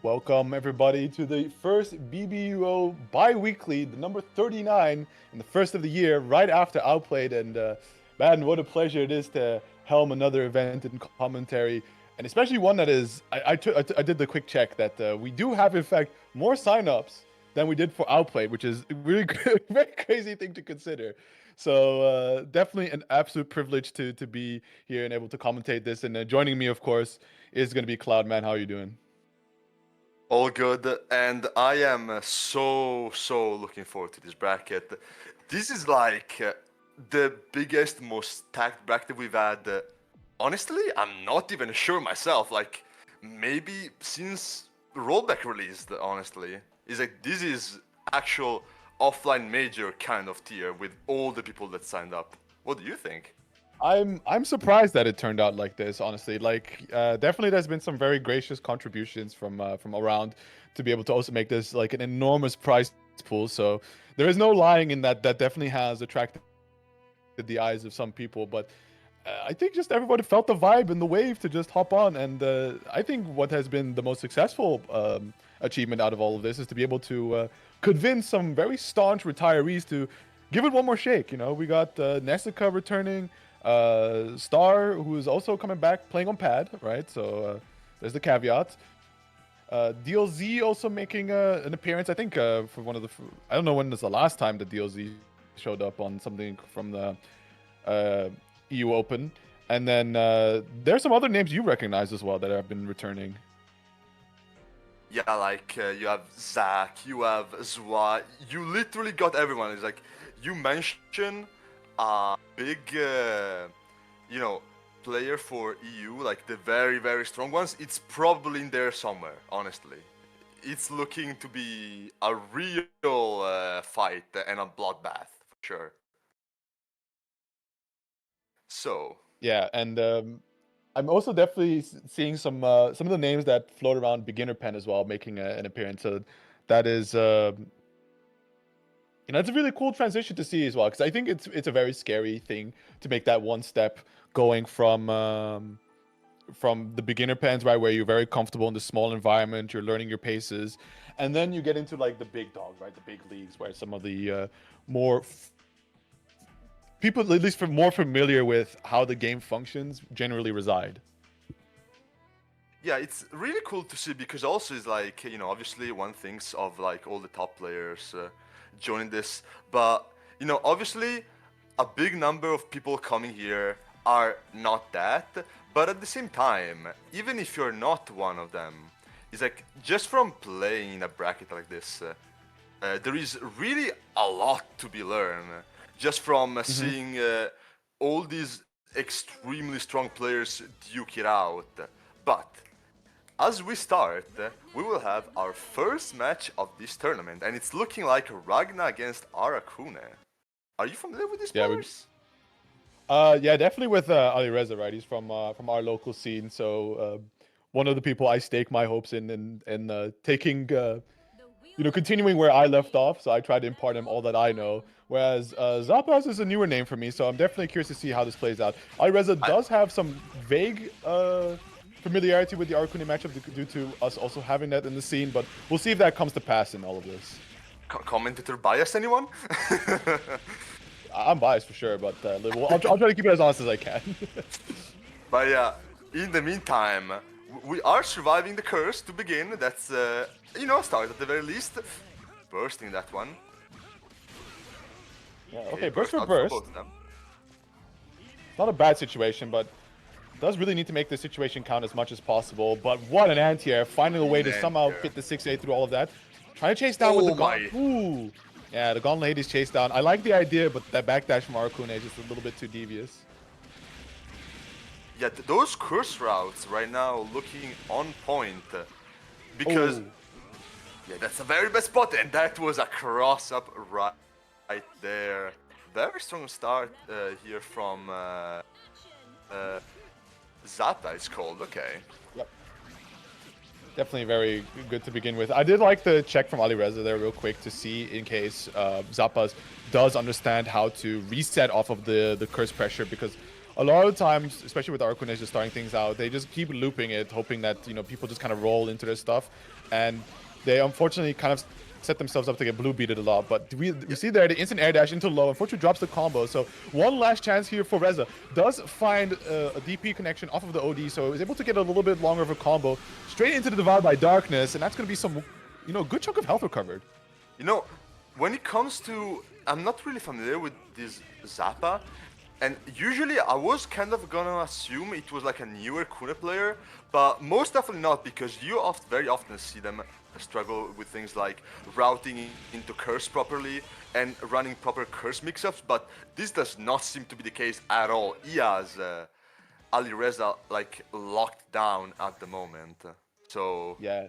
Welcome everybody to the first BBUO bi-weekly, the number 39 in the first of the year, right after Outplayed. And man, what a pleasure it is to helm another event in commentary, and especially one that is. I did the quick check that we do have in fact more signups than we did for Outplayed, which is a really very crazy thing to consider. So definitely an absolute privilege to be here and able to commentate this. And joining me, of course, is going to be Cloudman. How are you doing? All good, and I am so looking forward to this bracket. This is like the biggest, most stacked bracket we've had. Honestly, I'm not even sure myself. Like, maybe since Rollback released, honestly. Is like, this is actual offline major kind of tier with all the people that signed up. What do you think? I'm surprised that it turned out like this, honestly. Like, definitely, there's been some very gracious contributions from around to be able to also make this like an enormous prize pool. So there is no lying in that. That definitely has attracted the eyes of some people. But I think just everybody felt the vibe and the wave to just hop on. And I think what has been the most successful achievement out of all of this is to be able to convince some very staunch retirees to give it one more shake. You know, we got Nesica returning. Star, who is also coming back playing on pad, right? So there's the caveat. DLZ also making an appearance, I think, for one of the. I don't know when was the last time the DLZ showed up on something from the EU Open. And then there's some other names you recognize as well that have been returning. Yeah, like you have Zach, you have Zwa, you literally got everyone. It's like you mention a big, player for EU, like the very strong ones. It's probably in there somewhere. Honestly, it's looking to be a real fight and a bloodbath for sure. So Yeah, and I'm also definitely seeing some of the names that float around beginner pen as well making an appearance. So that is it's a really cool transition to see as well, because I think it's a very scary thing to make that one step going from the beginner pens, right, where you're very comfortable in the small environment, you're learning your paces, and then you get into like the big dogs, right, the big leagues, where some of the people, at least more familiar with how the game functions, generally reside. yeah, it's really cool to see because also it's like obviously one thinks of like all the top players joining this, but obviously a big number of people coming here are not that, but at the same time, even if you're not one of them, it's like just from playing in a bracket like this, there is really a lot to be learned just from seeing all these extremely strong players duke it out. But as we start, we will have our first match of this tournament, and it's looking like Ragna against Arakune. Are you familiar with these Yeah, players? yeah, definitely with Ali Reza, right? He's from our local scene, so one of the people I stake my hopes in taking, continuing where I left off. So I try to impart him all that I know. Whereas Zapas is a newer name for me, so I'm definitely curious to see how this plays out. Ali Reza does have some vague familiarity with the Arcuni matchup due to us also having that in the scene, but we'll see if that comes to pass in all of this. Commentator bias, anyone? I'm biased for sure, but I'll try to keep it as honest as I can. But yeah, in the meantime, we are surviving the curse to begin. That's, a start at the very least. Bursting that one. Yeah, okay, burst for burst. Both of them. Not a bad situation, but does really need to make the situation count as much as possible. But what an anti-air, finding a way to somehow fit the 6-8 through all of that. Trying to chase down with the gauntlet. Ooh. Yeah, the gauntlet Hades chase down. I like the idea, but that backdash from Arakune is just a little bit too devious. Yeah, those curse routes right now looking on point. Because, yeah, that's the very best spot, and that was a cross-up right there. Very strong start here from Zata, it's called, okay. Yep. Definitely very good to begin with. I did like the check from Ali Reza there real quick to see in case Zappas does understand how to reset off of the curse pressure, because a lot of times, especially with Arkunes just starting things out, they just keep looping it, hoping that, you know, people just kind of roll into their stuff. And they unfortunately kind of set themselves up to get blue beated a lot. But we see there the instant air dash into low. Unfortunately drops the combo. So one last chance here for Reza. Does find a DP connection off of the OD. So is able to get a little bit longer of a combo straight into the Divide by Darkness. And that's going to be some, you know, good chunk of health recovered. You know, when it comes to... I'm not really familiar with this Zappa. And usually I was kind of gonna assume it was like a newer Kuna player. But most definitely not, because you very often see them struggle with things like routing into curse properly and running proper curse mix-ups, but this does not seem to be the case at all. He has Alireza like locked down at the moment, so yeah,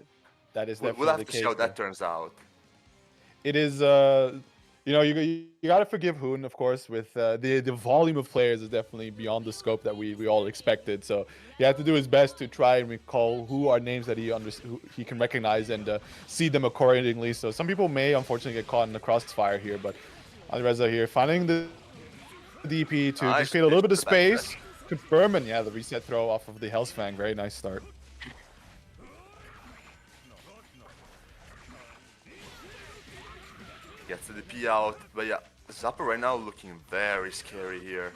that is definitely we'll have the to case. See how that turns out. It is you know, you gotta forgive Hoon, of course, with the volume of players is definitely beyond the scope that we all expected. So he had to do his best to try and recall who are names that who he can recognize and seed them accordingly. So some people may unfortunately get caught in the crossfire here, but Alireza here finding the DP to just create a little bit of space, confirm, and yeah, the reset throw off of the Hellsfang. Very nice start. Gets the DP out, but yeah, Zappa right now looking very scary here.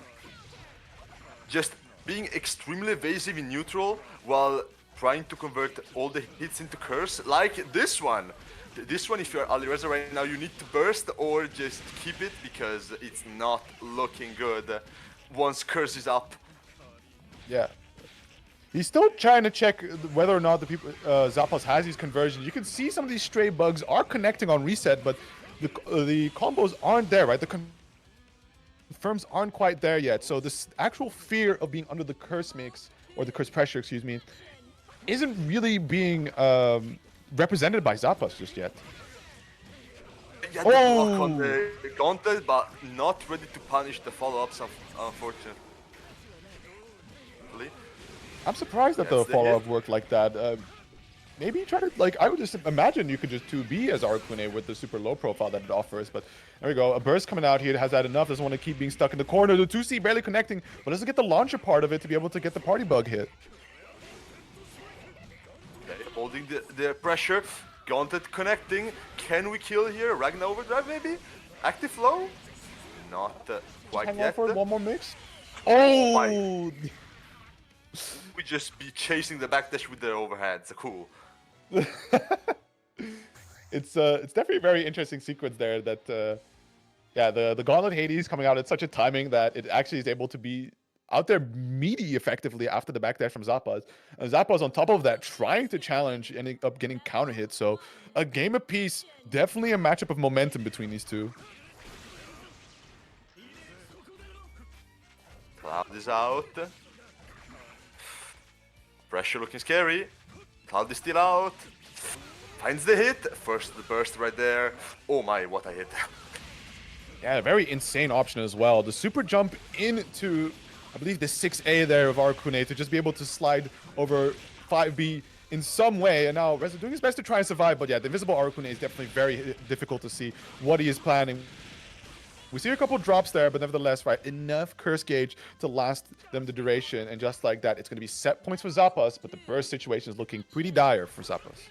Just being extremely evasive in neutral while trying to convert all the hits into curse, like this one. This one, if you're Alireza right now, you need to burst or just keep it because it's not looking good once curse is up. Yeah. He's still trying to check whether or not the people Zappas has these conversions. You can see some of these stray bugs are connecting on reset, but the combos aren't there, right? The confirms aren't quite there yet. So this actual fear of being under the curse mix, or the curse pressure, excuse me, isn't really being represented by Zappas just yet. Yeah, the block on the gauntlet, but not ready to punish the follow-ups, unfortunately. I'm surprised that the follow-up worked like that. Maybe try to, like, I would just imagine you could just 2B as Arcune with the super low profile that it offers, but there we go. A burst coming out here has had enough, doesn't want to keep being stuck in the corner. The 2C barely connecting, but doesn't get the launcher part of it to be able to get the party bug hit. Okay, holding the pressure. Gauntlet connecting. Can we kill here? Ragnar Overdrive maybe? Active flow? Not quite yet. One more mix. Oh! We just be chasing the backdash with the overheads. Cool. It's definitely a very interesting sequence there that yeah, the Gauntlet Hades coming out at such a timing that it actually is able to be out there meaty effectively after the backdash from Zappas. And Zappas on top of that trying to challenge, ending up getting counter hit. So a game apiece, definitely a matchup of momentum between these two. Cloud is out. Pressure looking scary. Cloud is still out. Finds the hit. First the burst right there. Oh my, what a hit. Yeah, a very insane option as well. The super jump into, I believe, the 6A there of Arcune to just be able to slide over 5B in some way. And now Reza doing his best to try and survive. But yeah, the invisible Arcune is definitely very difficult to see what he is planning. We see a couple drops there, but nevertheless, right, enough curse gauge to last them the duration. And just like that, it's going to be set points for Zappas, but the burst situation is looking pretty dire for Zappas.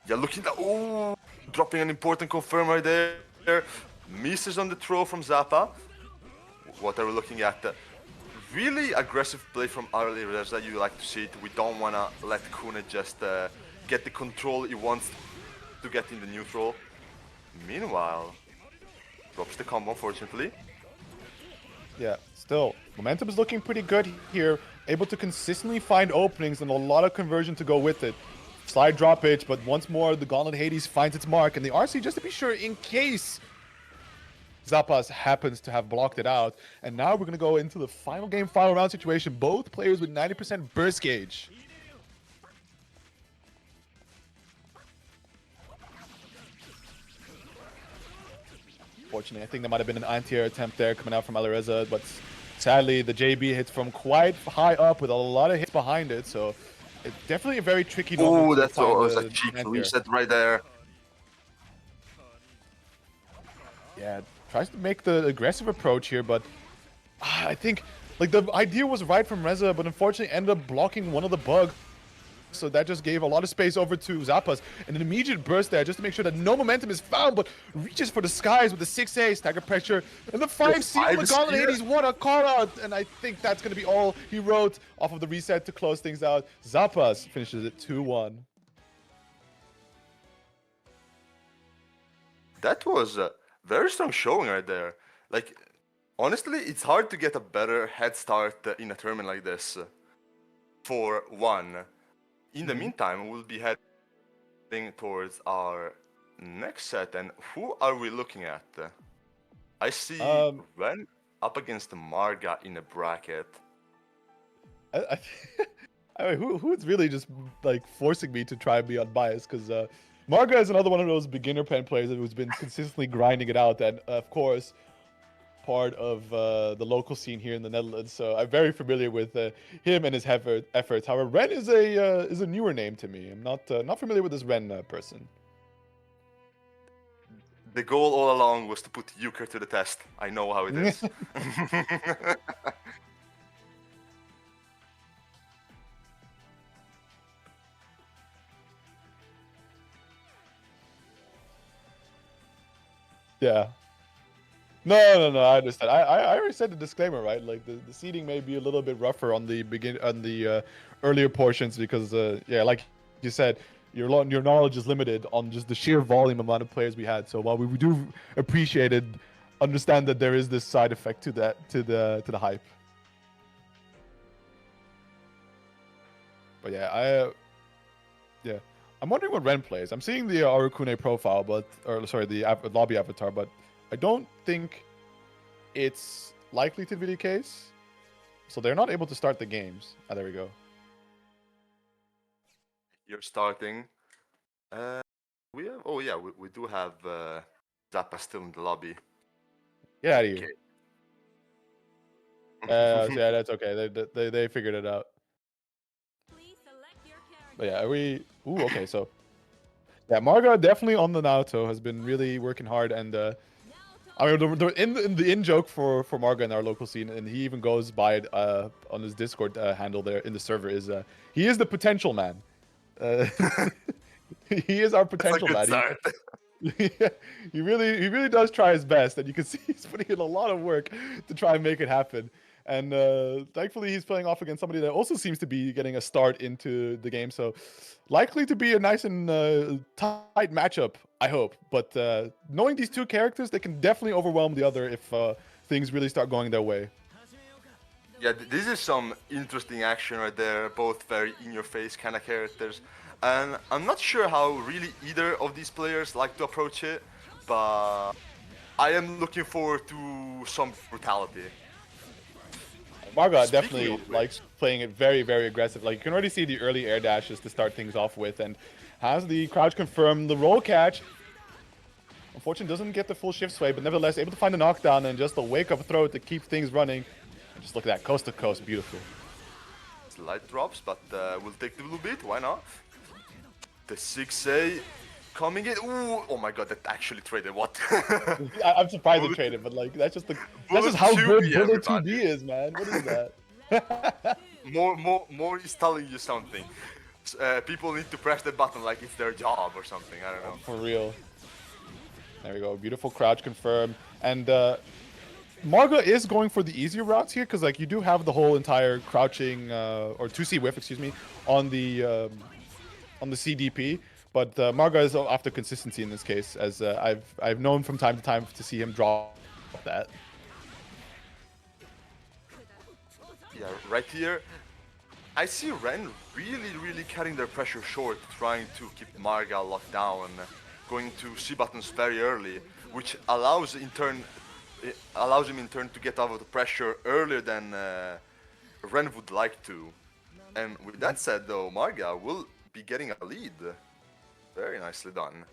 Yeah, looking at, oh, dropping an important confirm right there. Misses on the throw from Zappa. What are we looking at? Really aggressive play from Alireza. You like to see it. We don't want to let Kuna just get the control he wants to get in the neutral. Meanwhile, drops the combo, unfortunately. Yeah, still, momentum is looking pretty good here. Able to consistently find openings and a lot of conversion to go with it. Slide drop it, but once more, the Gauntlet Hades finds its mark. And the RC, just to be sure, in case Zappas happens to have blocked it out. And now we're going to go into the final game, final round situation. Both players with 90% burst gauge. Fortunately, I think there might have been an anti-air attempt there coming out from Alireza, but sadly, the JB hits from quite high up with a lot of hits behind it, so it's definitely a very tricky moment. Oh, that's always a cheap reset right there. Yeah, tries to make the aggressive approach here, but I think like the idea was right from Reza, but unfortunately ended up blocking one of the bugs. So that just gave a lot of space over to Zappas, and an immediate burst there just to make sure that no momentum is found, but reaches for the skies with the 6A, stagger pressure, and the 5C on the Gauntlet 80s. What a call out! And I think that's going to be all he wrote off of the reset to close things out. Zappas finishes it 2-1. That was a very strong showing right there. Like, honestly, it's hard to get a better head start in a tournament like this. For one. In the meantime, we'll be heading towards our next set, and who are we looking at? I see Ren up against Marga in a bracket. I mean, who's really just like forcing me to try and be unbiased? Because Marga is another one of those beginner pen players who's been consistently grinding it out, and of course, part of the local scene here in the Netherlands. So I'm very familiar with him and his efforts. However, Ren is a newer name to me. I'm not familiar with this Ren person. The goal all along was to put Euchre to the test. I know how it is. Yeah. No, I understand. I already said the disclaimer, right? Like the seeding may be a little bit rougher on the earlier portions because yeah, like you said, your knowledge is limited on just the sheer volume amount of players we had. So while we do appreciate it, understand that there is this side effect to the hype. But yeah, yeah, I'm wondering what Ren plays. I'm seeing the Arukune profile, the lobby avatar, but I don't think it's likely to be the case. So they're not able to start the games. Ah, there we go. You're starting. We have. Oh yeah, we do have Zappa still in the lobby. Get out of here. Yeah, that's okay. They figured it out. But yeah, are we? Ooh, okay. So yeah, Marga definitely on the Naoto has been really working hard, and I mean the in joke for Marga in our local scene, and he even goes by it on his Discord handle there in the server is he is the potential man. He is our potential man. He really does try his best, and you can see he's putting in a lot of work to try and make it happen. And thankfully, he's playing off against somebody that also seems to be getting a start into the game. So likely to be a nice and tight matchup, I hope. But knowing these two characters, they can definitely overwhelm the other if things really start going their way. Yeah, this is some interesting action right there. Both very in-your-face kind of characters. And I'm not sure how really either of these players like to approach it, but I am looking forward to some brutality. Marga definitely likes playing it very, very aggressive. Like, you can already see the early air dashes to start things off with, and has the crouch confirm the roll catch. Unfortunately, doesn't get the full shift sway, but nevertheless able to find a knockdown and just a wake-up throw to keep things running. Just look at that, coast to coast, beautiful. Slight drops, but we'll take the blue beat, why not? The 6A coming in. Ooh, oh my god, that actually traded. What? I'm surprised it traded, but like that's just how good Bullet 2B is, man. What is that? more is telling you something. People need to press the button like it's their job or something. I don't know. For real. There we go. Beautiful crouch confirm. And Marga is going for the easier routes here because like you do have the whole entire crouching or 2C whiff, excuse me, on the CDP. But Marga is after consistency in this case, as I've known from time to time to see him drop that. Yeah, right here, I see Ren really cutting their pressure short, trying to keep Marga locked down, going to C buttons very early, which allows him in turn to get out of the pressure earlier than Ren would like to. And with that said, though, Marga will be getting a lead. Very nicely done.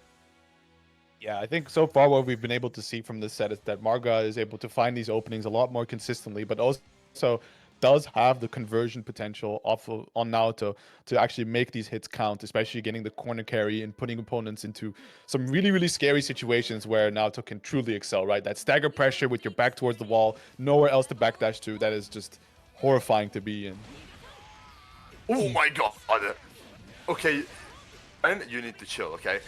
Yeah, I think so far what we've been able to see from this set is that Marga is able to find these openings a lot more consistently, but also does have the conversion potential on Naoto to actually make these hits count, especially getting the corner carry and putting opponents into some really, really scary situations where Naoto can truly excel, right? That stagger pressure with your back towards the wall, nowhere else to backdash to, that is just horrifying to be in. Oh my god! Okay, and you need to chill, okay?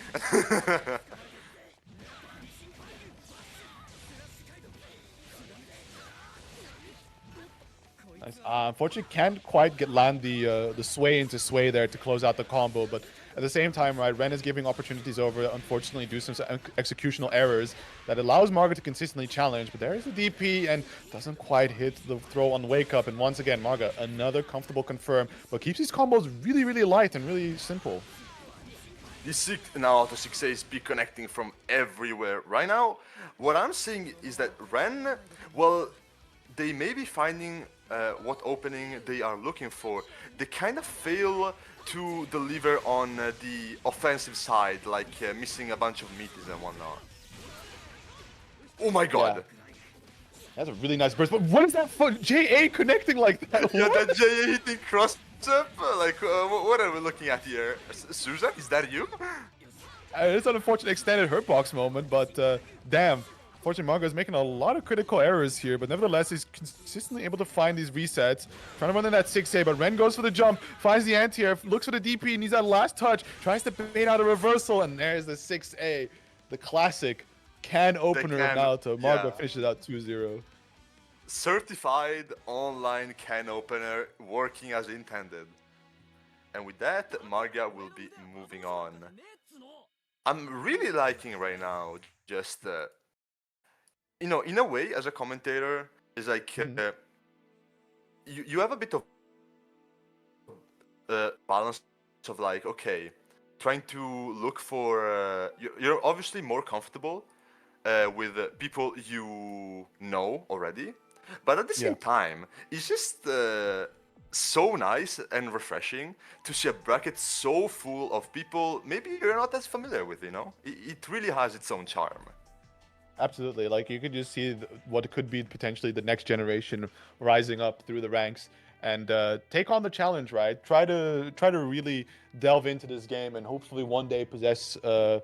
Nice. Unfortunately, can't quite land the sway into sway there to close out the combo, but at the same time, right, Ren is giving opportunities over, unfortunately, do some executional errors that allows Marga to consistently challenge, but there is a DP and doesn't quite hit the throw on wake up, and once again, Marga, another comfortable confirm, but keeps these combos really, really light and really simple. This now auto 6A is be connecting from everywhere. Right now, what I'm seeing is that Ren, well, they may be finding what opening they are looking for. They kind of fail to deliver on the offensive side, like missing a bunch of meaties and whatnot. Oh my god! Yeah. That's a really nice burst, but what is that for? JA connecting like that? Yeah, What? that JA hitting cross up, like what are we looking at here? Susan, is that you? It's an unfortunate extended hurt box moment, but damn. Fortunately, Marga is making a lot of critical errors here, but nevertheless, he's consistently able to find these resets. Trying to run in that 6A, but Ren goes for the jump, finds the anti-air, looks for the DP, needs that last touch, tries to bait out a reversal, and there's the 6A. The classic can opener of Naoto. Marga finishes out 2-0. Certified online can opener working as intended. And with that, Marga will be moving on. I'm really liking right now just you know, in a way, as a commentator, is like you have a bit of balance of like, okay, trying to look for you're obviously more comfortable with people you know already, but at the same time, it's just so nice and refreshing to see a bracket so full of people maybe you're not as familiar with. You know, it really has its own charm. Absolutely, like you could just see what could be potentially the next generation rising up through the ranks and take on the challenge, right? Try to really delve into this game and hopefully one day possess a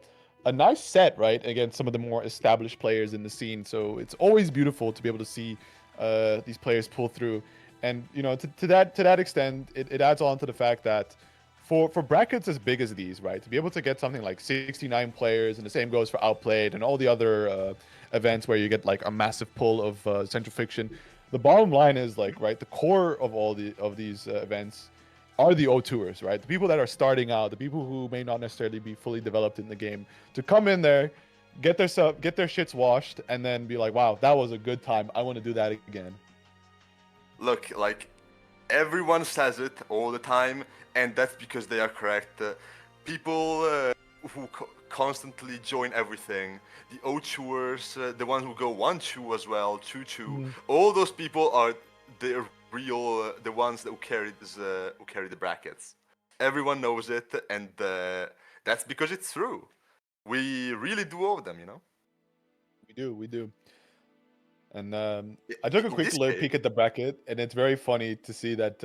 nice set, right, against some of the more established players in the scene. So it's always beautiful to be able to see these players pull through, and you know, to that extent, it adds on to the fact that for brackets as big as these, right, to be able to get something like 69 players, and the same goes for Outplayed and all the other events where you get like a massive pull of Central Fiction, the bottom line is like, right, the core of all these events are the O2ers, right? The people that are starting out, the people who may not necessarily be fully developed in the game, to come in there, get their shits washed, and then be like, wow, that was a good time. I want to do that again. Look, like everyone says it all the time, and that's because they are correct. People who constantly join everything, the O2ers, the ones who go 1-2 as well, 2-2, all those people are the real, the ones that who carry the brackets. Everyone knows it, and that's because it's true. We really do owe them, you know? We do. And I took a quick peek at the bracket, and it's very funny to see that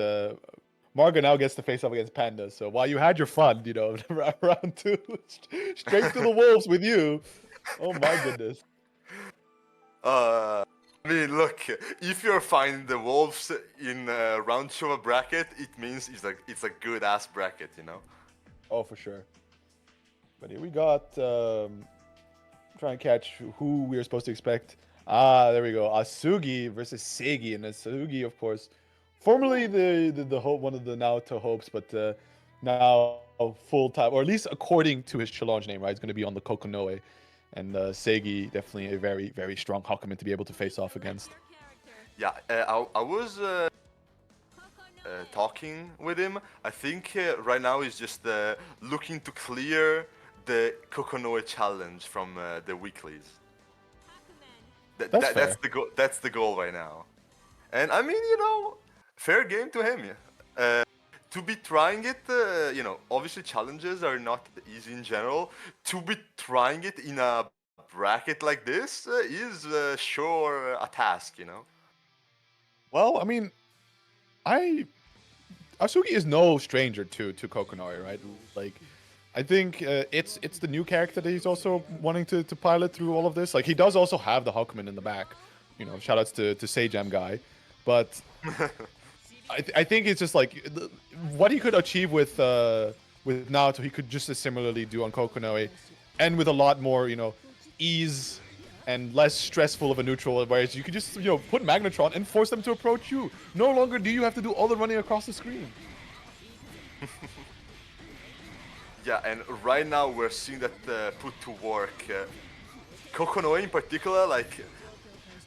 Marga now gets to face off against Panda. So while you had your fun, you know, round 2, straight to the wolves with you. Oh my goodness. I mean, look, if you're finding the wolves in round 2 of a bracket, it means it's a good ass bracket, you know? Oh, for sure. But here we got trying to catch who we are supposed to expect. Ah, there we go. Asugi versus Seigi, and Asugi, of course, formerly the hope, one of the Naoto hopes, but now full time, or at least according to his challenge name, right? He's going to be on the Kokonoe, and Seigi definitely a very, very strong Hakumen to be able to face off against. Yeah, I was talking with him. I think right now he's just looking to clear the Kokonoe challenge from the weeklies. That's the goal. That's the goal right now. And I mean, you know, fair game to him. To be trying it, you know, obviously challenges are not easy in general. To be trying it in a bracket like this is sure a task, you know. Well, I mean, Asugi is no stranger to Kokonoi, right? Like, I think it's the new character that he's also wanting to pilot through all of this. Like, he does also have the Hakumen in the back. You know, shoutouts to Seijam guy, but I think it's just like what he could achieve with Naruto, he could just as similarly do on Kokonoi, and with a lot more ease and less stressful of a neutral. Whereas you could just put Magnetron and force them to approach you. No longer do you have to do all the running across the screen. Yeah, and right now we're seeing that put to work. Kokonoi in particular, like,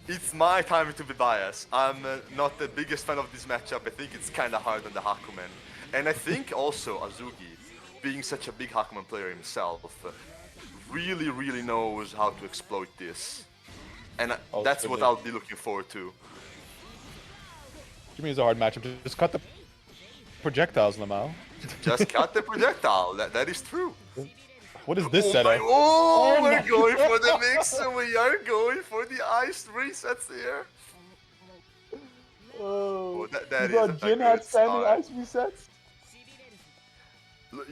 it's my time to be biased. I'm not the biggest fan of this matchup. I think it's kind of hard on the Hakumen. And I think also Azugi, being such a big Hakumen player himself, really, really knows how to exploit this. And that's what I'll be looking forward to. Give me a hard matchup. Just cut the projectiles, Lamau. Just cut the projectile. That is true. What is this setup? We're going for the mix. We are going for the ice resets here. Oh, that you got Jin had standing ice resets?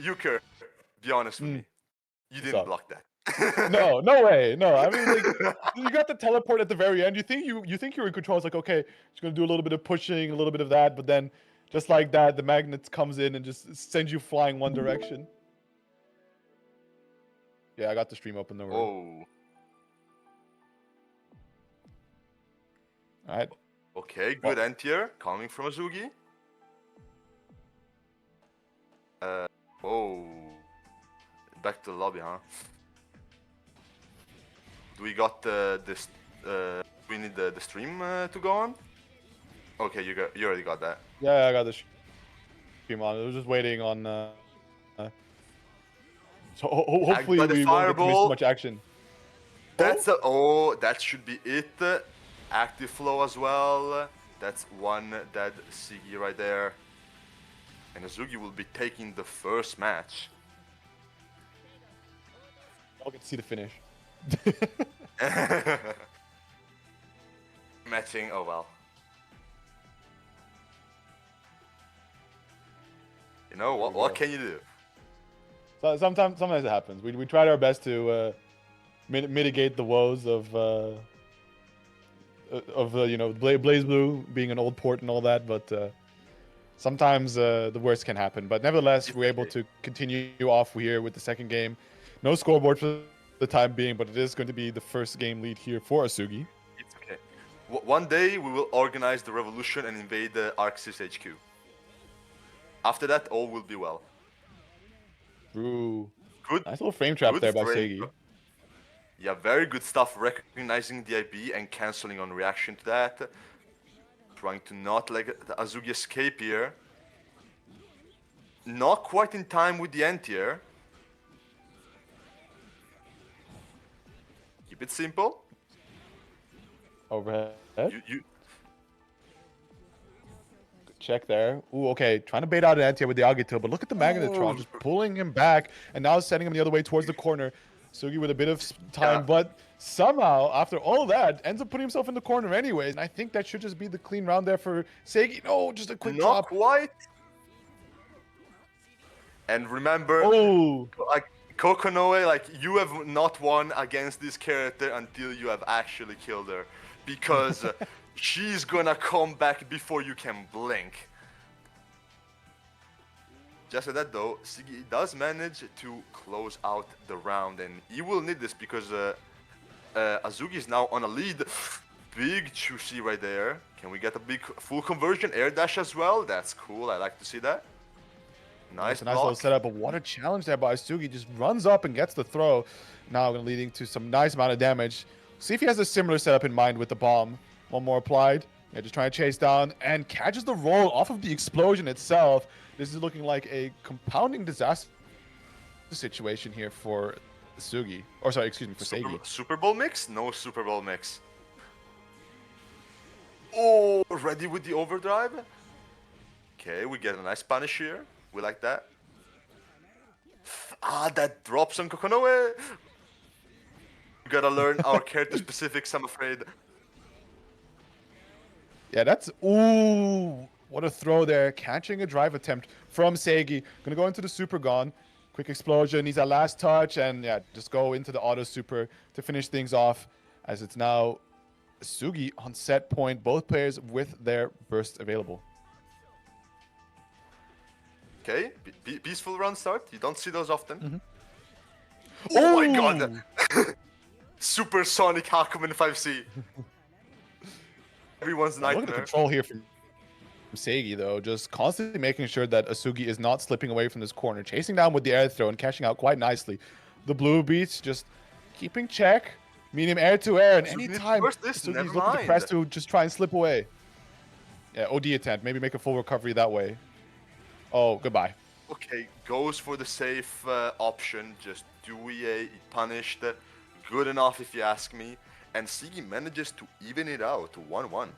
Euchre, be honest with me. You didn't block that. No way. No, I mean, like, you got the teleport at the very end. You think you're in control. It's like, okay, just gonna do a little bit of pushing, a little bit of that, but then just like that, the magnet comes in and just sends you flying one direction. Yeah, I got the stream open. Don't worry. Oh. All right. Okay, good anti-air coming from Azugi. Oh. Back to the lobby, huh? Do we got this? We need the stream to go on. Okay, you already got that. Yeah, I got the stream on. I was just waiting on. So hopefully we won't get to miss too much action. That's that should be it. Active flow as well. That's one dead Sigi right there. And Azugi will be taking the first match. I'll get to see the finish. Matching, oh well. You know, what can you do? So sometimes it happens. We tried our best to mitigate the woes of BlazBlue being an old port and all that, but sometimes the worst can happen. But nevertheless, we're able to continue off here with the second game. No scoreboard for the time being, but it is going to be the first game lead here for Asugi. It's okay. One day we will organize the revolution and invade the Arxis HQ. After that, all will be well. True. Good. Nice little frame trap there by Segi. Yeah, very good stuff. Recognizing the IB and canceling on reaction to that. Trying to not let the Azugi escape here. Not quite in time with the anti-air. Keep it simple. Overhead. You check there. Ooh, okay. Trying to bait out an anti-air with the Agito, but look at the Magnetron just pulling him back and now sending him the other way towards the corner. Sugi with a bit of time, but somehow, after all that, ends up putting himself in the corner anyways. And I think that should just be the clean round there for Segi. No, just a quick drop. Not quite. And remember, like Kokonoi, like, you have not won against this character until you have actually killed her. Because she's gonna come back before you can blink. Just like that though, Sigi does manage to close out the round, and he will need this because Azugi is now on a lead. Big Chushi right there. Can we get a big full conversion? Air dash as well. That's cool. I like to see that. Nice little setup, but what a challenge there by Sugi. Just runs up and gets the throw. Now leading to some nice amount of damage. See if he has a similar setup in mind with the bomb. One more applied. Yeah, just trying to chase down and catches the roll off of the explosion itself. This is looking like a compounding disaster situation here for Sugi. Or sorry, excuse me, for Segi. Super Bowl mix? No Super Bowl mix. Oh, ready with the overdrive? Okay, we get a nice punish here. We like that. That drops on Kokonoi. We gotta learn our character specifics, I'm afraid. Yeah, that's... Ooh! What a throw there. Catching a drive attempt from Seigi. Gonna go into the super gon. Quick explosion. Needs that last touch. And yeah, just go into the auto super to finish things off. As it's now Sugi on set point. Both players with their bursts available. Okay, peaceful round start. You don't see those often. Mm-hmm. Oh my god! Supersonic Hakumen 5C. Everyone's nightmare. Look at the control here from Seigi, though. Just constantly making sure that Asugi is not slipping away from this corner. Chasing down with the air throw and cashing out quite nicely. The blue beats just keeping check. Medium air to air. And anytime Asugi's looking to press to just try and slip away. Yeah, OD attempt. Maybe make a full recovery that way. Oh, goodbye. Okay, goes for the safe option. Just do EA, punished. Good enough if you ask me. And Sigi manages to even it out to 1-1.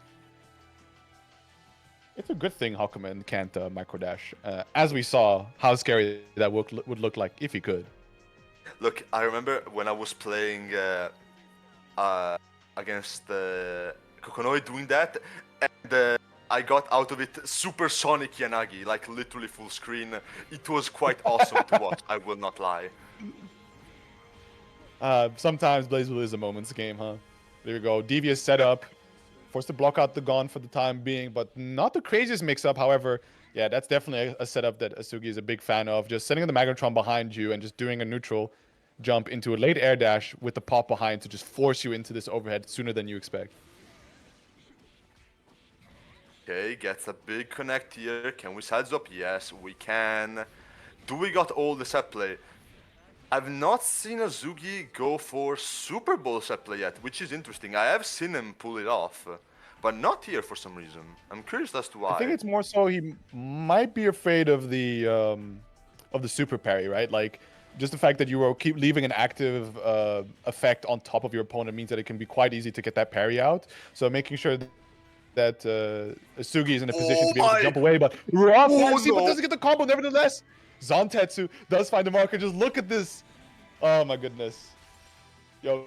It's a good thing Hakumen can't microdash. As we saw, how scary that would look like if he could. Look, I remember when I was playing against Kokonoi doing that, and I got out of it supersonic Yanagi, like literally full screen. It was quite awesome to watch, I will not lie. Sometimes BlazBlue is a moment's game, huh? There we go. Devious setup. Forced to block out the Gon for the time being, but not the craziest mix-up. However, yeah, that's definitely a setup that Asugi is a big fan of. Just setting the Magnetron behind you and just doing a neutral jump into a late air dash with the pop behind to just force you into this overhead sooner than you expect. Okay, gets a big connect here. Can we sides up? Yes, we can. Do we got all the set play? I've not seen Azugi go for Super Bowl set play yet, which is interesting. I have seen him pull it off, but not here for some reason. I'm curious as to why. I think it's more so he might be afraid of the super parry, right? Like, just the fact that you will keep leaving an active effect on top of your opponent means that it can be quite easy to get that parry out. So making sure that Asugi is in a position to be able to jump away, but rough but doesn't get the combo nevertheless. Zantetsu does find the marker. Just look at this. Oh my goodness. Yo,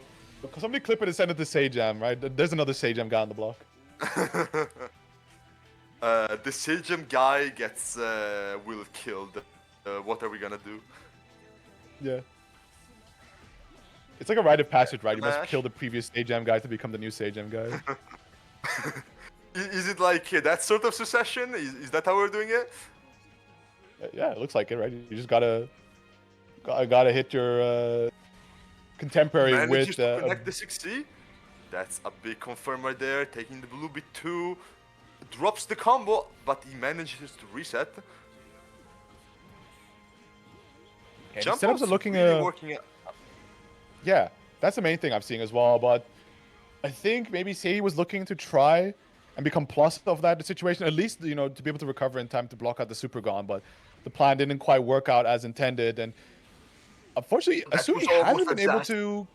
somebody clip it and send it to Sajam, right? There's another Sajam guy on the block. The Sajam guy gets Will killed. What are we gonna do? Yeah. It's like a rite of passage, right? You must kill the previous Sajam guy to become the new Sajam guy. Is it like that sort of succession? Is that how we're doing it? Yeah, it looks like it, right? You just gotta hit your contemporary with to connect the 6C. That's a big confirm right there. Taking the blue bit 2, drops the combo, but he manages to reset. Okay, setups are looking really working. Yeah, that's the main thing I'm seeing as well. But I think maybe Sei was looking to try and become plus of that situation, at least, you know, to be able to recover in time to block out the Super Gon, but the plan didn't quite work out as intended, and unfortunately, Asugi hasn't been able to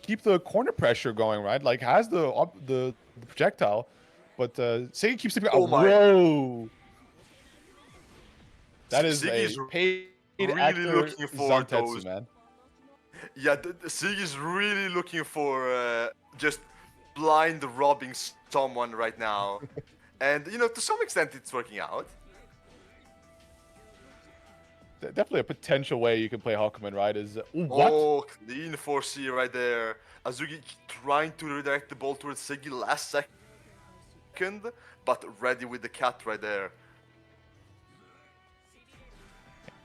keep the corner pressure going, right? Like, has the projectile, but Seigi keeps it. Oh my! Whoa! That is a paid actor looking for Zantetsu, man. Yeah, Seigi's really looking for just blind robbing someone right now. And, you know, to some extent it's working out. Definitely a potential way you can play Hakumen, right? Is what? Oh, clean 4C right there. Azugi trying to redirect the ball towards Seigi last second, but ready with the cat right there.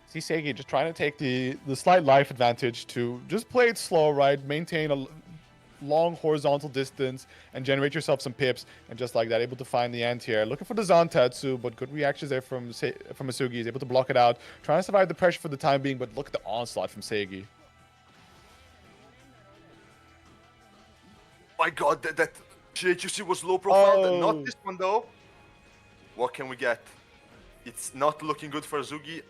See Seigi just trying to take the slight life advantage to just play it slow, right? Maintain a long horizontal distance and generate yourself some pips, and just like that, able to find the anti-air. Looking for the Zantetsu, but good reactions there from Asugi. He's able to block it out, trying to survive the pressure for the time being, but look at the onslaught from Seigi. My god, that GHUC was low profile. Oh. Not this one though. What can we get? It's not looking good for Azugi.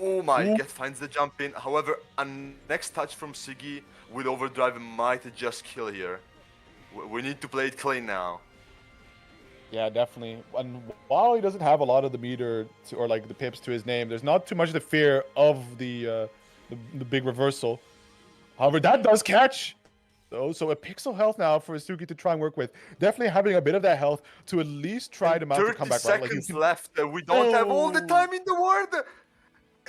Oh my, finds the jump in. However, a next touch from Sigi with overdrive might just kill here. We need to play it clean now. Yeah, definitely. And while he doesn't have a lot of the meter or like the pips to his name, there's not too much of the fear of the big reversal. However, that does catch. So a pixel health now for Asugi to try and work with. Definitely having a bit of that health to at least try And to mount a 30 comeback, right? Like you seconds can. left. We don't have all the Oh, time in the world.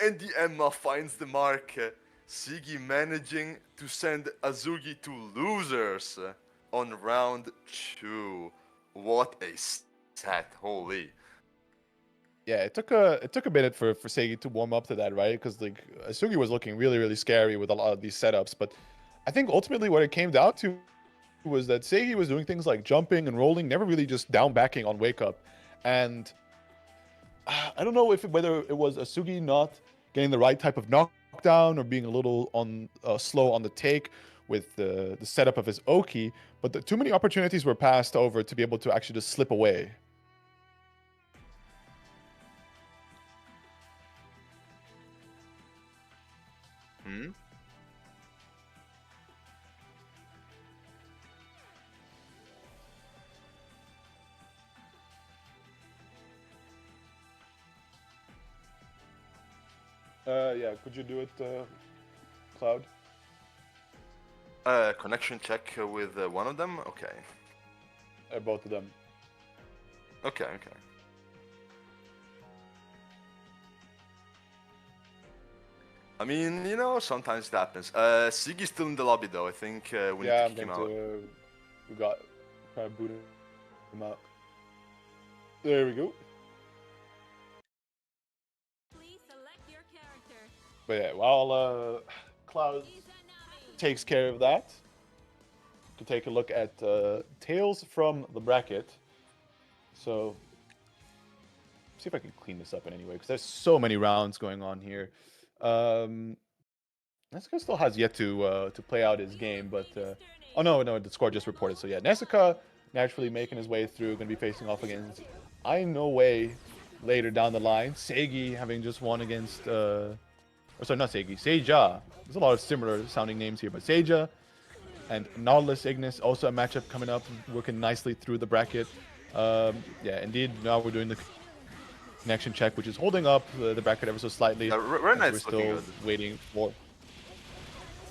And the Emma finds the mark. Sigi managing to send Azugi to losers on round 2. What a set, holy. yeah. It took a minute for Seigi to warm up to that, right? Because like Asugi was looking really really scary with a lot of these setups, but I think ultimately what it came down to was that Seigi was doing things like jumping and rolling, never really just down backing on wake up, and I don't know whether it was Asugi not getting the right type of knockdown or being a little on slow on the take with the setup of his Oki, but too many opportunities were passed over to be able to actually just slip away. Hmm? Yeah, could you do it, Cloud? Connection check with one of them? Okay. Both of them. Okay, okay. I mean, you know, sometimes it happens. Sigi's still in the lobby though. I think we need to Yeah, I'm kick him going out. to. We got. Try to boot him out. There we go. But yeah, while Cloud takes care of that, to take a look at Tales from the bracket. So, see if I can clean this up in any way, because there's so many rounds going on here. Nesica still has yet to play out his game, but oh no, the score just reported. So yeah, Nesica naturally making his way through, going to be facing off against I No Way later down the line. Seigi having just won against, or sorry, not Seigi, Seija. There's a lot of similar sounding names here, but Seija and Nautilus Ignis, also a matchup coming up, working nicely through the bracket. Yeah, indeed, now we're doing the connection check, which is holding up the bracket ever so slightly, Very as we're nice looking still good. waiting for.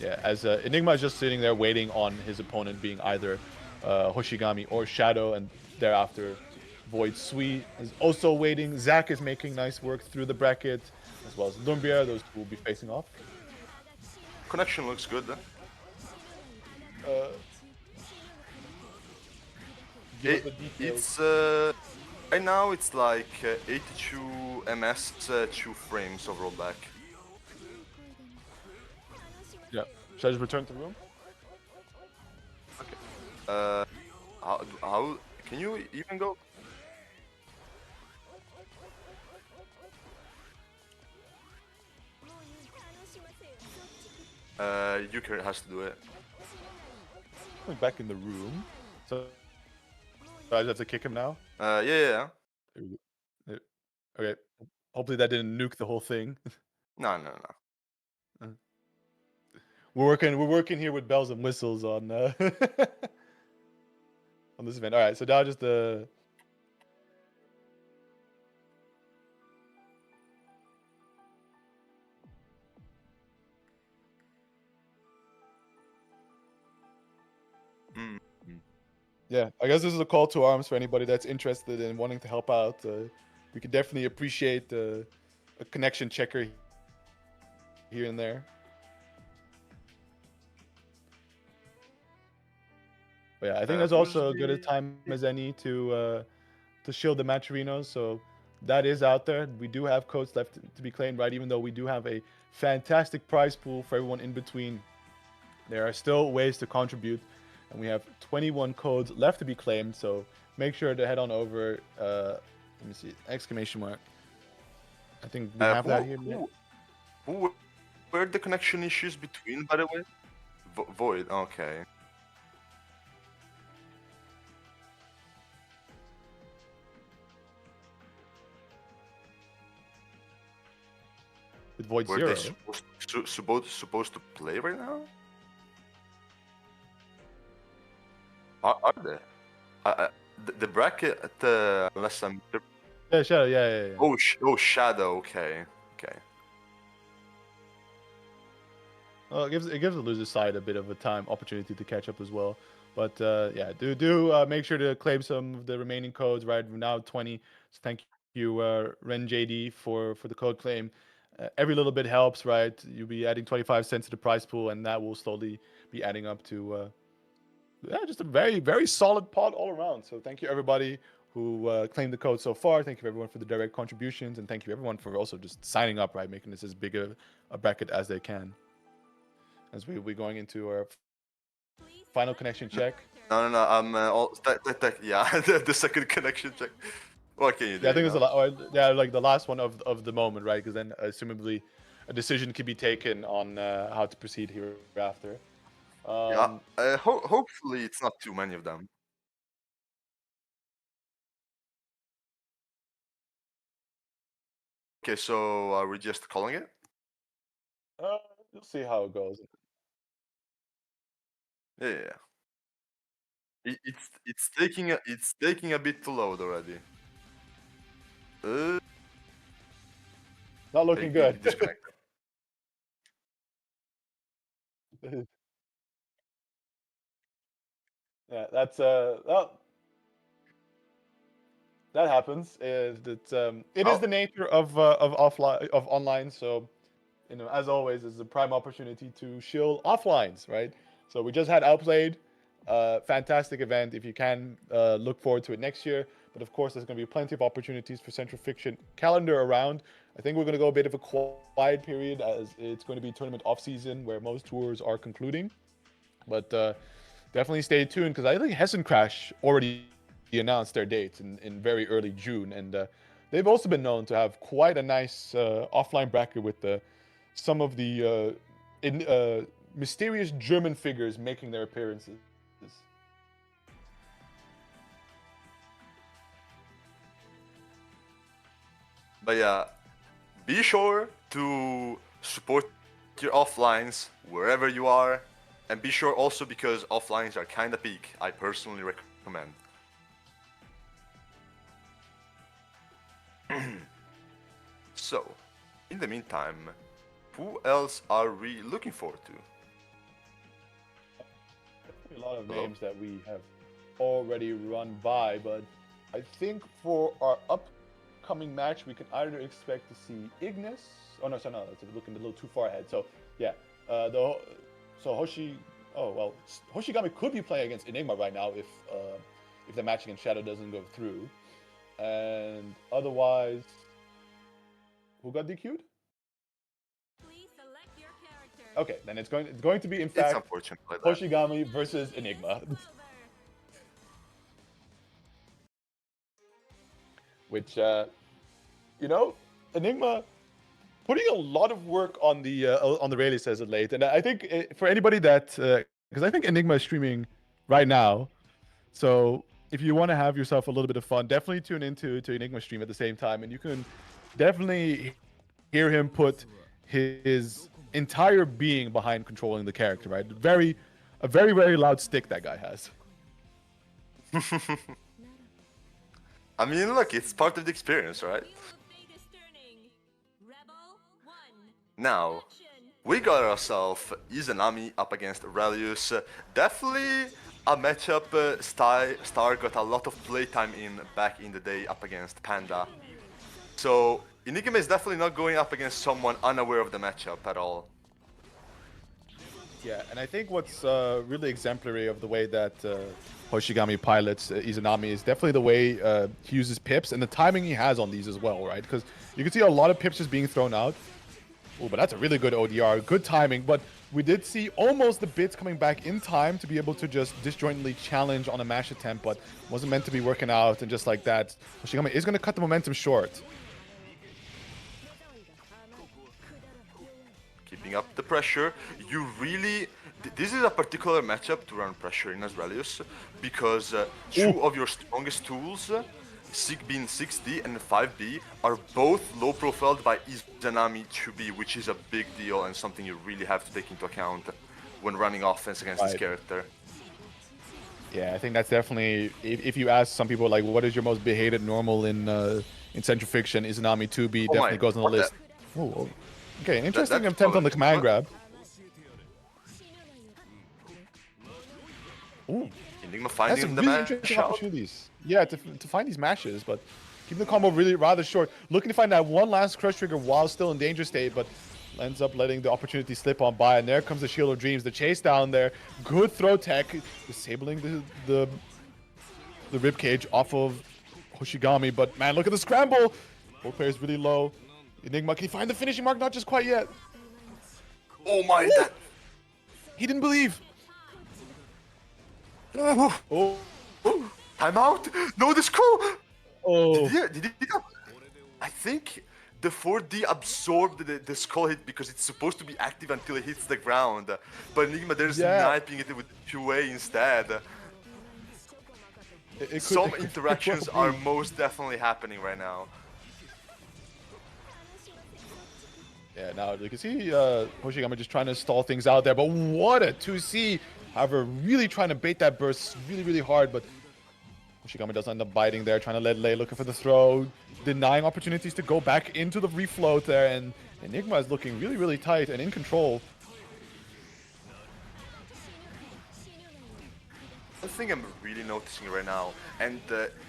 Yeah, as Enigma is just sitting there waiting on his opponent being either Hoshigami or Shadow, and thereafter Void Sui is also waiting. Zack is making nice work through the bracket, as well as Lumbia. Those two will be facing off. Connection looks good. Uh, give us the details. It's right now it's like 82 ms, 2 frames of rollback. Yeah. Should I just return to the room? Okay. How can you even go? Yuki has to do it. Going back in the room. So I just have to kick him now. Yeah. There we go. Okay. Hopefully that didn't nuke the whole thing. No. We're working here with bells and whistles on on this event. All right, so now just the Mm. yeah. I guess this is a call to arms for anybody that's interested in wanting to help out. We could definitely appreciate a connection checker here and there. But yeah, I think that's Who's also a good a the? time as any to shield the matcherinos. So that is out there. We do have codes left to be claimed, right? Even though we do have a fantastic prize pool for everyone in between, there are still ways to contribute, and we have 21 codes left to be claimed. So make sure to head on over. Let me see, exclamation mark. I think we have that here. Who were the connection issues between, by the way? Void. Okay. With Void Were they Zero. supposed to play right now? Are they? The bracket, unless I'm. Yeah, Shadow. Yeah. Oh, Shadow. Okay. it gives the loser side a bit of a time opportunity to catch up as well. But yeah, make sure to claim some of the remaining codes. Right, we're now 20. So thank you, Ren JD, for the code claim. Every little bit helps, right? You'll be adding 25 cents to the prize pool, and that will slowly be adding up to yeah, just a very solid pod all around. So thank you everybody who claimed the code so far. Thank you everyone for the direct contributions, and thank you everyone for also just signing up, right, making this as big a bracket as they can. As we going into our final connection check. No. I'm yeah, the second connection check. What can you do? Yeah, I think You it's a know? lot. Yeah, like the last one of the moment, right? Because then, assumably, a decision can be taken on how to proceed hereafter. Yeah. Um, Hopefully, it's not too many of them. Okay, so are we just calling it? uh, you'll see how it goes. Yeah. It's taking a bit to load already. Uh, Not okay, looking good. disconnected. Yeah, that's well, that happens. It is Oh, the nature of offline of online. So as always, it's a prime opportunity to shill offlines, right? So we just had Outplayed, fantastic event. If you can look forward to it next year, but of course, there's going to be plenty of opportunities for Central Fiction calendar around. I think we're going to go a bit of a quiet period as it's going to be tournament off season where most tours are concluding. But definitely stay tuned because I think Hessen Crash already announced their dates in very early June, and they've also been known to have quite a nice offline bracket with some of the mysterious German figures making their appearances. but yeah, be sure to support your offlines wherever you are, and be sure also because offlines are kinda peak. I personally recommend. So, in the meantime, who else are we looking forward to? A lot of Hello? names that we have already run by, but I think for our upcoming match, we can either expect to see Ignis. Oh no, sorry, no, that's looking a little too far ahead. So yeah, the so Hoshi. Oh well, Hoshigami could be playing against Enigma right now if the match against Shadow doesn't go through, and otherwise, who got DQ'd? Okay, then it's going to be in It's fact unfortunate like that. Hoshigami versus Enigma. Which you know, Enigma putting a lot of work on the release as of late, and I think for anybody that because I think Enigma is streaming right now, so if you want to have yourself a little bit of fun, definitely tune into to Enigma stream at the same time, and you can definitely hear him put his entire being behind controlling the character. Right, a very loud stick that guy has. I mean, look, it's part of the experience, right? Now, we got ourselves Izanami up against Relius. Definitely a matchup Star got a lot of playtime in back in the day up against Panda. So, Enigma is definitely not going up against someone unaware of the matchup at all. Yeah, and I think what's really exemplary of the way that Hoshigami pilots Izanami is definitely the way he uses pips and the timing he has on these as well, right? Because you can see a lot of pips just being thrown out. Oh, but that's a really good ODR, good timing. But we did see almost the bits coming back in time to be able to just disjointly challenge on a mash attempt, but wasn't meant to be working out, and just like that, Hoshigami is going to cut the momentum short. Keeping up the pressure, you really... This is a particular matchup to run pressure in as Relius, because two of your strongest tools, being 6D and 5B, are both low profiled by Izanami 2B, which is a big deal and something you really have to take into account when running offense against this character. Yeah, I think that's definitely, if you ask some people, like, what is your most behated normal in Central Fiction, Izanami 2B Oh my, definitely goes on the what the... list. Oh, okay, an interesting That attempt on the command grab. Ooh, Enigma that's finding some the really mash interesting out. opportunities. Yeah, to find these mashes, but keeping the combo really rather short. Looking to find that one last crush trigger while still in danger state, but ends up letting the opportunity slip on by. And there comes the Shield of Dreams, the chase down there. Good throw tech, disabling the rib cage off of Hoshigami. But man, look at the scramble. Both players really low. Enigma, can he find the finishing mark? Not just quite yet. Oh my, Ooh! that. He didn't believe. Oh, Oh, timeout. No, the skull. oh. Did he? I think the 4D absorbed the skull hit because it's supposed to be active until it hits the ground. But Enigma, they're Yeah. sniping it with 2A instead. It Some could interactions well are be. most definitely happening right now. Yeah, now you can see Hoshigami just trying to stall things out there, but what a 2C. However, really trying to bait that burst really, really hard, but Hoshigami does end up biting there, trying to let Lei looking for the throw, denying opportunities to go back into the refloat there, and Enigma is looking really, really tight and in control. One thing I'm really noticing right now, and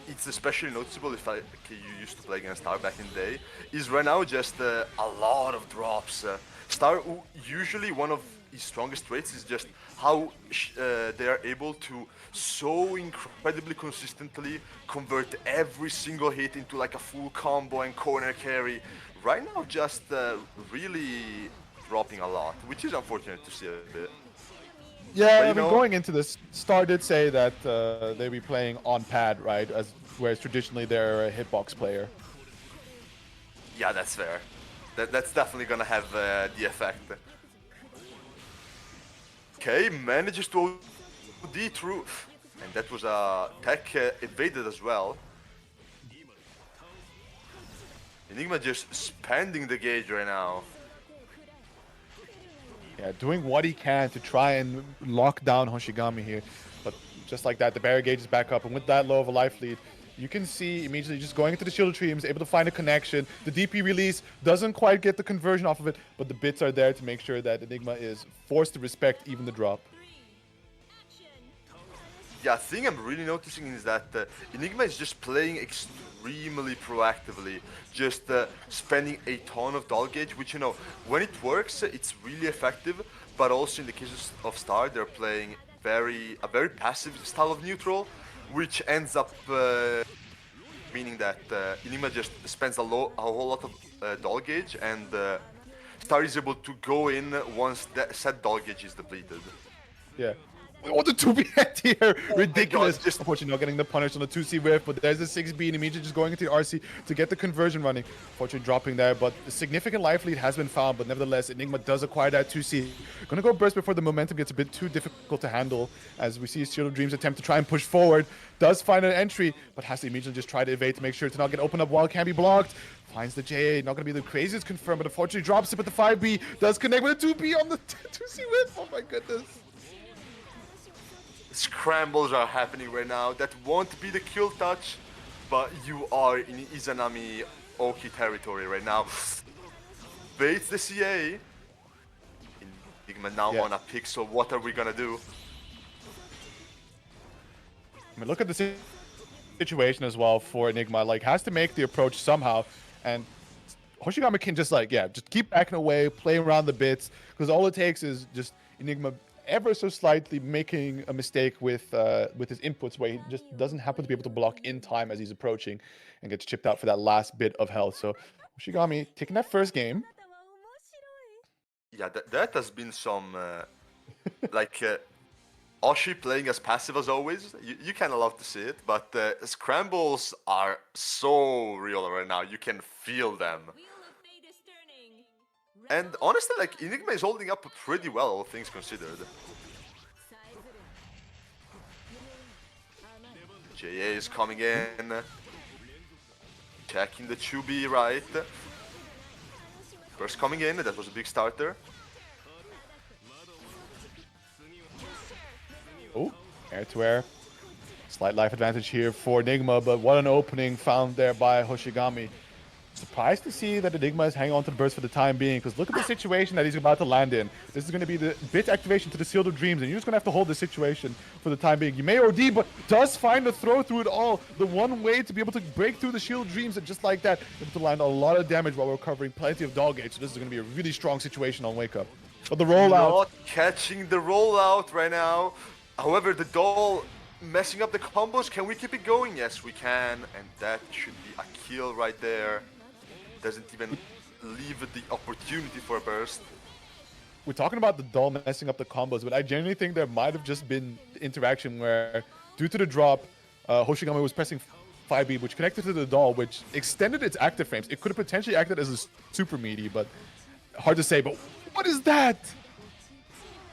it's especially noticeable if you used to play against Star back in the day, is right now just a lot of drops. Star, usually one of his strongest traits is just how they are able to so incredibly consistently convert every single hit into like a full combo and corner carry. Right now, just really dropping a lot, which is unfortunate to see a bit. But Yeah, I you mean, know, going into this, Star did say that they'd be playing on pad, right? Whereas traditionally they're a hitbox player. yeah, that's fair. That's definitely gonna have the effect. Okay, manages to OD through, and that was a tech evaded as well. Enigma just spending the gauge right now. Yeah, doing what he can to try and lock down Hoshigami here. But just like that, the barrier gauge is back up. And with that low of a life lead, you can see immediately just going into the shield tree, he's able to find a connection. The DP release doesn't quite get the conversion off of it, but the bits are there to make sure that Enigma is forced to respect even the drop. Yeah, thing I'm really noticing is that Enigma is just playing extremely proactively, just spending a ton of doll gauge, which, you know, when it works, it's really effective, but also in the case of Star, they're playing a very passive style of neutral, which ends up meaning that Enigma just spends a whole lot of doll gauge, and Star is able to go in once that said doll gauge is depleted. Yeah. Oh, the 2B here! Oh Ridiculous! God, just Unfortunately, not getting the punish on the 2C whiff, but there's the 6B and immediately just going into the RC to get the conversion running. Unfortunately, dropping there, but a significant life lead has been found, but nevertheless, Enigma does acquire that 2C. Gonna go burst before the momentum gets a bit too difficult to handle, as we see Shield of Dreams attempt to try and push forward. Does find an entry, but has to immediately just try to evade to make sure to not get opened up while it can be blocked. Finds the JA, not gonna be the craziest confirm, but unfortunately drops it, but the 5B does connect with a 2B on the 2C whiff. Oh my goodness. scrambles are happening right now. That won't be the kill touch, but you are in Izanami Oki territory right now. Baits the CA. Enigma now on a pixel. What are we gonna do? I mean, look at the situation as well for Enigma. Like, has to make the approach somehow, and Hoshigami can just just keep backing away, play around the bits, because all it takes is just Enigma ever so slightly making a mistake with his inputs, where he just doesn't happen to be able to block in time as he's approaching, and gets chipped out for that last bit of health. So Hoshigami taking that first game. Yeah, that has been some like Oshi playing as passive as always. You kind of love to see it, but scrambles are so real right now. You can feel them. And honestly, like, Enigma is holding up pretty well, all things considered. JA is coming in. Checking the 2B right. First coming in, that was a big starter. Oh, air to air. Slight life advantage here for Enigma, but what an opening found there by Hoshigami. surprised to see that Enigma is hanging on to the burst for the time being, because look at the situation that he's about to land in. This is going to be the bit activation to the Shield of Dreams, and you're just going to have to hold this situation for the time being. You may OD, but does find the throw through it all. The one way to be able to break through the Shield of Dreams, and just like that, able to land a lot of damage while recovering plenty of dog age. So this is going to be a really strong situation on Wake Up. But the rollout... Not catching the rollout right now. However, the doll messing up the combos. Can we keep it going? Yes, we can. And that should be a kill right there. Doesn't even leave the opportunity for a burst. We're talking about the doll messing up the combos, but I genuinely think there might have just been interaction where, due to the drop, Hoshigami was pressing 5B, which connected to the doll, which extended its active frames. It could have potentially acted as a super meaty, but hard to say. But what is that?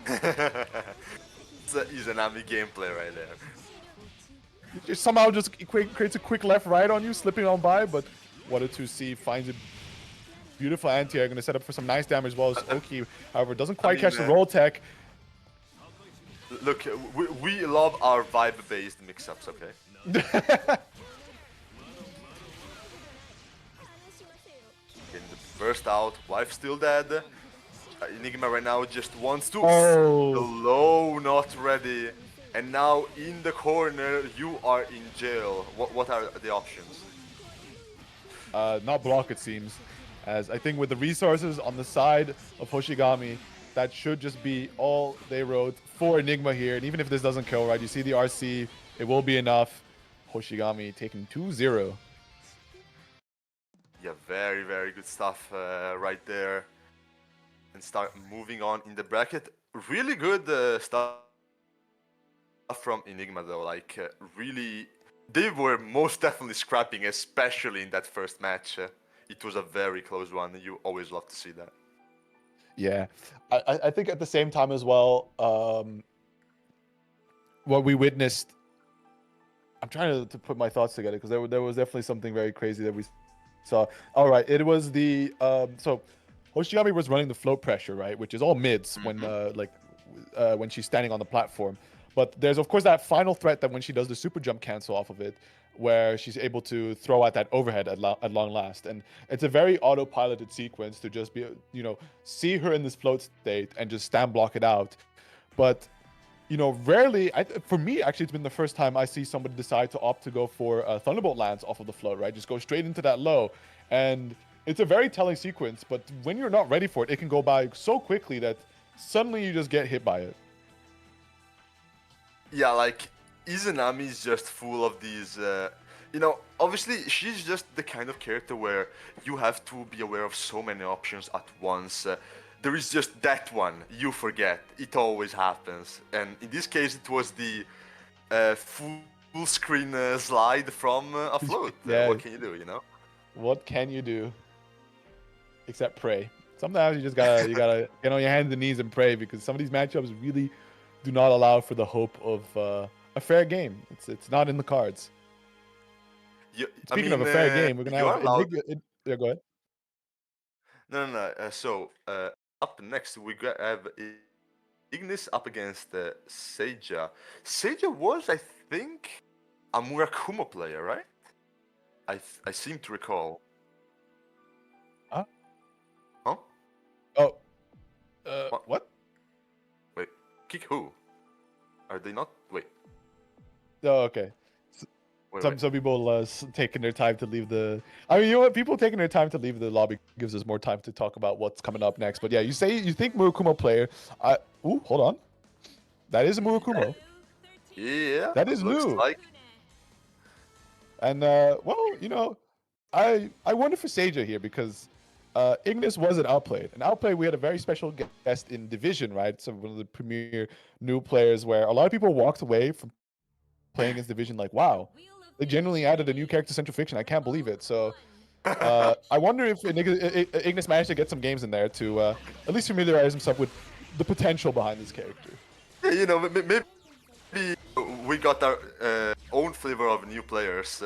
It's an Izanami gameplay right there. It somehow just creates a quick left-right on you, slipping on by, but what a 2C finds a beautiful anti-air, going to set up for some nice damage as well as Oki. However, doesn't quite catch the roll tech. Look, we love our vibe-based mix-ups, okay? Getting the burst out, wife still dead. Enigma right now just wants to... Oh. The low not ready. And now in the corner, you are in jail. What are the options? Not block, it seems. As I think with the resources on the side of Hoshigami, that should just be all they wrote for Enigma here. And even if this doesn't kill, right, you see the RC, it will be enough. Hoshigami taking 2-0. Yeah, very, very good stuff right there. And start moving on in the bracket. Really good stuff from Enigma though, like really, they were most definitely scrapping, especially in that first match. It was a very close one. You always love to see that. Yeah, I think at the same time as well, what we witnessed, I'm trying to put my thoughts together because there was definitely something very crazy that we saw. All right, it was the, so Hoshigami was running the float pressure, right, which is all mids when when she's standing on the platform. But there's, of course, that final threat that when she does the super jump cancel off of it, where she's able to throw out that overhead at long last. And it's a very autopiloted sequence to just be, you know, see her in this float state and just stand block it out. But, you know, rarely, for me, actually, it's been the first time I see somebody decide to opt to go for Thunderbolt lands off of the float, right? Just go straight into that low. And it's a very telling sequence, but when you're not ready for it, it can go by so quickly that suddenly you just get hit by it. Yeah, like, Izanami is just full of these, you know, obviously she's just the kind of character where you have to be aware of so many options at once. There is just that one, you forget, it always happens. And in this case it was the full screen slide from a float. Yeah. What can you do, you know? What can you do? Except pray. Sometimes you just gotta get on your hands and knees and pray, because some of these matchups really do not allow for the hope of a fair game. It's not in the cards. Speaking of a fair game, we're gonna have yeah, go ahead. No. So up next we have Ignis up against Seija. Seija was, I think, a Murakumo player, right? I seem to recall. Huh? Huh? Oh. What? Wait, kick who? Are they not? Wait. Oh, okay. Some people taking their time to leave the. I mean, you know what? People taking their time to leave the lobby gives us more time to talk about what's coming up next. But yeah, you think Murakumo player. Ooh, hold on. That is a Murakumo. Yeah. That is new. Like. And well, you know, I wonder for Seija here, because Ignis was an outplayed. An outplay, we had a very special guest in Division, right? So one of the premier new players where a lot of people walked away from playing against Division like, wow, they genuinely added a new character to Central Fiction. I can't believe it. So I wonder if Ignis managed to get some games in there to at least familiarize himself with the potential behind this character. Yeah, you know, maybe we got our own flavor of new players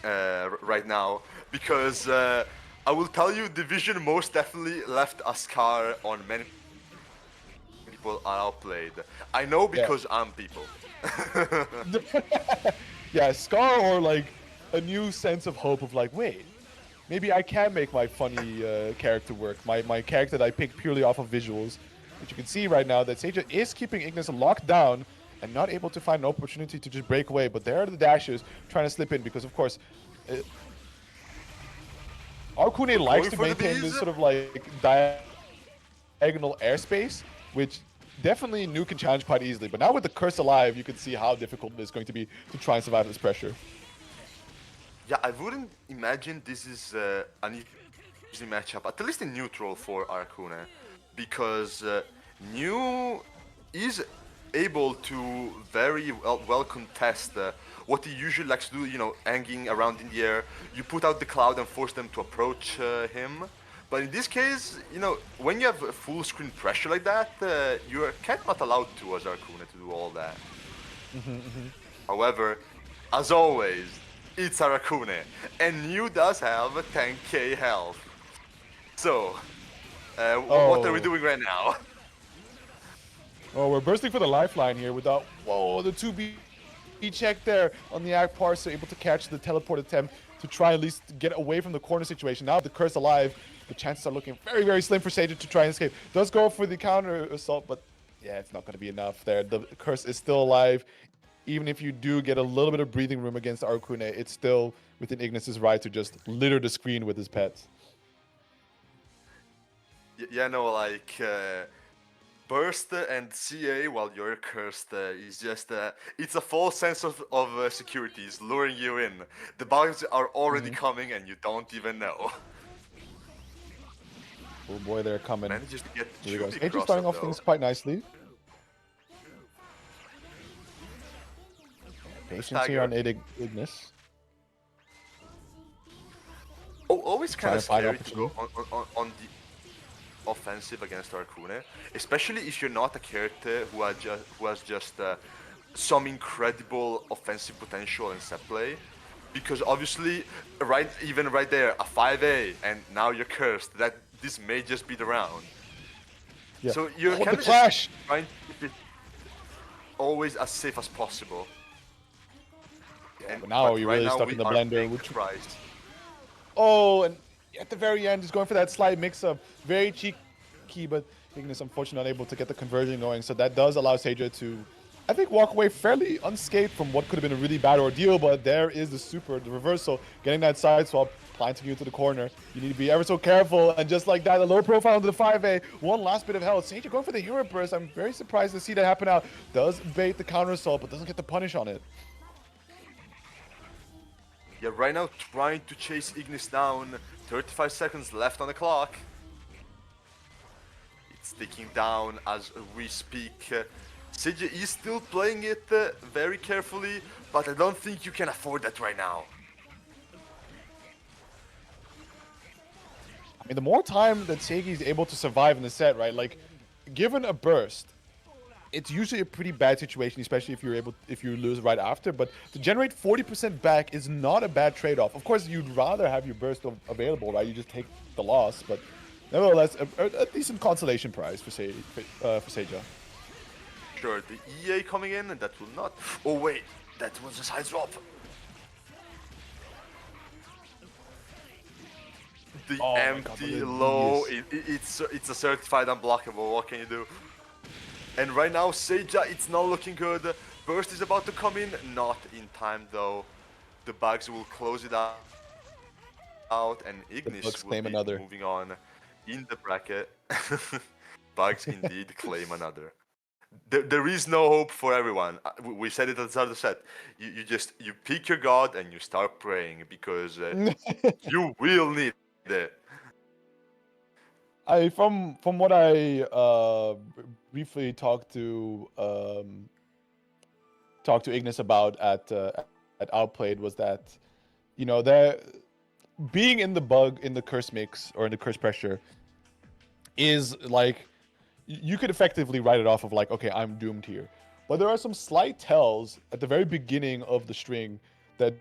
right now, because I will tell you, Division most definitely left a scar on many people are outplayed. I know because I'm people. Yeah, scar, or like a new sense of hope of like, wait, maybe I can make my funny character work. My character that I picked purely off of visuals. But you can see right now that Seija is keeping Ignis locked down and not able to find an opportunity to just break away. But there are the dashes trying to slip in because, of course, uh, Arcune likes Going to for the maintain bees. this sort of like diagonal airspace, which definitely Nu can challenge quite easily. But now with the curse alive, you can see how difficult it is going to be to try and survive this pressure. Yeah, I wouldn't imagine this is an easy matchup, at least in neutral for Arcune, because New is able to very well contest what he usually likes to do, you know, hanging around in the air. You put out the cloud and force them to approach him. But in this case, you know, when you have full screen pressure like that, you are kind of not allowed to as Arcune to do all that. However, as always, it's Arcune, and New does have 10k health. So, what are we doing right now? Oh, we're bursting for the lifeline here without... Whoa, the 2B check there on the Act Parser, able to catch the teleport attempt to try at least get away from the corner situation. Now with the curse alive, the chances are looking very, very slim for Seija to try and escape. Does go for the counter assault, but yeah, it's not going to be enough there. The curse is still alive. Even if you do get a little bit of breathing room against Arcune, it's still within Ignis's right to just litter the screen with his pets. Yeah, no, like burst and CA while you're cursed is just it's a false sense of security. It's luring you in. The bugs are already coming and you don't even know. Oh boy, they're coming. Manages to get Here we go. Chupi Seija cross starting up, off though. things quite nicely. Patience here on Ignis. Oh, always kind Trying of to find scary to go opportunity. on the offensive against Arcune, especially if you're not a character who has just some incredible offensive potential in set play. Because obviously, even right there, a 5A, and now you're cursed. That this may just be the round. Yeah. So you're kind the of clash! just trying to keep it always as safe as possible. Yeah, but now you're right really now stuck we in the are blender. paying the Which... price. Oh, and at the very end, he's going for that slight mix-up. Very cheeky, but Ignis unfortunately not able to get the conversion going. So that does allow Seija to, I think, walk away fairly unscathed from what could have been a really bad ordeal. But there is the super, the reversal, getting that side swap, planting you to the corner. You need to be ever so careful. And just like that, a low profile into the 5A. One last bit of health. Seija going for the hero burst. I'm very surprised to see that happen out. Does bait the counter assault, but doesn't get the punish on it. Yeah, right now trying to chase Ignis down. 35 seconds left on the clock. It's ticking down as we speak. Seija is still playing it very carefully, but I don't think you can afford that right now. I mean, the more time that Seigi is able to survive in the set, right? Like, given a burst, it's usually a pretty bad situation, especially if you lose right after. But to generate 40% back is not a bad trade-off. Of course, you'd rather have your burst available, right? You just take the loss, but nevertheless, a decent consolation prize for Seija. Sure, the EA coming in, and that will not. Oh wait, that was a side swap. The empty low, it's a certified unblockable. What can you do? And right now, Seija, it's not looking good. Burst is about to come in, not in time though. The bugs will close it out, and Ignis will be moving on in the bracket. Bugs indeed claim another. There is no hope for everyone. We said it at the start of the set. You pick your god and you start praying because you will need it. From what I briefly talked to Ignis about at Outplayed was that, you know, there being in the bug in the curse mix or in the curse pressure is like, you could effectively write it off of like, okay, I'm doomed here. But there are some slight tells at the very beginning of the string that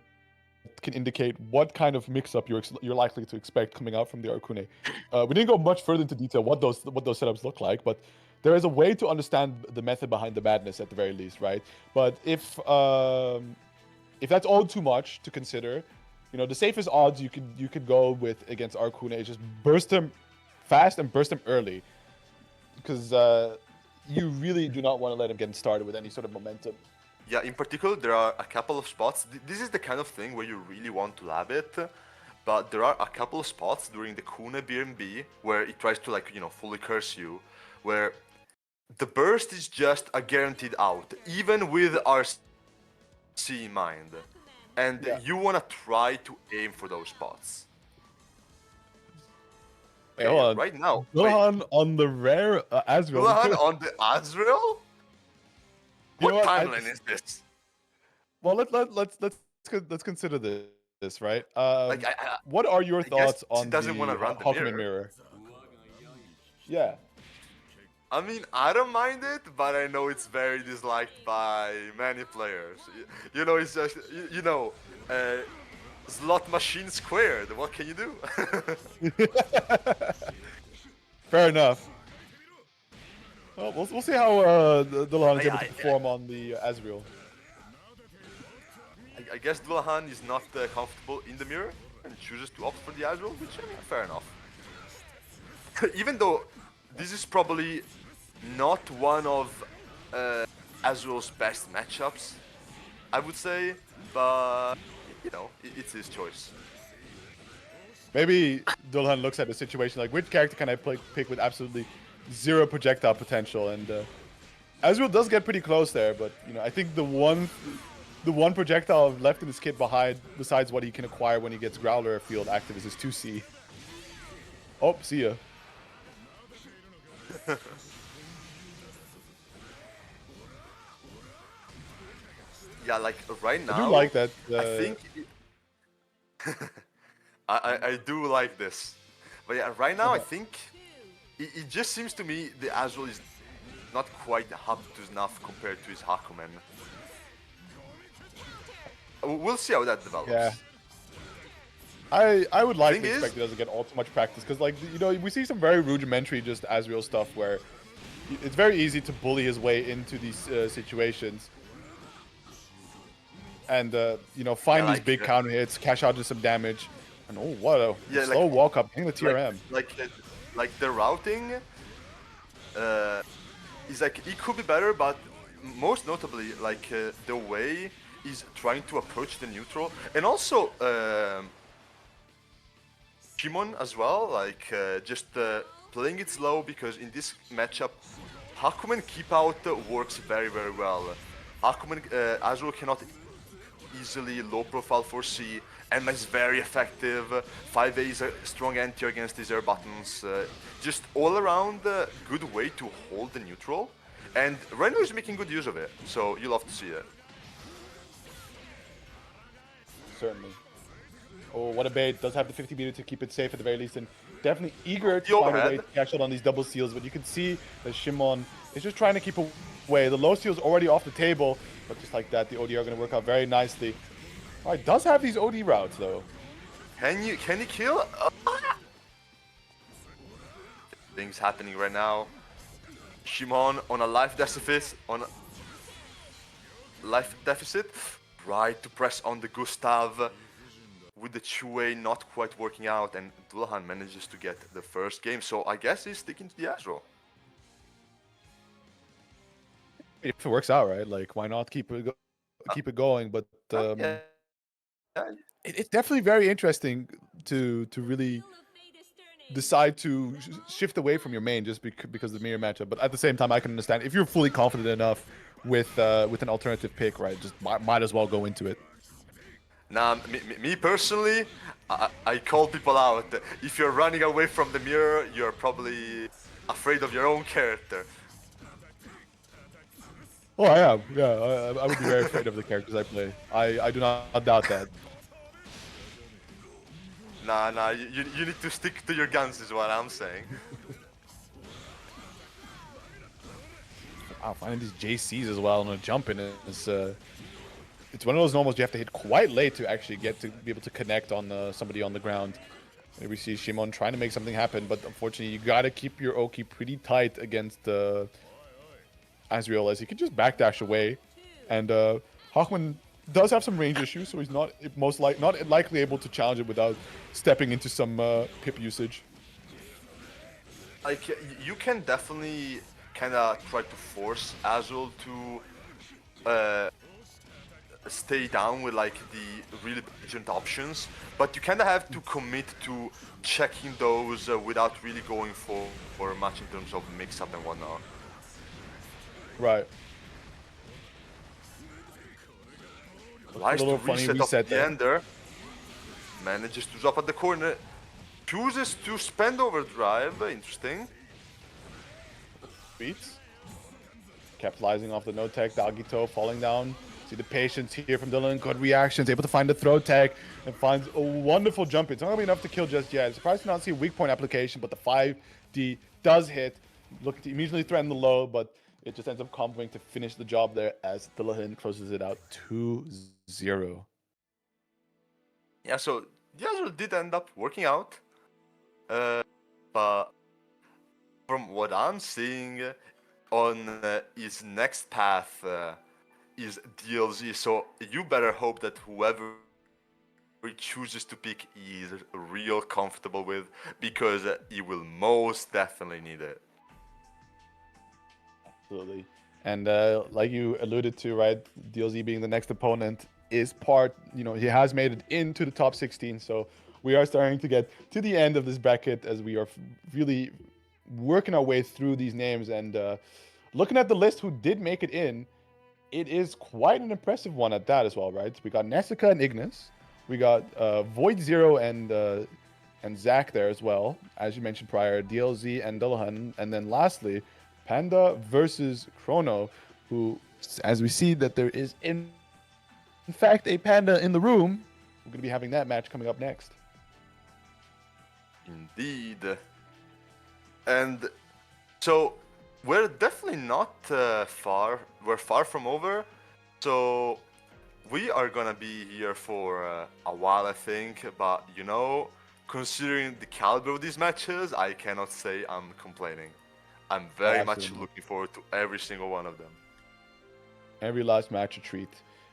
can indicate what kind of mix-up you're likely to expect coming out from the Arcune. We didn't go much further into detail what those setups look like, but there is a way to understand the method behind the madness at the very least, right? But if that's all too much to consider, You know, the safest odds you could go with against Arcuna is just burst him fast and burst him early, because you really do not want to let him get started with any sort of momentum. Yeah, in particular, there are a couple of spots. This is the kind of thing where you really want to lab it, but there are a couple of spots during the Kuna BMB where it tries to, like, you know, fully curse you, where the burst is just a guaranteed out, even with RC in mind. And Yeah. you want to try to aim for those spots. Hey, Okay, hold on. right now, Gohan on the rare Azrael. Gulahan on the Azrael? You know What what? timeline is this? Well, let's consider this, right? Like, What are your I guess thoughts he on doesn't want the to run the Hakumen mirror. mirror? Yeah. I mean, I don't mind it, but I know it's very disliked by many players. You know, it's just, you know, slot machine squared. What can you do? Fair enough. Well, we'll see how Delahan is able to perform on the Azrael. I guess Dullahan is not comfortable in the mirror and chooses to opt for the Azrael, which, I mean, fair enough. Even though this is probably not one of Azrael's best matchups, I would say, but, you know, it's his choice. Maybe Dulhan looks at the situation like, which character can I pick with absolutely zero projectile potential? And Azrael does get pretty close there, but you know, I think the one projectile left in his kit behind, besides what he can acquire when he gets Growler field active, is his 2C. Oh, see ya. Yeah, like right now, I do like that. I think I do like this, but yeah, right now I think it just seems to me the Azrael is not quite up to snuff compared to his Hakumen. We'll see how that develops. Yeah. I would like to Thing expect is- he doesn't get all too much practice, because like, you know, we see some very rudimentary just Azrael stuff where it's very easy to bully his way into these situations. And you know, find these like, big counter hits, cash out to some damage, and oh, what a Yeah, slow like- walk up, hitting the TRM. Like the routing is like, it could be better, but most notably, like the way he's trying to approach the neutral, and also Shimon as well, like just playing it slow, because in this matchup, Hakumen keep out works very, very well. Hakumen Azrael cannot easily low profile 4C. Emma is very effective. 5A is a strong anti against these air buttons. Just all around good way to hold the neutral. And Reno is making good use of it, so you love to see it. Certainly. Oh, what a bait. Does have the 50 meter to keep it safe at the very least, and definitely eager to The find a way overhead. to cash out on these double seals, but you can see that Shimon is just trying to keep away. The low seal's already off the table, but just like that, the OD are going to work out very nicely. Alright, does have these OD routes, though. Can he kill? Things happening right now. Shimon on a life deficit, Right to press on the Gustav, with the Chue not quite working out, and Dullahan manages to get the first game. So I guess he's sticking to the Azrael. If it works out, right? Like, why not keep it going? But Yeah. it's definitely very interesting to really decide to shift away from your main just because of the mirror matchup. But at the same time, I can understand if you're fully confident enough with an alternative pick, right? Just might as well go into it. Now, me personally, I call people out. If you're running away from the mirror, you're probably afraid of your own character. Oh, I am. Yeah, I would be very afraid of the characters I play. I do not doubt that. Nah, you need to stick to your guns, is what I'm saying. Wow, finding these JCs as well on a jump in is it's one of those normals you have to hit quite late to actually get to be able to connect on somebody on the ground. Here we see Shimon trying to make something happen, but unfortunately you gotta keep your Oki pretty tight against Azrael, as he can just backdash away. And Hawkman does have some range issues, so he's not not likely able to challenge it without stepping into some pip usage. Like you can definitely kind of try to force Azul to stay down with like the really urgent options, but you kind of have to commit to checking those without really going for much in terms of mix-up and whatnot. Right. A Nice to little funny reset off reset the there. ender. Manages to drop at the corner. Chooses to spend overdrive. Interesting. Beats. Capitalizing off the no tech, Dagito falling down. See the patience here from Dylan. Good reactions, able to find the throw tag and finds a wonderful jump. It's not gonna be enough to kill just yet. Surprised to not see a weak point application, but the 5D does hit. Looking to immediately threaten the low, but it just ends up comboing to finish the job there as Dylan closes it out 2-0. Yeah, so the Azul did end up working out. But from what I'm seeing on his next path is DLZ, so you better hope that whoever he chooses to pick is real comfortable with, because he will most definitely need it. Absolutely. And like you alluded to, right, DLZ being the next opponent is part, he has made it into the top 16. So we are starting to get to the end of this bracket as we are really working our way through these names. And looking at the list who did make it in, it is quite an impressive one at that as well, right? We got Nesica and Ignis. We got Void Zero and Zach there as well, as you mentioned prior, DLZ and Dullahan. And then lastly, Panda versus Chrono, who, as we see that there is in fact a Panda in the room, we're going to be having that match coming up next. Indeed. And so we're definitely not far. We're far from over. So we are gonna be here for a while, I think. But considering the caliber of these matches, I cannot say I'm complaining. I'm very much Absolutely. looking forward to every single one of them. Every last match a treat.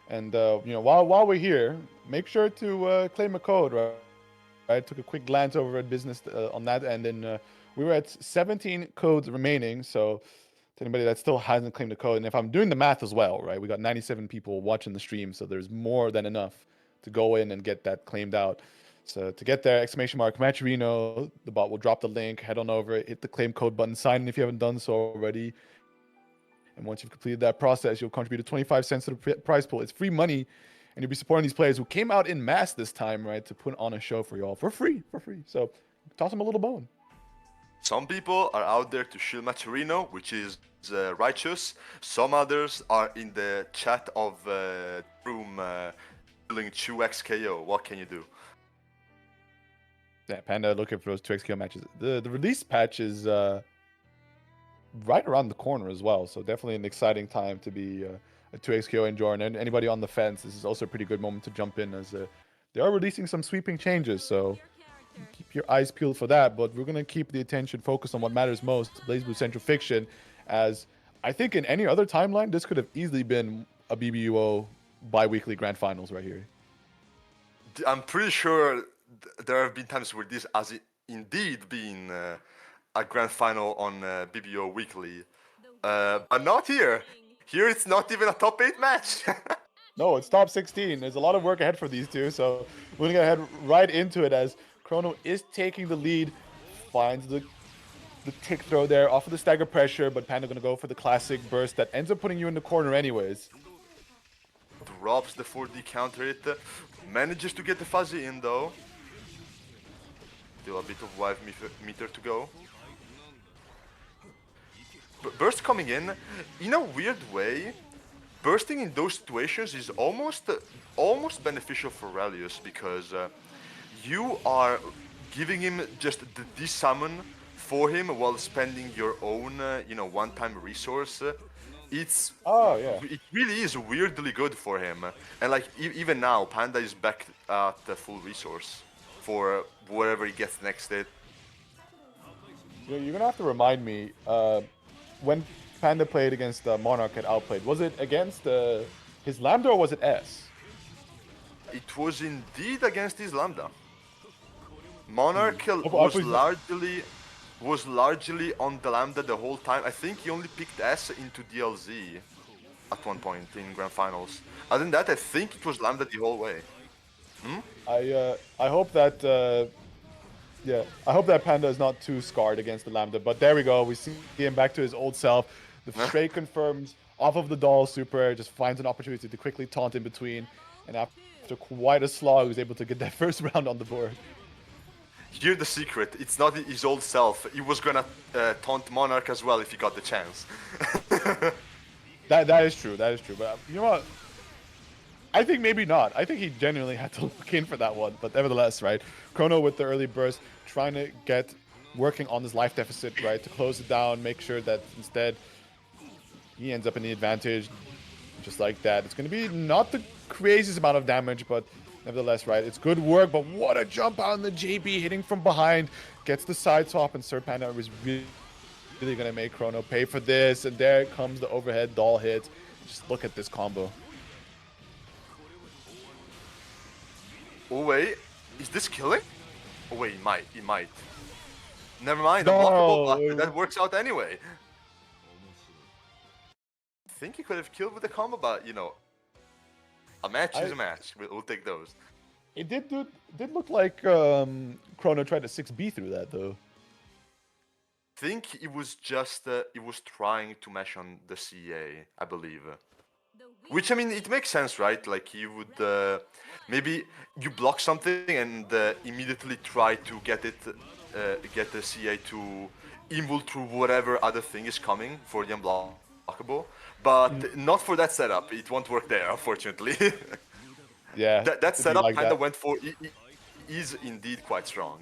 And while we're here, make sure to claim a code, right? I took a quick glance over at business on that end, and we were at 17 codes remaining. So to anybody that still hasn't claimed a code, and if I'm doing the math as well, right, we got 97 people watching the stream, so there's more than enough to go in and get that claimed out. So to get there, !Matcherino, the bot will drop the link, head on over, hit the claim code button, sign in if you haven't done so already. And once you've completed that process, you'll contribute 25 cents to the prize pool. It's free money, and you'll be supporting these players who came out in mass this time, right, to put on a show for y'all for free. So toss them a little bone. Some people are out there to shield Matcherino, which is righteous. Some others are in the chat of room shielding 2x KO. What can you do? Yeah, Panda looking for those 2x KO matches. The release patch is right around the corner as well, so definitely an exciting time to be a 2x KO enjoyer. And anybody on the fence, this is also a pretty good moment to jump in, as they are releasing some sweeping changes, so keep your eyes peeled for that. But we're going to keep the attention focused on what matters most, BlazBlue Central Fiction, as I think in any other timeline, this could have easily been a BBUO bi-weekly grand finals right here. I'm pretty sure there have been times where this has indeed been a grand final on BBO Weekly, but not here. Here it's not even a top 8 match. No, it's top 16. There's a lot of work ahead for these two, so we're going to head right into it as Chrono is taking the lead, finds the tick throw there off of the stagger pressure, but Panda going to go for the classic burst that ends up putting you in the corner anyways. Drops the 4D counter hit, manages to get the fuzzy in though. Still a bit of wife meter to go. Burst coming in a weird way. Bursting in those situations is almost beneficial for Relius, because you are giving him just the desummon for him while spending your own one-time resource. It really is weirdly good for him. And like even now, Panda is back at the full resource for whatever he gets next hit. You're gonna have to remind me when Panda played against Monarch at Outplayed. Was it against his Lambda or was it S? It was indeed against his Lambda. Monarch Hope he's not- was largely on the Lambda the whole time. I think he only picked S into DLZ at one point in Grand Finals. Other than that, I think it was Lambda the whole way. I hope that yeah, I hope that Panda is not too scarred against the Lambda. But there we go. We see him back to his old self. The straight confirms off of the doll super, just finds an opportunity to quickly taunt in between. And after quite a slog, was able to get that first round on the board. Here's the secret. It's not his old self. He was gonna taunt Monarch as well if he got the chance. That is true. That is true. But you know what? I think maybe not. I think he genuinely had to look in for that one. But nevertheless, right? Chrono with the early burst, trying to working on his life deficit, right? To close it down, make sure that instead he ends up in the advantage. Just like that. It's going to be not the craziest amount of damage, but nevertheless, right? It's good work, but what a jump out on the JB, hitting from behind. Gets the side swap, and Sir Panda was really going to make Chrono pay for this. And there comes the overhead doll hit. Just look at this combo. Oh wait, is this killing? Oh wait, it might. Never mind, No. unblockable, that works out anyway. I think he could have killed with the combo, but you know, a match is a match. We'll take those. It did look like Chrono tried to 6B through that though. I think it was just it was trying to mesh on the CA, I believe. Which, I mean, it makes sense, right? Like, you would, maybe you block something and immediately try to get the CA to invul through whatever other thing is coming for the unblockable. But not for that setup. It won't work there, unfortunately. Yeah. that setup like Panda that. went for is indeed quite strong.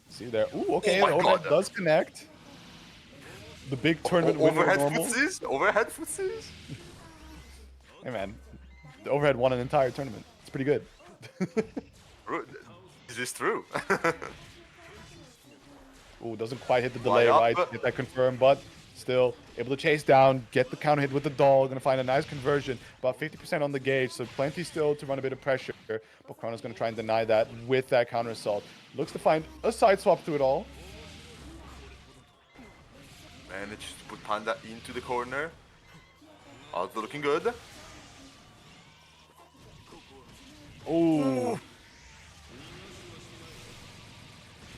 See there. Ooh, okay, Oh my overhead God. does connect. The big tournament winner Overhead normal. footsies? Overhead footsies? Hey man, the overhead won an entire tournament. It's pretty good. Is this true? Ooh, doesn't quite hit the delay up. right. Get that confirmed, but still able to chase down, get the counter hit with the doll. Gonna find a nice conversion, about 50% on the gauge, so plenty still to run a bit of pressure. But Chrono's gonna try and deny that with that counter assault. Looks to find a side swap through it all. Managed to put Panda into the corner. Also looking good. Ooh.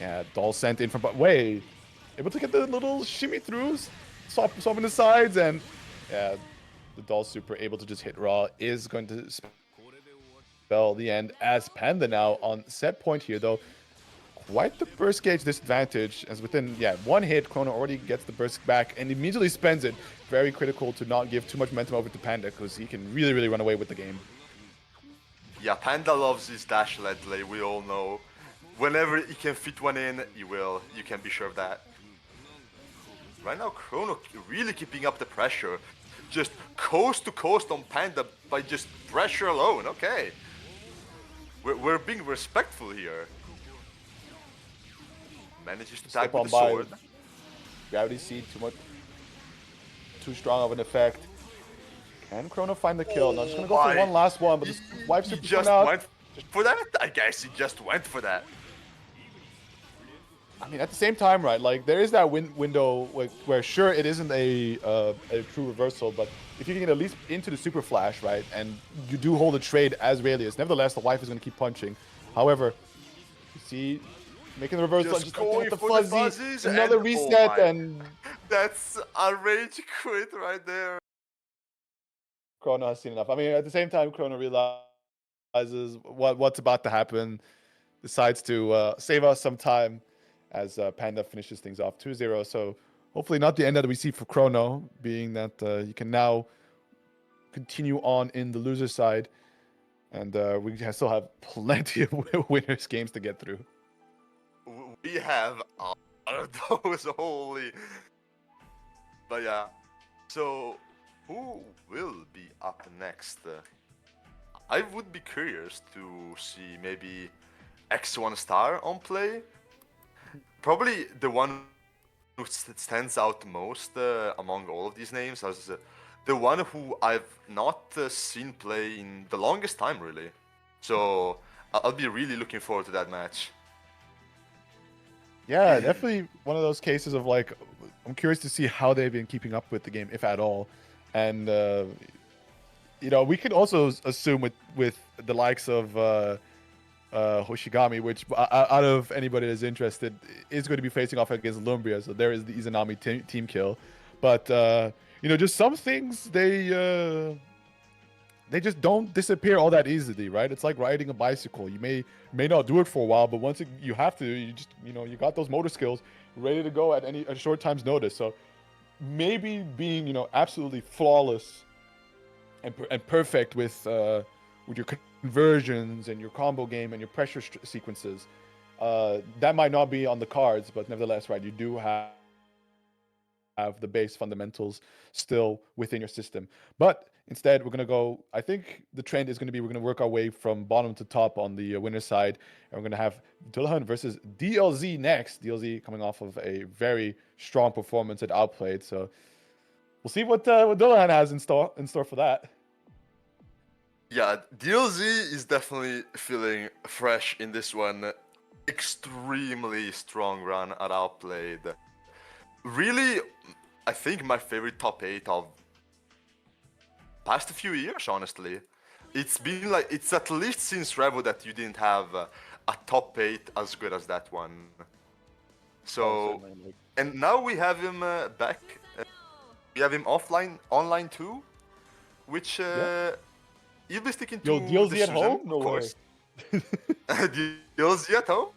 Yeah, doll sent in from, but wait, able to get the little shimmy throughs, swapping the sides, and yeah, the doll super able to just hit raw is going to spell the end as Panda now on set point here though. Quite the burst gauge disadvantage, as within one hit, Chrono already gets the burst back and immediately spends it. Very critical to not give too much momentum over to Panda, because he can really run away with the game. Yeah, Panda loves his dash led lay, we all know. Whenever he can fit one in, he will. You can be sure of that. Right now, Chrono really keeping up the pressure. Just coast to coast on Panda by just pressure alone. Okay. We're being respectful here. Manages to tag with the sword. Gravity Seed, too strong of an effect. Can Chrono find the kill? Now just gonna go for one last one, but the wipe super just out. went for that? I guess he just went for that. I mean, at the same time, right? Like there is that window where sure it isn't a true reversal, but if you can get at least into the super flash, right, and you do hold a trade as Raelius, nevertheless the wife is gonna keep punching. However, you see. Making the reversal, just going the for fuzzy, the fuzzies, another and, reset, and that's a rage quit right there. Chrono has seen enough. I mean, at the same time, Chrono realizes what's about to happen, decides to save us some time as Panda finishes things off 2-0. So hopefully not the end that we see for Chrono, being that you can now continue on in the loser side, and we still have plenty of winners games to get through. We have a lot of those, holy. But yeah, so who will be up next? I would be curious to see maybe ExOnestar on play. Probably the one who stands out most among all of these names, as the one who I've not seen play in the longest time, really. So I'll be really looking forward to that match. Yeah, definitely one of those cases of like, I'm curious to see how they've been keeping up with the game, if at all. And you know, we could also assume with the likes of Hoshigami, which out of anybody that's interested is going to be facing off against Lumbria, so there is the Izanami team kill. But you know, just some things they just don't disappear all that easily, right? It's like riding a bicycle. You may not do it for a while, but once you have to, you just, you know, you got those motor skills ready to go at a short time's notice. So maybe being, you know, absolutely flawless and perfect with your conversions and your combo game and your pressure sequences, that might not be on the cards, but nevertheless, right, you do have the base fundamentals still within your system. But instead, we're going to go, I think the trend is going to be, we're going to work our way from bottom to top on the winner's side. And we're going to have Dullahan versus DLZ next. DLZ coming off of a very strong performance at Outplayed. So we'll see what Dullahan has in store for that. Yeah, DLZ is definitely feeling fresh in this one. Extremely strong run at Outplayed. Really, I think my favorite top 8 of past few years, honestly. It's been like, it's at least since Revo that you didn't have a top 8 as good as that one. So, and now we have him back. We have him online too, which he'll be sticking to DLZ at home? No way. DLZ at home.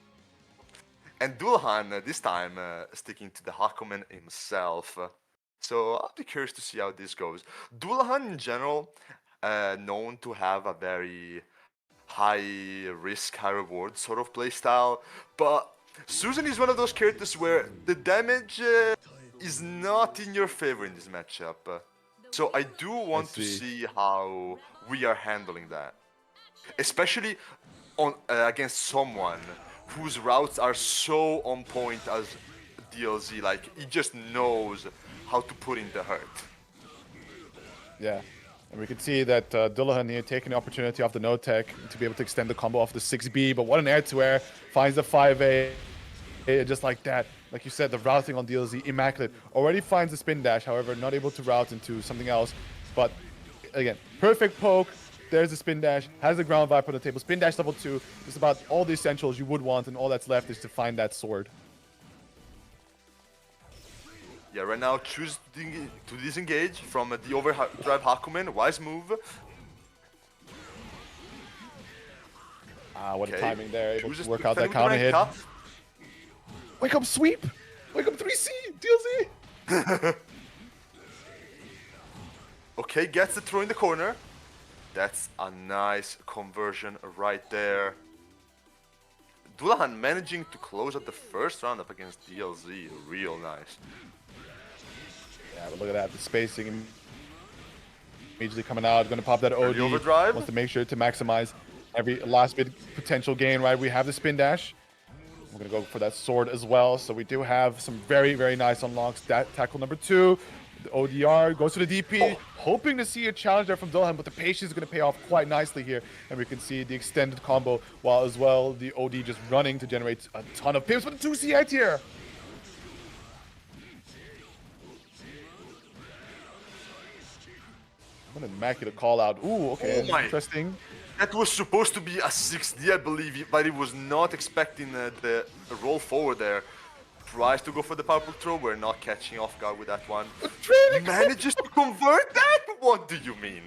And Dullahan this time sticking to the Hakumen himself. So I'll be curious to see how this goes. Dullahan in general, known to have a very high risk, high reward sort of playstyle, but Susan is one of those characters where the damage is not in your favor in this matchup. So I do want to see how we are handling that, especially on against someone whose routes are so on point as DLZ. Like, he just knows how to put in the hurt. Yeah, and we can see that Dullahan here taking the opportunity off the no tech to be able to extend the combo off the 6B, but what an air to air, finds the 5A, just like that. Like you said, the routing on DLZ, immaculate. Already finds the spin dash, however, not able to route into something else. But again, perfect poke. There's the spin dash, has the ground viper on the table. Spin dash level 2, just about all the essentials you would want, and all that's left is to find that sword. Yeah, right now choose to disengage from the overdrive Hakumen. Wise move. Ah, what a timing there. Able to work out that counter hit. Wake up sweep! Wake up 3C! DLZ! Okay, gets the throw in the corner. That's a nice conversion right there. Dullahan managing to close out the first round up against DLZ. Real nice. Yeah, but look at that. The spacing immediately coming out. Going to pop that OD. Overdrive. Wants to make sure to maximize every last bit potential gain, right? We have the spin dash. We're going to go for that sword as well. So we do have some very, very nice unlocks. That tackle number 2. The ODR goes to the DP, hoping to see a challenge there from Dullahan, but the patience is going to pay off quite nicely here. And we can see the extended combo, while as well the OD just running to generate a ton of pips with the 2C here. What an immaculate call out. Ooh, okay, interesting. That was supposed to be a 6D, I believe, but he was not expecting the roll forward there. Tries to go for the purple throw, we're not catching off guard with that one. Manages to convert that? What do you mean?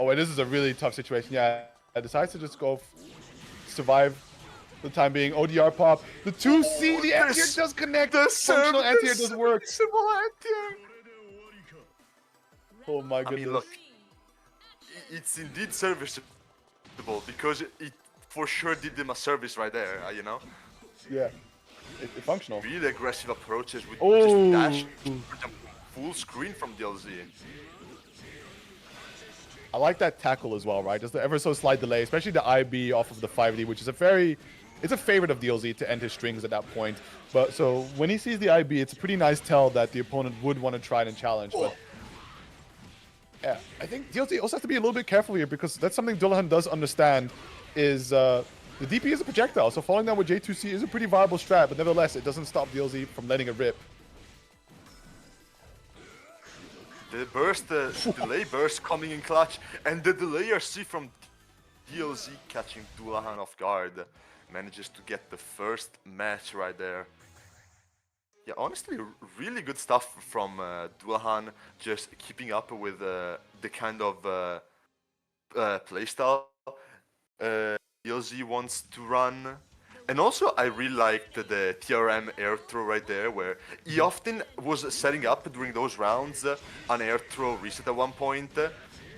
Oh, and this is a really tough situation. Yeah, decides to just go survive for the time being. ODR pop. The 2C, the anti-air does connect. The functional anti-air does work. Oh my goodness. I mean, look, it's indeed serviceable because it for sure did them a service right there, you know? Yeah. It's functional. Really aggressive approaches with just dash full screen from DLZ. I like that tackle as well, right? Just the ever so slight delay, especially the IB off of the 5D, which is it's a favorite of DLZ to end his strings at that point. But so when he sees the IB, it's a pretty nice tell that the opponent would want to try and challenge. But Yeah, I think DLT also has to be a little bit careful here because that's something Dullahan does understand is the DP is a projectile, so falling down with J2C is a pretty viable strat, but nevertheless, it doesn't stop DLZ from letting it rip. The burst, the delay burst coming in clutch, and the delay RC from DLZ catching Dullahan off guard. Manages to get the first match right there. Yeah, honestly, really good stuff from Dullahan, just keeping up with the kind of playstyle DLZ wants to run. And also, I really liked the TRM air throw right there, where he often was setting up during those rounds an air throw reset at one point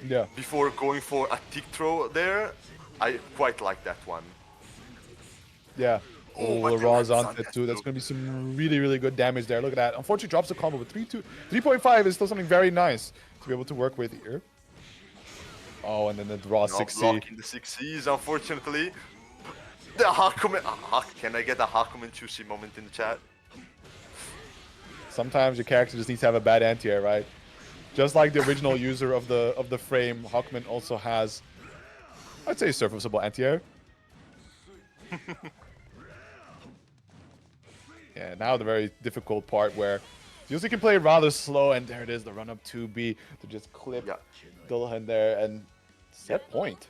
Yeah. before going for a tick throw there. I quite like that one. Yeah. Oh, Oh, but the he Raw's lands on on it that too. That's too. going to be some really, really good damage there. Look at that. Unfortunately, drops the combo, but 3.5 is still something very nice to be able to work with here. Oh, and then the Raw Not 6C. blocking the 6Cs, unfortunately. The Hakumen. Can I get a Hakumen 2C moment in the chat? Sometimes your character just needs to have a bad anti-air, right? Just like the original user of the frame, Hawkman also has, I'd say, serviceable anti-air. Yeah, now the very difficult part where Yuzi can play rather slow, and there it is, the run-up 2B to just clip Yeah. Dullahan there and set point.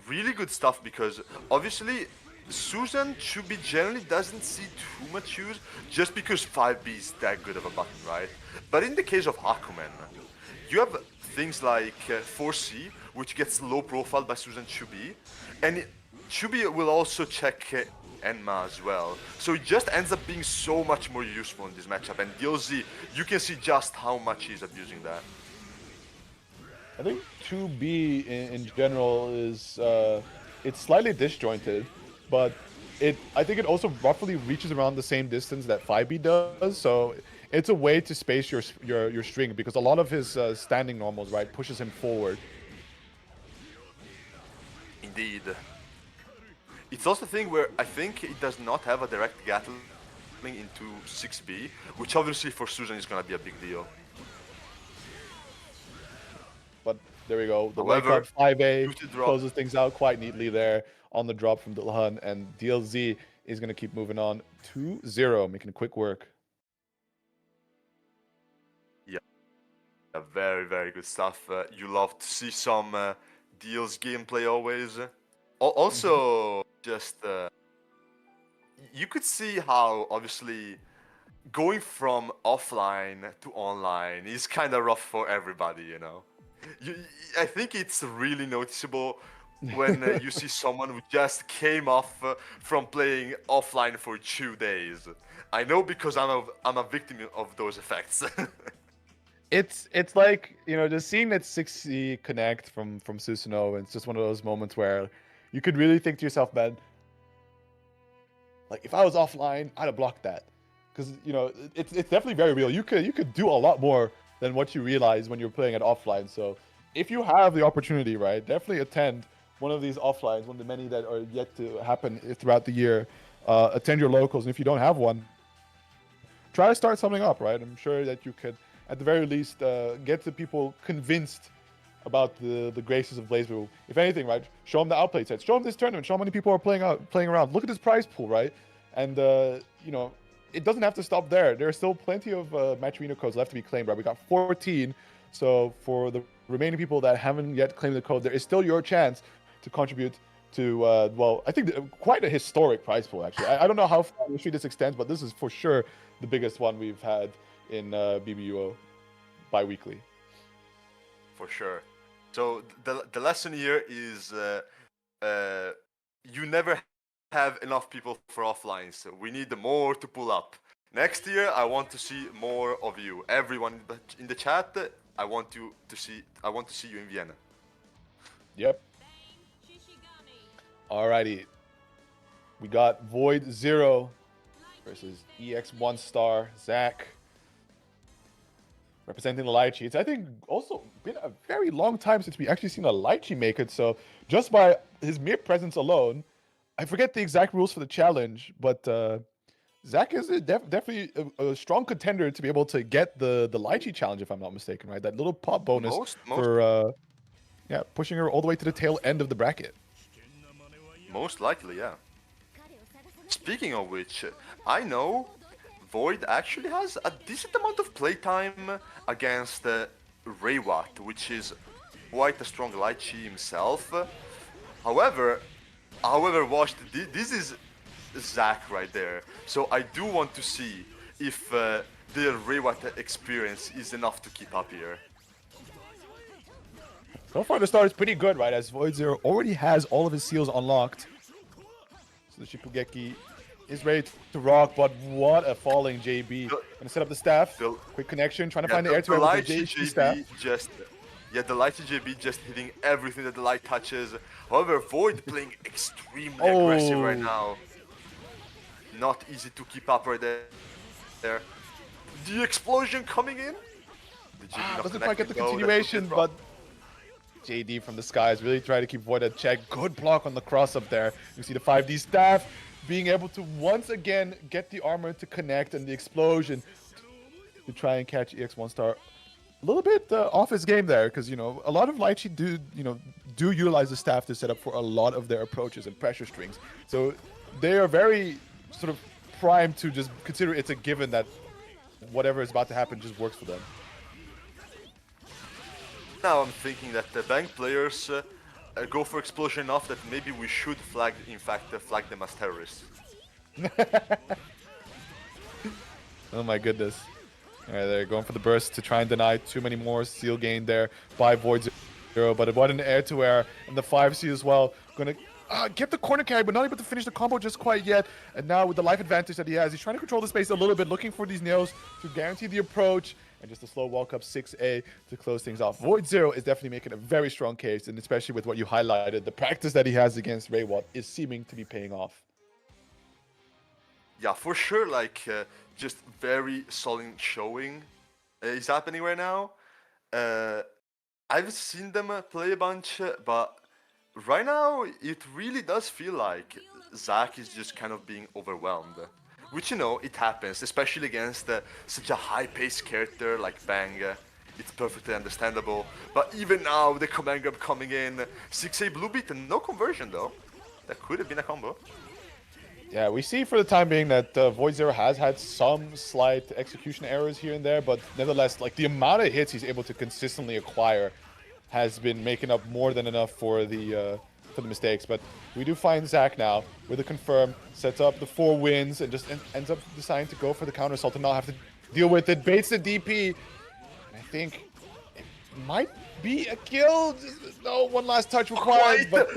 Really good stuff because obviously Susan Chubi generally doesn't see too much use just because 5B is that good of a button, right? But in the case of Hakumen, you have things like 4C, which gets low profile by Susan Chubi, and Chubi will also check Enma as well. So it just ends up being so much more useful in this matchup, and DLZ, you can see just how much he's abusing that. I think 2B in general is it's slightly disjointed, but I think it also roughly reaches around the same distance that 5B does. So it's a way to space your string because a lot of his standing normals, right, pushes him forward. Indeed. It's also a thing where I think it does not have a direct Gatling into 6B, which obviously for Susan is gonna be a big deal. But there we go. The wake However, up 5A due to drop, closes things out quite neatly there on the drop from Dullahan, and DLZ is going to keep moving on 2-0, making quick work. yeah, very, very good stuff. You love to see some Deals gameplay always. Also, just you could see how obviously going from offline to online is kind of rough for everybody, you know. You, I think it's really noticeable when you see someone who just came off from playing offline for 2 days. I know because I'm a victim of those effects. It's like, you know, just seeing that 6C connect from Susanoo, it's just one of those moments where you could really think to yourself, man, like if I was offline, I'd have blocked that. Because, you know, it's definitely very real. You could do a lot more than what you realize when you're playing it offline. So if you have the opportunity, right, definitely attend one of these offlines, one of the many that are yet to happen throughout the year. Attend your locals, and if you don't have one, try to start something up, right? I'm sure that you could, at the very least, get the people convinced about the graces of BlazBlue. If anything, right, show them the outplay sets, show them this tournament, show how many people are playing around. Look at this prize pool, right? And you know, it doesn't have to stop there. There are still plenty of match arena codes left to be claimed, right? We got 14, so for the remaining people that haven't yet claimed the code, there is still your chance to contribute to well, I think quite a historic prize pool actually. I don't know how far history this extends, but this is for sure the biggest one we've had in BBUO bi-weekly. For sure. So the lesson here is you never have enough people for offline, so we need more to pull up. Next year, I want to see more of you. Everyone in the chat, I want to see you in Vienna. Yep. Alrighty. We got Void 0 versus ExOnestar, Zach. Representing the Lychee. It's, I think, also been a very long time since we actually seen a Lychee make it, so just by his mere presence alone, I forget the exact rules for the challenge, but Zach is definitely a strong contender to be able to get the Lychee challenge, if I'm not mistaken, right? That little pop bonus Most for yeah, pushing her all the way to the tail end of the bracket. most likely, yeah. Speaking of which, I know Void actually has a decent amount of playtime against Raywat, which is quite a strong Lychee himself. However, watch, this is Zach right there. So I do want to see if the Raywat experience is enough to keep up here. So far, the start is pretty good, right? As Void Zero already has all of his seals unlocked. So the Shipugeki is ready to rock, but what a falling JB. Gonna set up the staff. The, Quick connection, trying to yeah, find the air to the air with the Lychee JB staff. JB just, yeah, the Lychee JB just hitting everything that the light touches. However, Void playing extremely aggressive right now. Not easy to keep up right there. The explosion coming in. The JB not Doesn't quite get the connected, though. continuation, but JD from the skies really trying to keep Void at check. Good block on the cross up there. You see the 5D staff being able to once again get the armor to connect and the explosion to try and catch ExOnestar. A little bit off his game there, because you know a lot of Lychee do utilize the staff to set up for a lot of their approaches and pressure strings. So they are very sort of primed to just consider it's a given that whatever is about to happen just works for them. Now I'm thinking that the bank players go for explosion enough that maybe we should flag, in fact, flag them as terrorists. Oh my goodness. Alright, they're going for the burst to try and deny too many more seal gain there by Void Zero, but it wasn't air to air, and the 5C as well. Gonna get the corner carry, but not able to finish the combo just quite yet. And now with the life advantage that he has, he's trying to control the space a little bit, looking for these nails to guarantee the approach. And just a slow walk up 6A to close things off. Void Zero is definitely making a very strong case, and especially with what you highlighted, the practice that he has against Raywat is seeming to be paying off. Yeah, for sure, like, just very solid showing is happening right now. I've seen them play a bunch, but right now it really does feel like Zach is just kind of being overwhelmed. Which, you know, it happens, especially against such a high-paced character like Bang. It's perfectly understandable. But even now, the command grab coming in, 6A blue beat, and no conversion though. That could have been a combo. Yeah, we see for the time being that Void Zero has had some slight execution errors here and there, but nevertheless, like the amount of hits he's able to consistently acquire has been making up more than enough for the mistakes. But we do find Zach now with a confirm, sets up the 4 wins, and just ends up deciding to go for the counter assault and not have to deal with it. Baits the DP. I think it might be a kill. No, one last touch required, but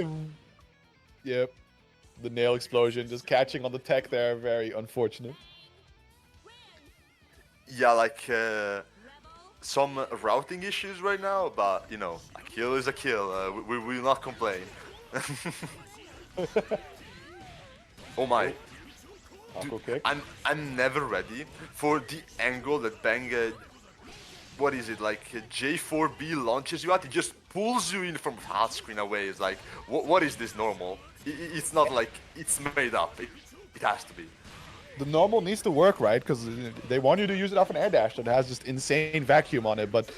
yep. The nail explosion just catching on the tech there, very unfortunate. Yeah, like some routing issues right now, but you know, a kill is a kill. We will not complain. Oh my. Dude, I'm never ready for the angle that Bang, what is it, like J4B launches you at, it just pulls you in from half screen away. It's like, what is this normal? It's not like it's made up, it has to be. The normal needs to work, right? Because they want you to use it off an air dash that has just insane vacuum on it, but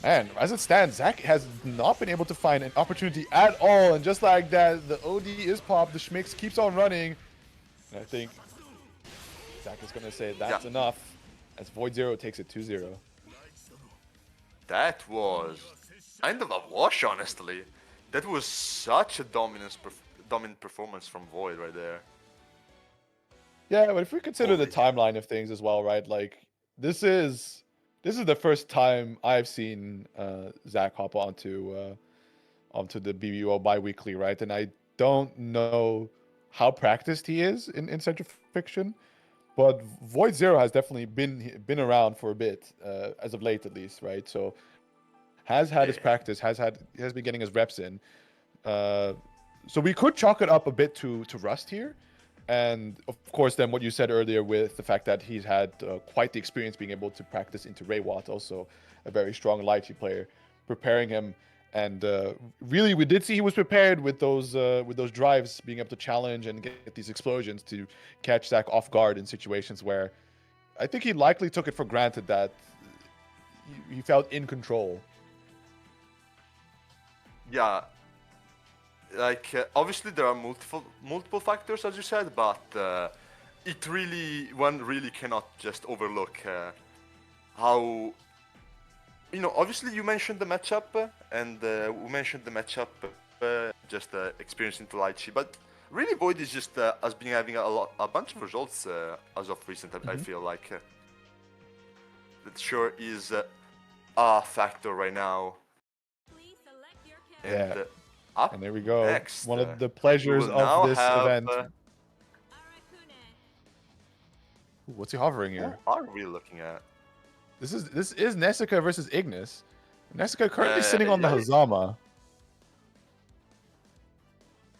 man, as it stands, Zach has not been able to find an opportunity at all, and just like that, the OD is popped, the Schmix keeps on running, and I think Zach is going to say that's enough, as Void Zero takes it 2-0. That was kind of a wash, honestly. That was such a dominant performance from Void right there. Yeah, but if we consider the timeline of things as well, right? Like, this is the first time I've seen Zach hop onto the BBEUOBI bi-weekly, right? And I don't know how practiced he is in Central Fiction, but Void Zero has definitely been around for a bit, as of late at least, right? So has had his practice, has been getting his reps in. So we could chalk it up a bit to rust here. And of course, then what you said earlier with the fact that he's had quite the experience being able to practice into Raywat, also a very strong Lychee player, preparing him. And really, we did see he was prepared with those drives, being able to challenge and get these explosions to catch Zack off guard in situations where I think he likely took it for granted that he felt in control. Yeah, like obviously there are multiple factors as you said, but it really one really cannot just overlook how obviously you mentioned the matchup and we mentioned the matchup just experiencing to Lychee, but really Void is just has been having a bunch of results as of recent. I feel like that sure is a factor right now. And Yeah. up And there we go. next, One of the we pleasures will of now this have. event. Ooh, what's he hovering Who here? are we looking at? This is Nesica versus Ignis. Nesica currently sitting on the Yeah, Hazama.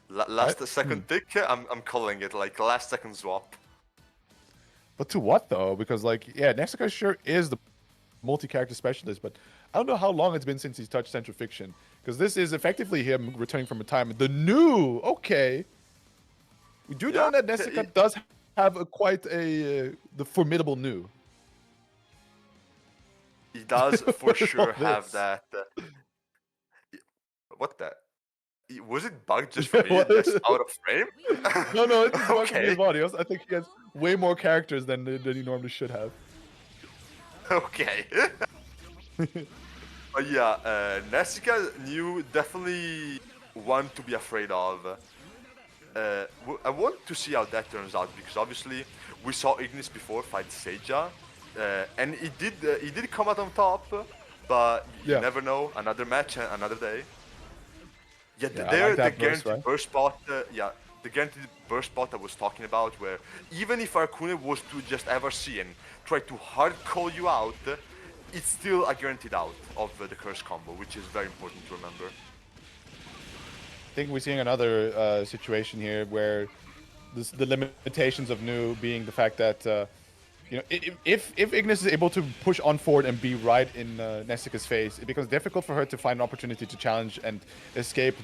last second pick. I'm calling it like last second swap. But to what though? Because like, yeah, Nesica sure is the multi-character specialist, but I don't know how long it's been since he's touched Central Fiction. Because this is effectively him returning from retirement. The new, okay. We do know that Nesica does have the formidable new. He does for sure have that. What the? Was it bugged just for me? Just out of frame? No, it's working Okay. his body. I think he has way more characters than he normally should have. Okay. But yeah, Nesica new definitely one to be afraid of. I want to see how that turns out because obviously we saw Ignis before fight Seija, and he did come out on top, but you never know. Another match, another day. Yeah, the guaranteed burst spot. The guaranteed burst spot I was talking about, where even if Arcune was to just ever see and try to hard call you out, it's still a guaranteed out of the curse combo, which is very important to remember. I think we're seeing another situation here where the limitations of new being the fact that if Ignis is able to push on forward and be right in Nesica's face, it becomes difficult for her to find an opportunity to challenge and escape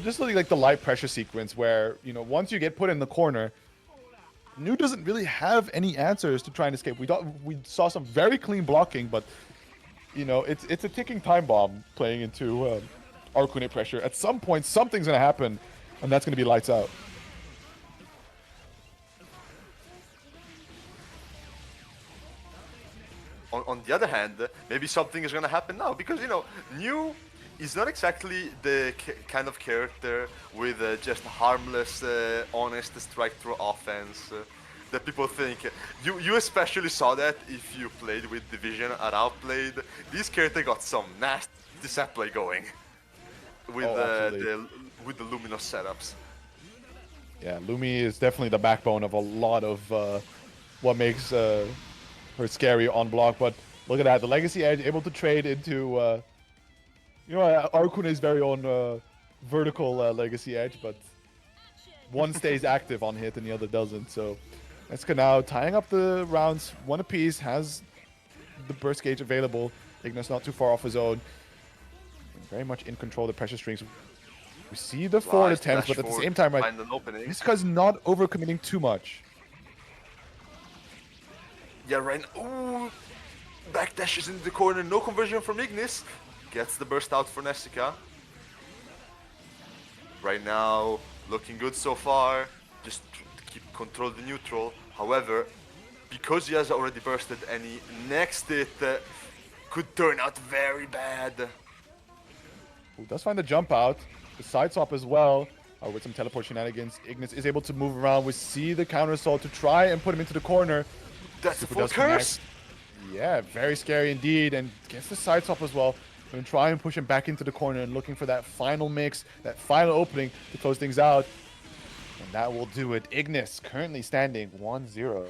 just like the light pressure sequence where once you get put in the corner, New doesn't really have any answers to try and escape. We saw some very clean blocking, but it's a ticking time bomb playing into Arcune pressure. At some point, something's gonna happen, and that's gonna be lights out. On the other hand, maybe something is gonna happen now because New is not exactly the kind of character with just harmless, honest strike through offense that people think. You especially saw that if you played with Division at Outplayed. This character got some nasty set play going with the Luminous setups. Yeah, Lumi is definitely the backbone of a lot of what makes her scary on block. But look at that, the Legacy Edge able to trade into Arcune's very own vertical Legacy Edge, but one stays active on hit and the other doesn't. So Nesica now tying up the rounds, one apiece, has the burst gauge available. Ignis not too far off his own. Very much in control of the pressure strings. We see the forward attempts, but at the same time, Nesica's not overcommitting too much. Yeah, right. Ooh, backdashes into the corner, no conversion from Ignis. Gets the burst out for Nesica. Right now, looking good so far. Just to keep control the neutral. However, because he has already bursted any next hit could turn out very bad. Who does find the jump out. The side swap as well. With some teleport shenanigans, Ignis is able to move around. We see the counter assault to try and put him into the corner. That's a full curse. Yeah, very scary indeed. And gets the side swap as well. Going to try and push him back into the corner and looking for that final mix, that final opening to close things out. And that will do it. Ignis currently standing 1-0.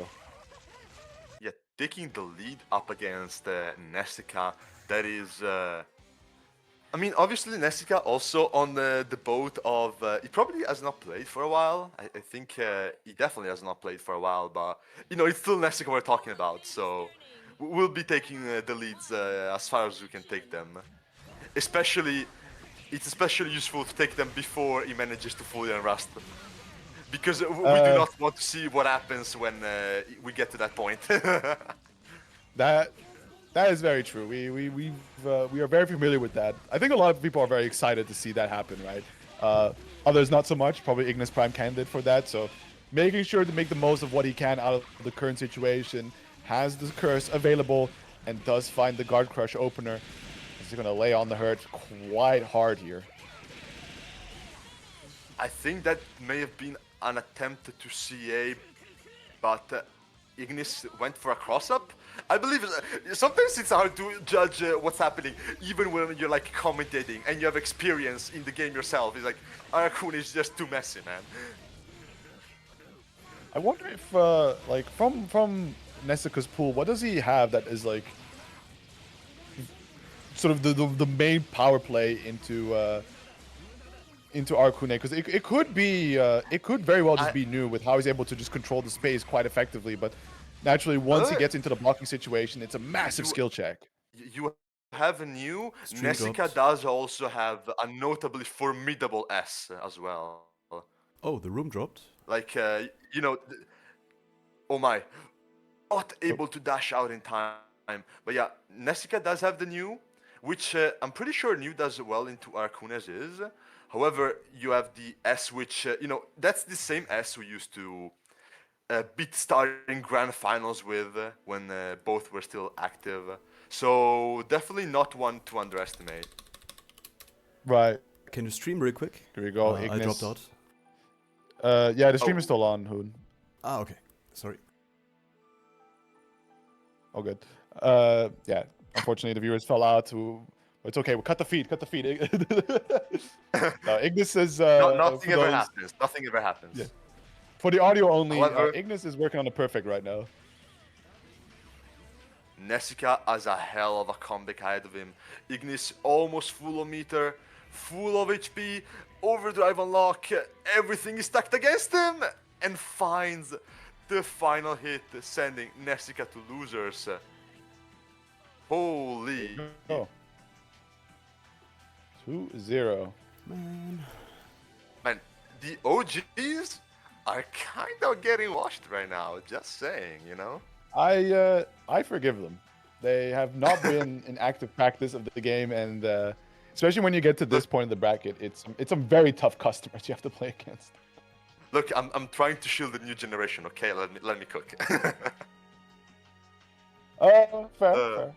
Yeah, taking the lead up against Nesica. That is... I mean, obviously Nesica also on the boat of... he probably has not played for a while. I think he definitely has not played for a while, but it's still Nesica we're talking about, so we'll be taking the leads as far as we can take them. especially it's especially useful to take them before he manages to fully unrust. Because we do not want to see what happens when we get to that point. That is very true. We are very familiar with that. I think a lot of people are very excited to see that happen, right? Others not so much. Probably Ignis Prime candidate for that. So making sure to make the most of what he can out of the current situation, has the curse available, and does find the Guard Crush opener. He's going to lay on the hurt quite hard here. I think that may have been an attempt to CA, but Ignis went for a cross-up. I believe sometimes it's hard to judge what's happening, even when you're like commentating and you have experience in the game yourself. It's like, Arakun is just too messy, man. I wonder if, like, from Nesica's pool, what does he have that is like sort of the main power play into Arcune? Because it could be it could very well just be new with how he's able to just control the space quite effectively, but naturally once he gets into the blocking situation, it's a massive skill check. You have a new Nesica dropped. does also have a notably formidable S as well. Oh, the room dropped. Like you know, oh my, not able to dash out in time. But yeah, Nesica does have the new, which I'm pretty sure new does well into Arcune's is. However, you have the S, which you know, that's the same S we used to beat starting grand finals with when both were still active. So definitely not one to underestimate. Right. Can you stream real quick? Here we go. I Ignis. dropped out. Yeah, the stream is still on, Hoon. Ah, okay. Sorry. Oh, good. Yeah. Unfortunately, the viewers fell out. It's okay. We'll cut the feed. Cut the feed. No, Ignis is. Nothing ever happens. Nothing ever happens. Yeah. For the audio only, However, Ignis is working on the perfect right now. Nesica has a hell of a comeback ahead of him. Ignis almost full of meter, full of HP, overdrive unlock, everything is stacked against him, and finds the final hit, sending Nesica to losers. Holy. Oh. 2-0. Man. Man, the OGs are kind of getting washed right now, just saying, you know? I forgive them. They have not been in active practice of the game, and especially when you get to this point in the bracket, it's some very tough customers you have to play against. Look, I'm trying to shield the new generation, okay? Let me cook. Fair.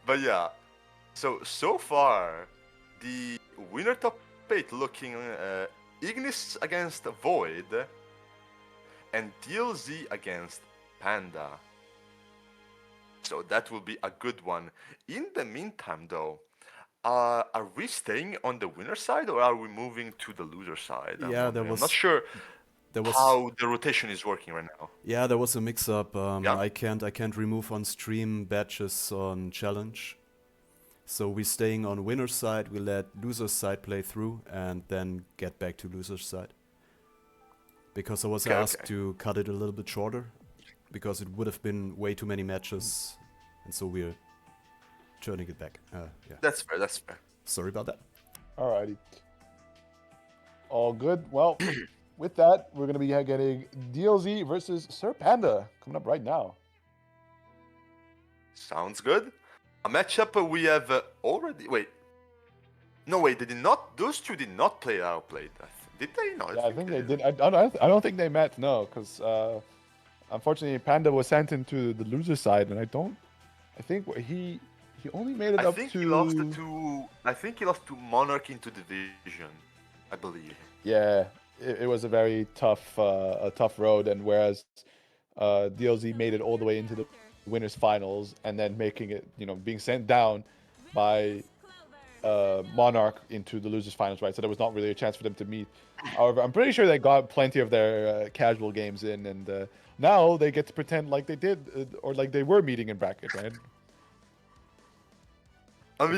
But yeah, so far, the winner top 8 looking Ignis against Void and DLZ against Panda. So that will be a good one. In the meantime, though, are we staying on the winner side or are we moving to the loser side? Yeah, I'm not sure how the rotation is working right now. Yeah, there was a mix-up. Yeah? I can't remove on stream badges on challenge. So we're staying on winner's side. We let loser's side play through and then get back to loser's side. Because I was asked to cut it a little bit shorter, because it would have been way too many matches, and so we're turning it back. Yeah. That's fair. Sorry about that. Alrighty. All good. Well, with that, we're going to be getting DLZ versus Sir Panda coming up right now. Sounds good. A matchup we have already... Wait. No, wait, they did not... Those two did not play outplayed. Did they? No, I think they did. I don't think they met, no, because unfortunately Panda was sent into the loser side, and I think he only made it up to... I think he lost to Monarch into Division, I believe. Yeah, it was a very tough road, and whereas DLZ made it all the way into the winners finals, and then making it, being sent down by Monarch into the losers finals, right? So there was not really a chance for them to meet. However, I'm pretty sure they got plenty of their casual games in, and now they get to pretend like they did, or like they were meeting in bracket, right? I mean,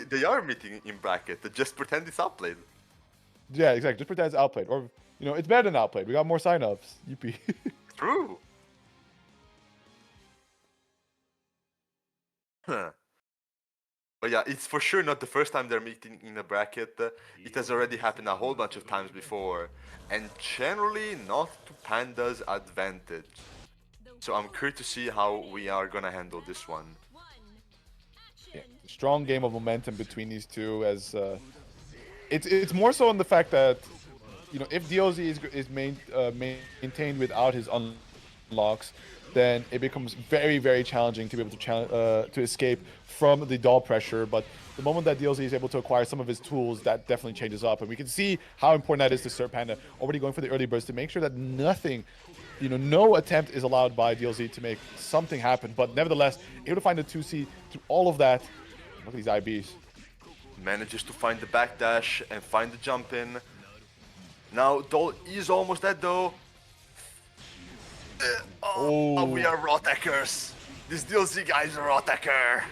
they are meeting in bracket. They just pretend it's outplayed. Yeah, exactly. Just pretend it's outplayed, or it's better than outplayed. We got more signups. Yippee. True. But yeah, it's for sure not the first time they're meeting in a bracket. It has already happened a whole bunch of times before, and generally not to Panda's advantage. So I'm curious to see how we are gonna handle this one. Yeah, strong game of momentum between these two. As it's more so on the fact that if DLZ is maintained without his unlocks, then it becomes very, very challenging to be able to escape from the doll pressure. But the moment that DLZ is able to acquire some of his tools, that definitely changes up. And we can see how important that is to Sir Panda, already going for the early burst to make sure that nothing, no attempt is allowed by DLZ to make something happen. But nevertheless, able to find the 2C through all of that. Look at these IBs. Manages to find the backdash and find the jump in. Now, Doll is almost dead though. Oh, we are raw techers. This DLC guy is a raw techer.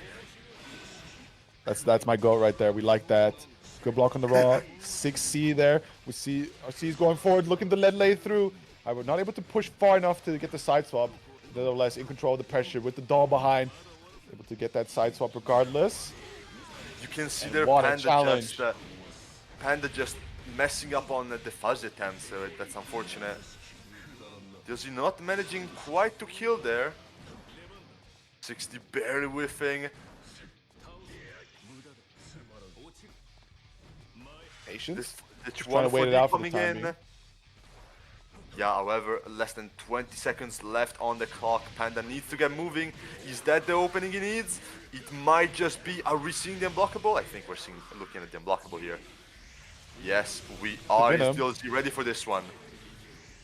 That's my goal right there. We like that. Good block on the raw. 6C there. We see RC is going forward, looking to let lay through. We're not able to push far enough to get the side swap. Nevertheless, in control of the pressure with the doll behind. Able to get that side swap regardless. You can see their Panda just messing up on the fuzz attempts. That's unfortunate. DLC not managing quite to kill there. 60 barely whiffing. Patience. Trying to wait it out coming in. Being. Yeah, however, less than 20 seconds left on the clock. Panda needs to get moving. Is that the opening he needs? It might just be. Are we seeing the unblockable? I think we're looking at the unblockable here. Yes, we are. Is DLC ready for this one?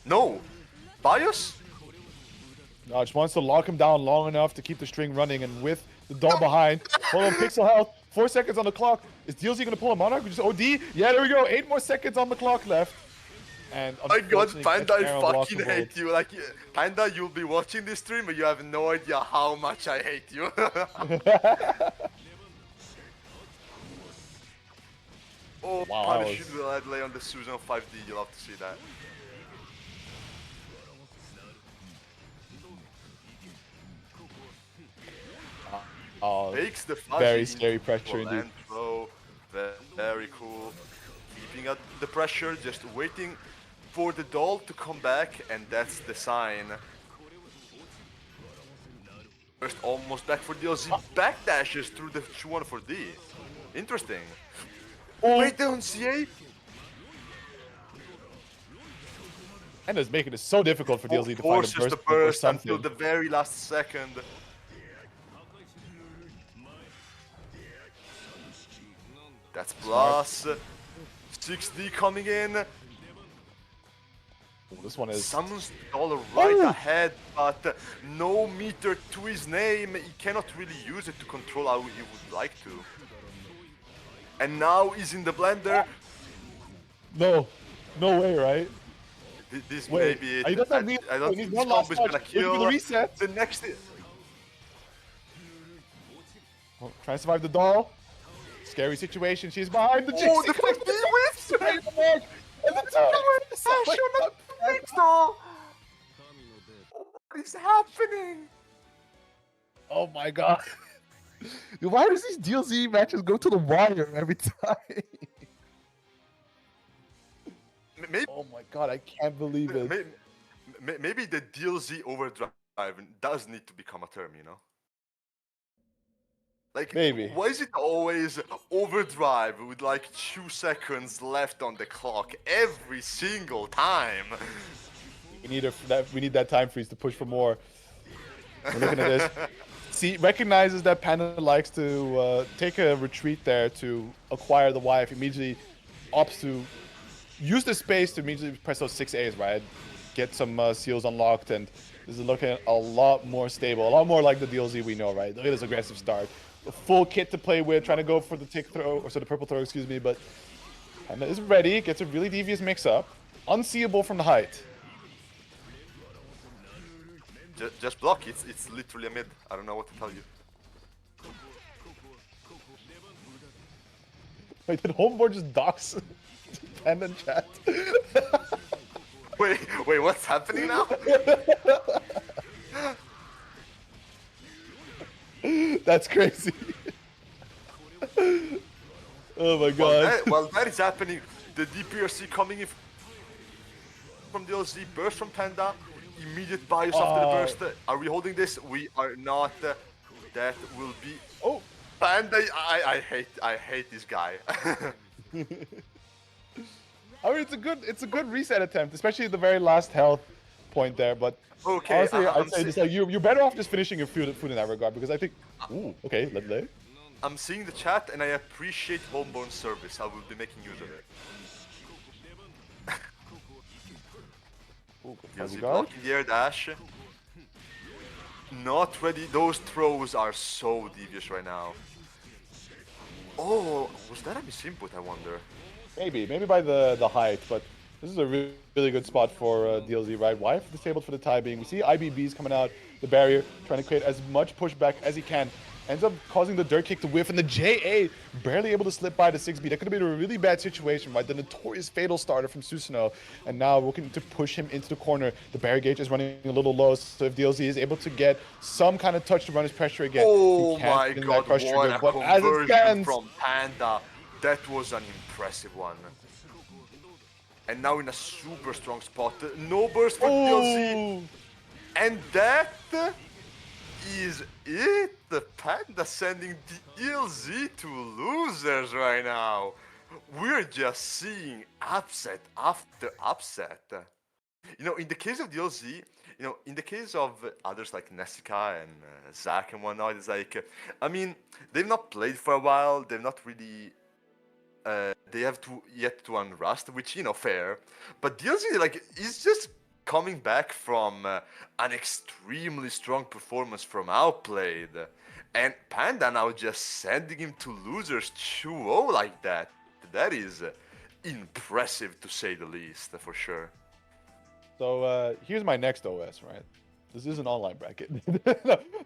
No! BIOS? No, just wants to lock him down long enough to keep the string running, and with the doll behind, hold on, pixel health, 4 seconds on the clock. Is DLC gonna pull a Monarch? Just OD? Yeah, there we go. 8 more seconds on the clock left. And my god, Panda, I fucking hate you. Like, Panda, you'll be watching this stream, but you have no idea how much I hate you. Oh, wow, Punish will lay on the Susan 5D. You'll have to see that. Takes the very scary pressure indeed. Very cool. Keeping up the pressure, just waiting for the doll to come back, and that's the sign. First almost back for DLC, backdashes through the 2-1 for D. Interesting. Wait down, CA? And it's making it so difficult for DLC to find a burst, or something until the very last second. That's plus. 6D coming in. This one is summons the dollar right ahead, but no meter to his name. He cannot really use it to control how he would like to. And now he's in the blender. No way, right? This may be it. I don't think this combo is gonna kill the reset. The next. Trying to survive the doll. Scary situation. She's behind the Jinx. Oh, the 50 whiffs! What is happening? Oh my god. Why does these DLC matches go to the wire every time? Maybe, oh my god, I can't believe it. Maybe the DLC overdrive does need to become a term, Like, maybe. Why is it always overdrive with like 2 seconds left on the clock every single time? We need that time freeze to push for more. We're looking at this. See, recognizes that Panda likes to take a retreat there to acquire the wife. Immediately opts to use the space to immediately press those 6As, right? Get some seals unlocked, and this is looking a lot more stable, a lot more like the DLC we know, right? Look at this aggressive start. A full kit to play with, trying to go for the tick throw, or so the purple throw, excuse me, but Panda is ready, gets a really devious mix-up. Unseeable from the height. Just block, it's literally a mid. I don't know what to tell you. Wait, did Homeboard just dox Panda in chat? Wait, what's happening now? That's crazy. Oh my god. While that is happening, the DPRC coming in from DLC, burst from Panda, immediate bias after the burst. Are we holding this? We are not. That will be. Oh. Panda, I hate this guy. I mean, it's a good reset attempt, especially the very last health point there. But okay, honestly, I'd say just like you're better off just finishing your food in that regard, because I think. Ooh, okay, let me. I'm seeing the chat and I appreciate homeborn service. I will be making use of it. You'll blocking the air dash. Not ready. Those throws are so devious right now. Oh, was that a misinput, I wonder? Maybe by the height, but this is a really good spot for DLZ, right? Wife disabled for the time being. We see IBBs coming out the barrier, trying to create as much pushback as he can. Ends up causing the dirt kick to whiff, and the JA barely able to slip by the 6B. That could have been a really bad situation, right? The notorious fatal starter from Susanoo, and now looking to push him into the corner. The barrier gauge is running a little low, so if DLZ is able to get some kind of touch to run his pressure again, oh he my can't god, what a but as it conversion stands, from Panda. That was an impressive one. And now in a super strong spot. No burst for DLZ. And that is it. The Panda sending DLZ to losers right now. We're just seeing upset after upset. You know, in the case of DLZ, you know, in the case of others like Nesica and Zach and whatnot, it's like, I mean, they've not played for a while. They've not really. They have yet to unrust, which, you know, fair. But DLZ, like, is just coming back from an extremely strong performance from Outplayed. And Panda now just sending him to losers 2-0 like that. That is impressive to say the least, for sure. So here's my next OS, right? This is an online bracket.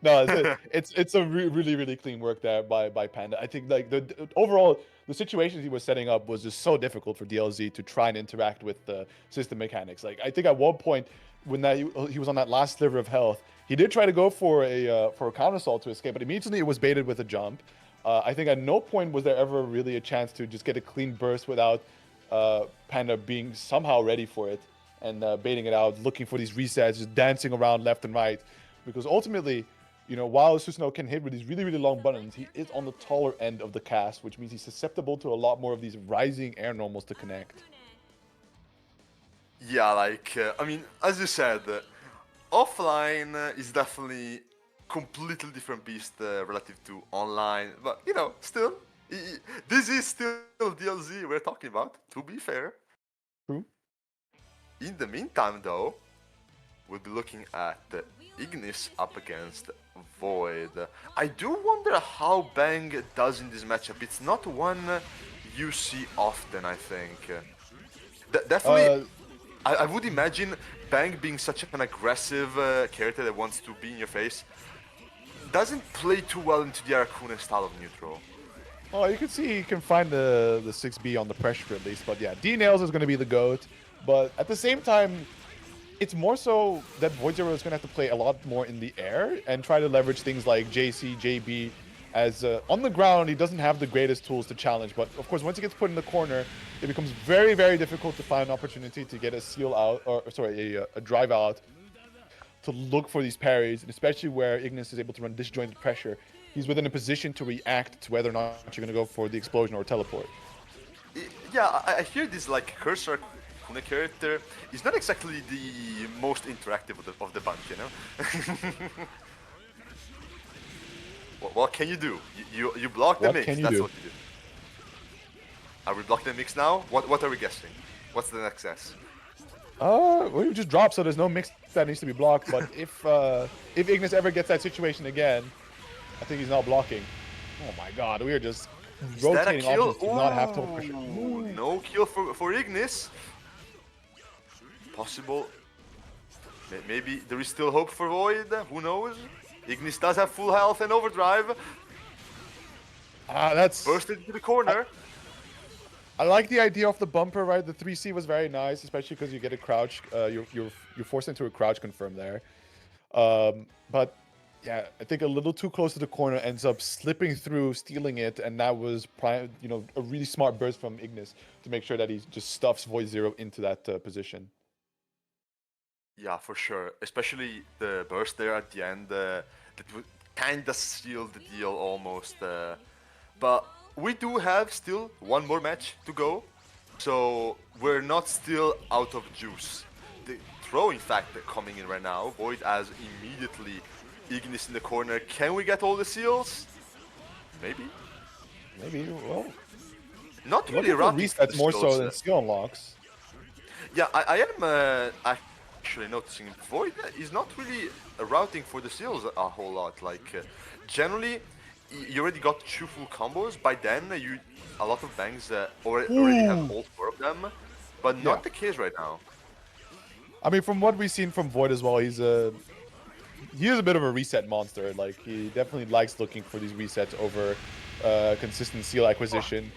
no, it's a really clean work there by Panda. I think like the overall the situations he was setting up was just so difficult for DLZ to try and interact with the system mechanics. Like I think at one point when he was on that last sliver of health, he did try to go for a counterassault to escape, but immediately it was baited with a jump. I think at no point was there ever really a chance to just get a clean burst without Panda being somehow ready for it and baiting it out, looking for these resets, just dancing around left and right. Because ultimately, you know, while Susanoo can hit with these really long buttons, he is on the taller end of the cast, which means he's susceptible to a lot more of these rising air normals to connect. Yeah, like, I mean, as you said, offline is definitely completely different beast relative to online. But, you know, still, this is still DLZ we're talking about, to be fair. True. In the meantime, though, we'll be looking at Ignis up against Void. I do wonder how Bang does in this matchup. It's not one you see often, I think. Definitely, I would imagine Bang being such an aggressive character that wants to be in your face doesn't play too well into the Aracune style of neutral. Oh, you can see he can find the 6B on the pressure at least. But yeah, D-Nails is going to be the GOAT. But at the same time, it's more so that Void Zero is going to have to play a lot more in the air and try to leverage things like JC, JB, as on the ground, he doesn't have the greatest tools to challenge. But of course, once he gets put in the corner, it becomes very difficult to find an opportunity to get a seal out, or sorry, a drive out to look for these parries, and especially where Ignis is able to run disjointed pressure. He's within a position to react to whether or not you're going to go for the explosion or teleport. Yeah, I hear this like cursor character is not exactly the most interactive of the bunch, you know? What can you do? You block the mix, that's what you do. Are we blocking the mix now? What are we guessing? What's the next S? Well, you just drop, so there's no mix that needs to be blocked, but if Ignis ever gets that situation again, I think he's not blocking. Oh my god, we are just rotating options to not have total pressure. No kill for Ignis. Possible. Maybe there is still hope for Void. Who knows? Ignis does have full health and overdrive. That's bursted into the corner. I like the idea of the bumper, right? The 3C was very nice, especially because you get a crouch. You're forced into a crouch confirm there. But Yeah, I think a little too close to the corner, ends up slipping through, stealing it, and that was a really smart burst from Ignis to make sure that he just stuffs Void Zero into that position. Yeah, for sure. Especially the burst there at the end, that would kinda sealed the deal almost. But we do have still one more match to go, so we're not still out of juice. The throw, in fact, coming in right now. Void as immediately Ignis in the corner. Can we get all the seals? Maybe. Maybe, well, Not really looking for routing for the resets more so seals. than skill unlocks. Yeah, I am actually noticing Void is not really routing for the seals a whole lot. Like, generally, you already got 2 full combos. By then, a lot of bangs already have all 4 of them, but not Yeah. the case right now. I mean, from what we've seen from Void as well, he is a bit of a reset monster. Like, he definitely likes looking for these resets over consistent seal acquisition.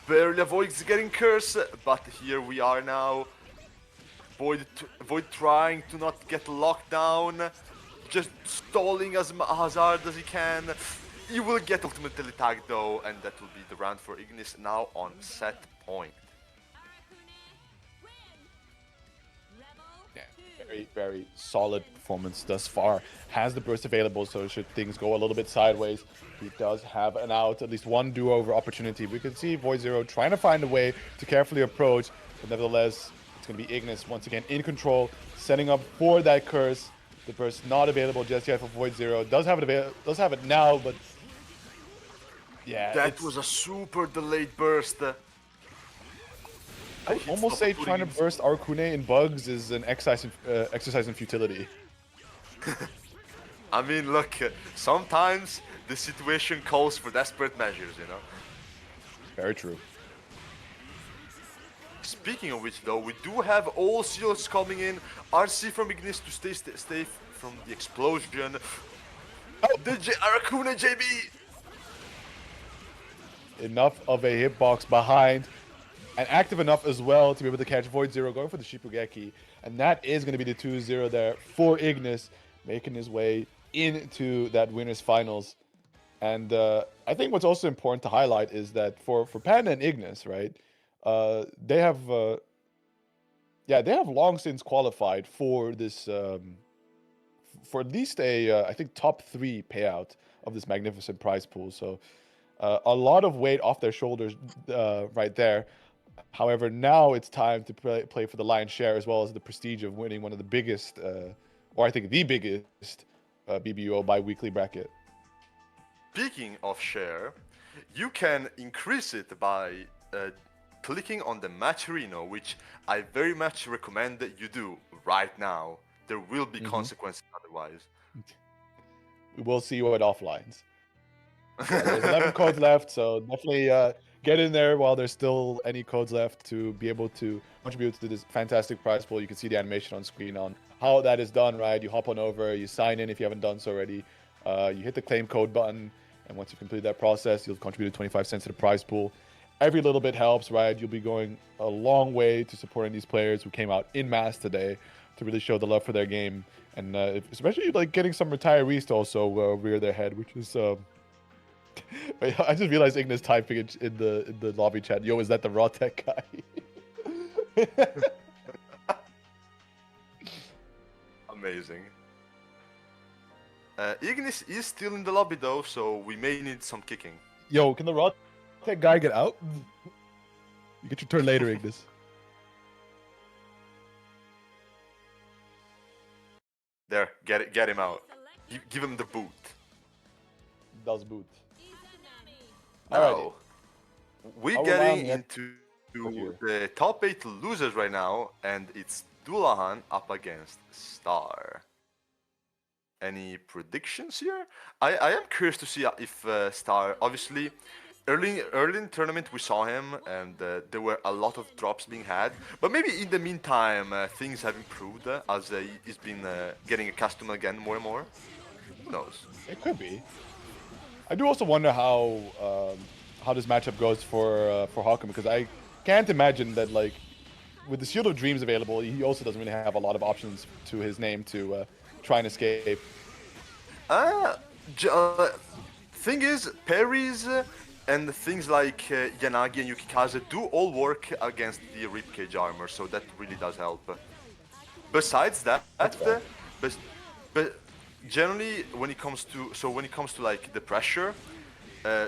Barely avoids getting cursed, but here we are now. Void trying to not get locked down, just stalling as hard as he can. He will get ultimately tagged though, and that will be the round for Ignis now on set point. Yeah, very, very solid performance thus far. Has the burst available, so should things go a little bit sideways, he does have an out, at least one do-over opportunity. We can see Void Zero trying to find a way to carefully approach, but nevertheless, it's going to be Ignis once again in control, setting up for that curse. The burst not available just yet for Void Zero. Does have it now, but yeah, That was a super delayed burst. I would almost say trying to burst Arcune in bugs is an exercise in futility. I mean, look, sometimes the situation calls for desperate measures, you know? Very true. Speaking of which, though, we do have all seals coming in. RC from Ignis to stay safe from the explosion. The Arcune JB! Enough of a hitbox behind, and active enough as well to be able to catch Void Zero, going for the Shipugeki. And that is going to be the 2-0 there for Ignis, making his way into that winners finals. And I think what's also important to highlight is that for Panda and Ignis, right, they have long since qualified for this, for at least I think top 3 payout of this magnificent prize pool. So a lot of weight off their shoulders right there. However, now it's time to play for the lion's share, as well as the prestige of winning one of the biggest, or I think the biggest, BBEUOBI bi-weekly bracket. Speaking of share, you can increase it by clicking on the match arena, which I very much recommend that you do right now. There will be consequences otherwise. We will see you at offlines. There's 11 codes left, so definitely get in there while there's still any codes left to be able to contribute to this fantastic prize pool. You can see the animation on screen on how that is done, right? You hop on over, you sign in if you haven't done so already. You hit the claim code button, and once you complete that process, you'll contribute 25 cents to the prize pool. Every little bit helps, right? You'll be going a long way to supporting these players who came out in mass today to really show the love for their game, and especially like getting some retirees to also rear their head, which is wait, I just realized Ignis typing it in the lobby chat. Yo, is that the raw tech guy? Amazing. Ignis is still in the lobby though, so we may need some kicking. Yo, can the raw tech guy get out? You get your turn later, Ignis. There, get him out. Give him the boot. Does boot. Now, we're Our getting round into the top 8 losers right now, and it's Dullahan up against Star. Any predictions here? I am curious to see if Star, obviously, early in the tournament we saw him, and there were a lot of drops being had. But maybe in the meantime, things have improved as he's been getting accustomed again more and more. Who knows? It could be. I do also wonder how this matchup goes for Hoshigami, because I can't imagine that, like, with the Shield of Dreams available, he also doesn't really have a lot of options to his name to try and escape. Uh, thing is, parries and things like Yanagi and Yukikaze do all work against the ribcage armor, so that really does help. Besides that, That's fair. but, but generally when it comes to like the pressure, uh,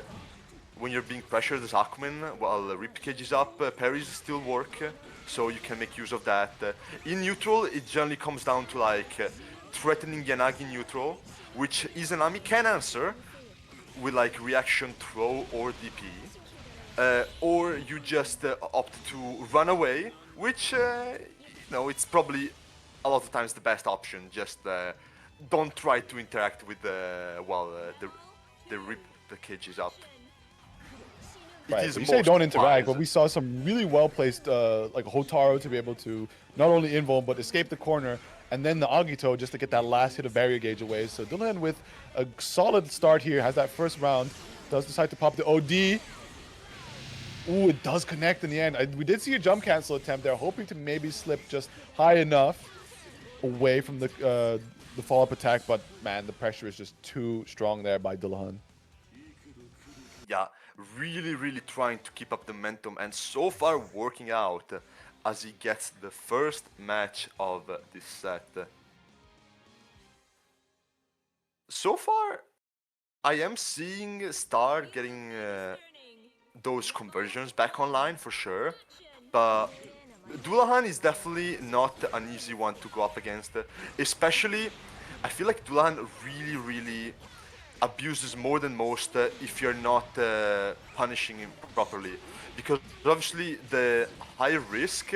when you're being pressured as Aquaman while the ribcage is up, parries still work, so you can make use of that. In neutral, it generally comes down to like threatening Yanagi neutral, which Izanami can answer with like reaction throw or DP, or you just opt to run away, which it's probably a lot of times the best option. Just don't try to interact with while the cage is up. Right, but you say don't interact, but we saw some really well-placed, like Hotaru to be able to not only invuln, but escape the corner, and then the Agito just to get that last hit of barrier gauge away. So Dylan with a solid start here, has that first round, does decide to pop the OD. Ooh, it does connect in the end. We did see a jump cancel attempt there, hoping to maybe slip just high enough away from the follow-up attack, but man, the pressure is just too strong there by Dillahan. Yeah, really trying to keep up the momentum, and so far working out as he gets the first match of this set. So far, I am seeing Star getting those conversions back online for sure, but Dullahan is definitely not an easy one to go up against, especially I feel like Dullahan really abuses more than most if you're not punishing him properly, because obviously the high risk,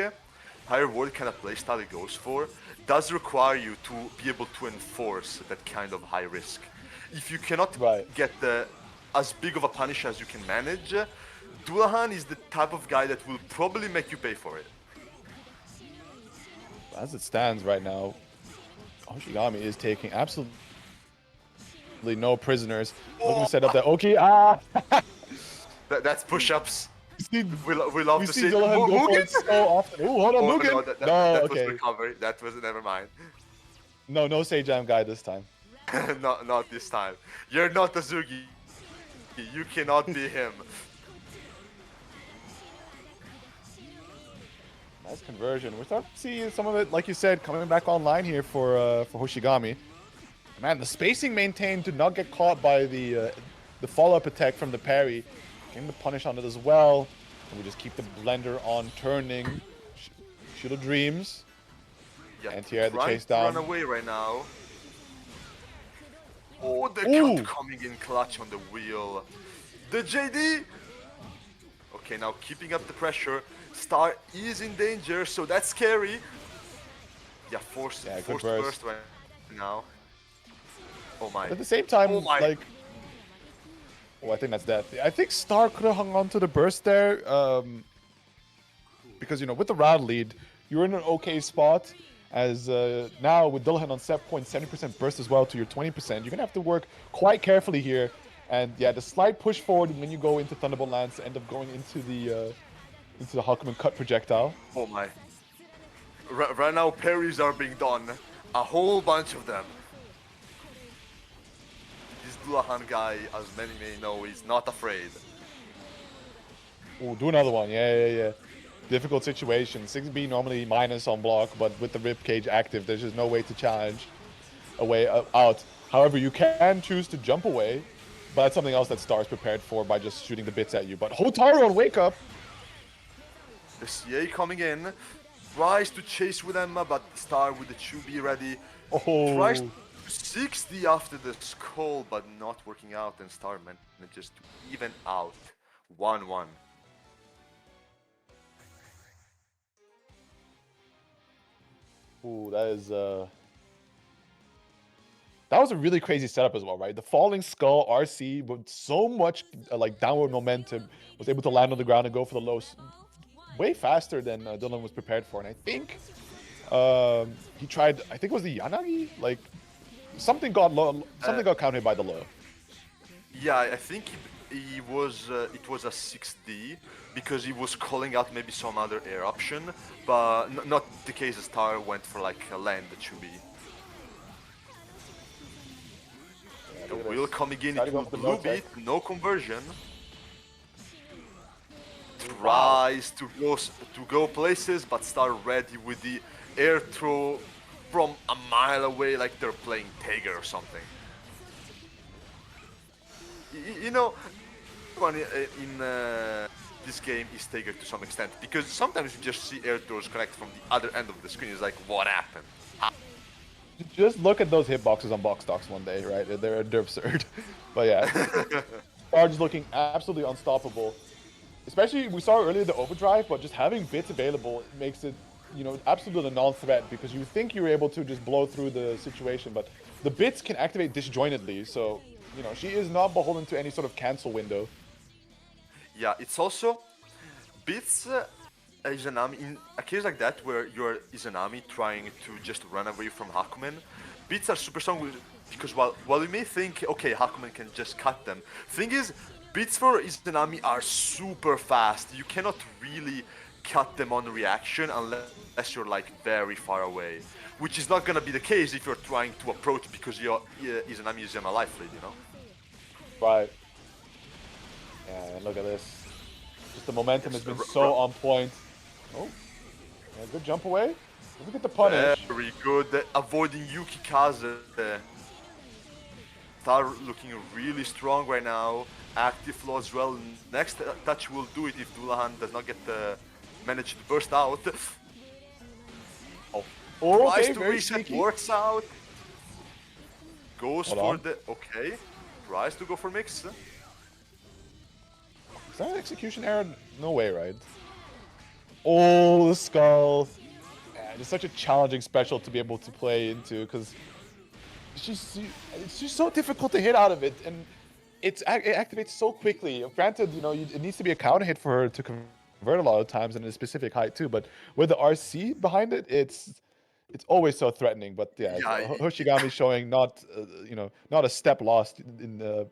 high reward kind of playstyle he goes for does require you to be able to enforce that kind of high risk. If you cannot get as big of a punish as you can manage, Dullahan is the type of guy that will probably make you pay for it. As it stands right now, Hoshigami is taking absolutely no prisoners. Looking to set up that. Okay, That's push-ups. We love we to see see Dylan go for it so often. Oh, hold on, Mugen. No, that was recovery. That was never mind. No Sejam guy this time. not this time. You're not Azugi. You cannot be him. Nice conversion. We're starting to see some of it, like you said, coming back online here for Hoshigami. Man, the spacing maintained to not get caught by the follow-up attack from the parry. Getting the punish on it as well. And we just keep the blender on turning. Shield of Dreams. Yeah, Anti-air the chase down. Run away right now. Oh, the cut coming in clutch on the wheel. The JD. Okay, now keeping up the pressure. Star is in danger, so that's scary. Yeah, forced burst right now. Oh my. At the same time, like... Oh, I think that's death. I think Star could have hung on to the burst there. Because, with the round lead, you're in an okay spot. As now, with Dullahan on set point, 70% burst as well to your 20%, you're going to have to work quite carefully here. And yeah, the slight push forward when you go into Thunderbolt Lance end up going into the Hakumen cut projectile. Oh my. Right now, parries are being done. A whole bunch of them. This Dullahan guy, as many may know, is not afraid. Oh, do another one. Yeah. Difficult situation. 6B normally minus on block, but with the ribcage active, there's just no way to challenge a way out. However, you can choose to jump away, but that's something else that Star's prepared for by just shooting the bits at you. But Hotaru on Wake Up. The CA coming in, tries to chase with Emma, but Star with the 2B ready. Oh. Tries to 60 after the skull, but not working out, and Star manages to even out 1-1. Ooh, that was a really crazy setup as well, right? The falling skull RC with so much like downward momentum was able to land on the ground and go for the lows way faster than Dylan was prepared for. And I think he tried, I think it was the Yanagi? Like something got low, something got counted by the low. Yeah, I think he was it was a 6D because he was calling out maybe some other air option, but not the case. Star went for like a land 2B. Look at Will this. coming in, Try to it go will for the blue no tech. beat, no conversion. Wow. Tries to go places, but start ready with the air throw from a mile away, like they're playing Tiger or something. You know, everyone in this game is Tiger to some extent, because sometimes you just see air throws connect from the other end of the screen. It's like, what happened? Just look at those hitboxes on box stocks one day, right? They're absurd. But yeah, Charge looking absolutely unstoppable. Especially, we saw earlier the overdrive, but just having bits available makes it, absolutely a non-threat, because you think you're able to just blow through the situation, but the bits can activate disjointedly, so, she is not beholden to any sort of cancel window. Yeah, it's also beats Izanami in a case like that where you're Izanami trying to just run away from Hakumen. Beats are super strong because while you may think, okay, Hakumen can just cut them, thing is, beats for Izanami are super fast. You cannot really cut them on reaction unless you're like very far away, which is not gonna be the case if you're trying to approach because Izanami is on a life lead, you know? Right. Yeah, and look at this. Just the momentum Yes, has been so on point. Oh, yeah, good jump away. Doesn't get the punish. very good. Avoiding Yuki Kaze. Star looking really strong right now. Active flow as well. Next touch will do it if Dullahan does not get manage to burst out. Oh, Tries okay, to very reset, sneaky. works out. Goes Hold for on. the okay. Tries to go for mix. Is that an execution error? No way, right? Oh, the skull. Man, it's such a challenging special to be able to play into, because it's just so difficult to hit out of it, and it activates so quickly. Granted, it needs to be a counter hit for her to convert a lot of times and at a specific height too, but with the RC behind it, it's always so threatening. But yeah, Yeah, Hoshigami showing not a step lost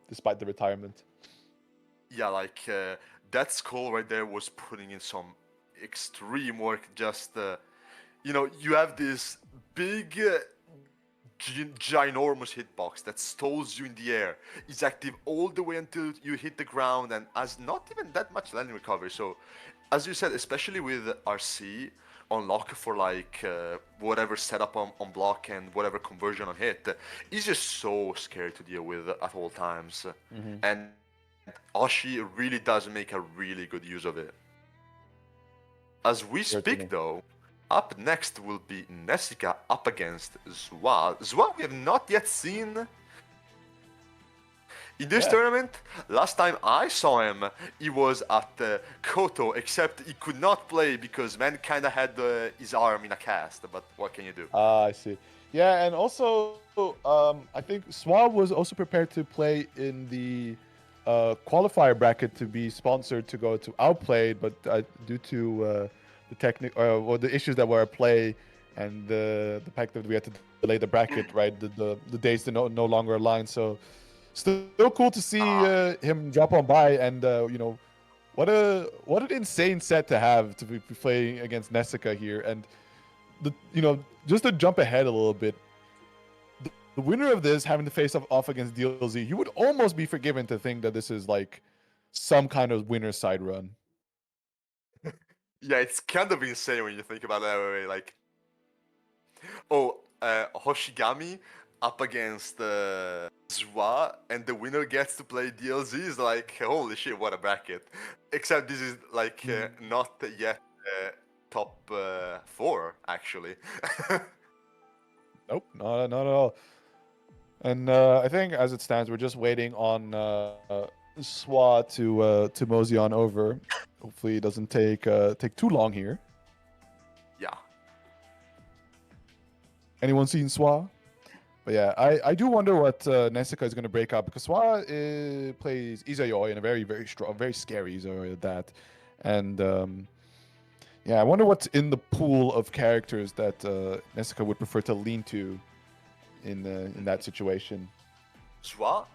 despite the retirement. yeah, like that skull right there was putting in some extreme work. Just you have this big ginormous hitbox that stalls you in the air. It's active all the way until you hit the ground and has not even that much landing recovery. So, as you said, especially with RC on lock for like whatever setup on block and whatever conversion on hit, it's just so scary to deal with at all times. And Oshi really does make a really good use of it. As we Certainly. speak, though, up next will be Nesica up against Zwa. Zwa we have not yet seen in this Yeah. tournament. Last time I saw him, he was at Koto, except he could not play because man kinda had his arm in a cast, but what can you do? Ah, I see. Yeah, and also, I think Swab was also prepared to play in the qualifier bracket to be sponsored to go to Outplayed, but due to the the issues that were at play and the fact that we had to delay the bracket, right? The days no longer align. So still cool to see him drop on by, and what an insane set to have to be playing against Nesica here. And just to jump ahead a little bit, the winner of this having to face off against DLZ, you would almost be forgiven to think that this is like some kind of winner side run. Yeah, it's kind of insane when you think about it that way. Like, Hoshigami up against Zwa, and the winner gets to play DLZ is like, holy shit, what a bracket. Except this is like not yet top 4, actually. Nope, not at all. And I think as it stands, we're just waiting on Swa to mosey on over. Hopefully, it doesn't take too long here. Yeah. Anyone seen Swa? But yeah, I do wonder what Nesica is going to break up, because Swa plays Izayoi, and a very, very strong, very scary Izayoi at that. And yeah, I wonder what's in the pool of characters that Nesica would prefer to lean to in that situation. Zwa,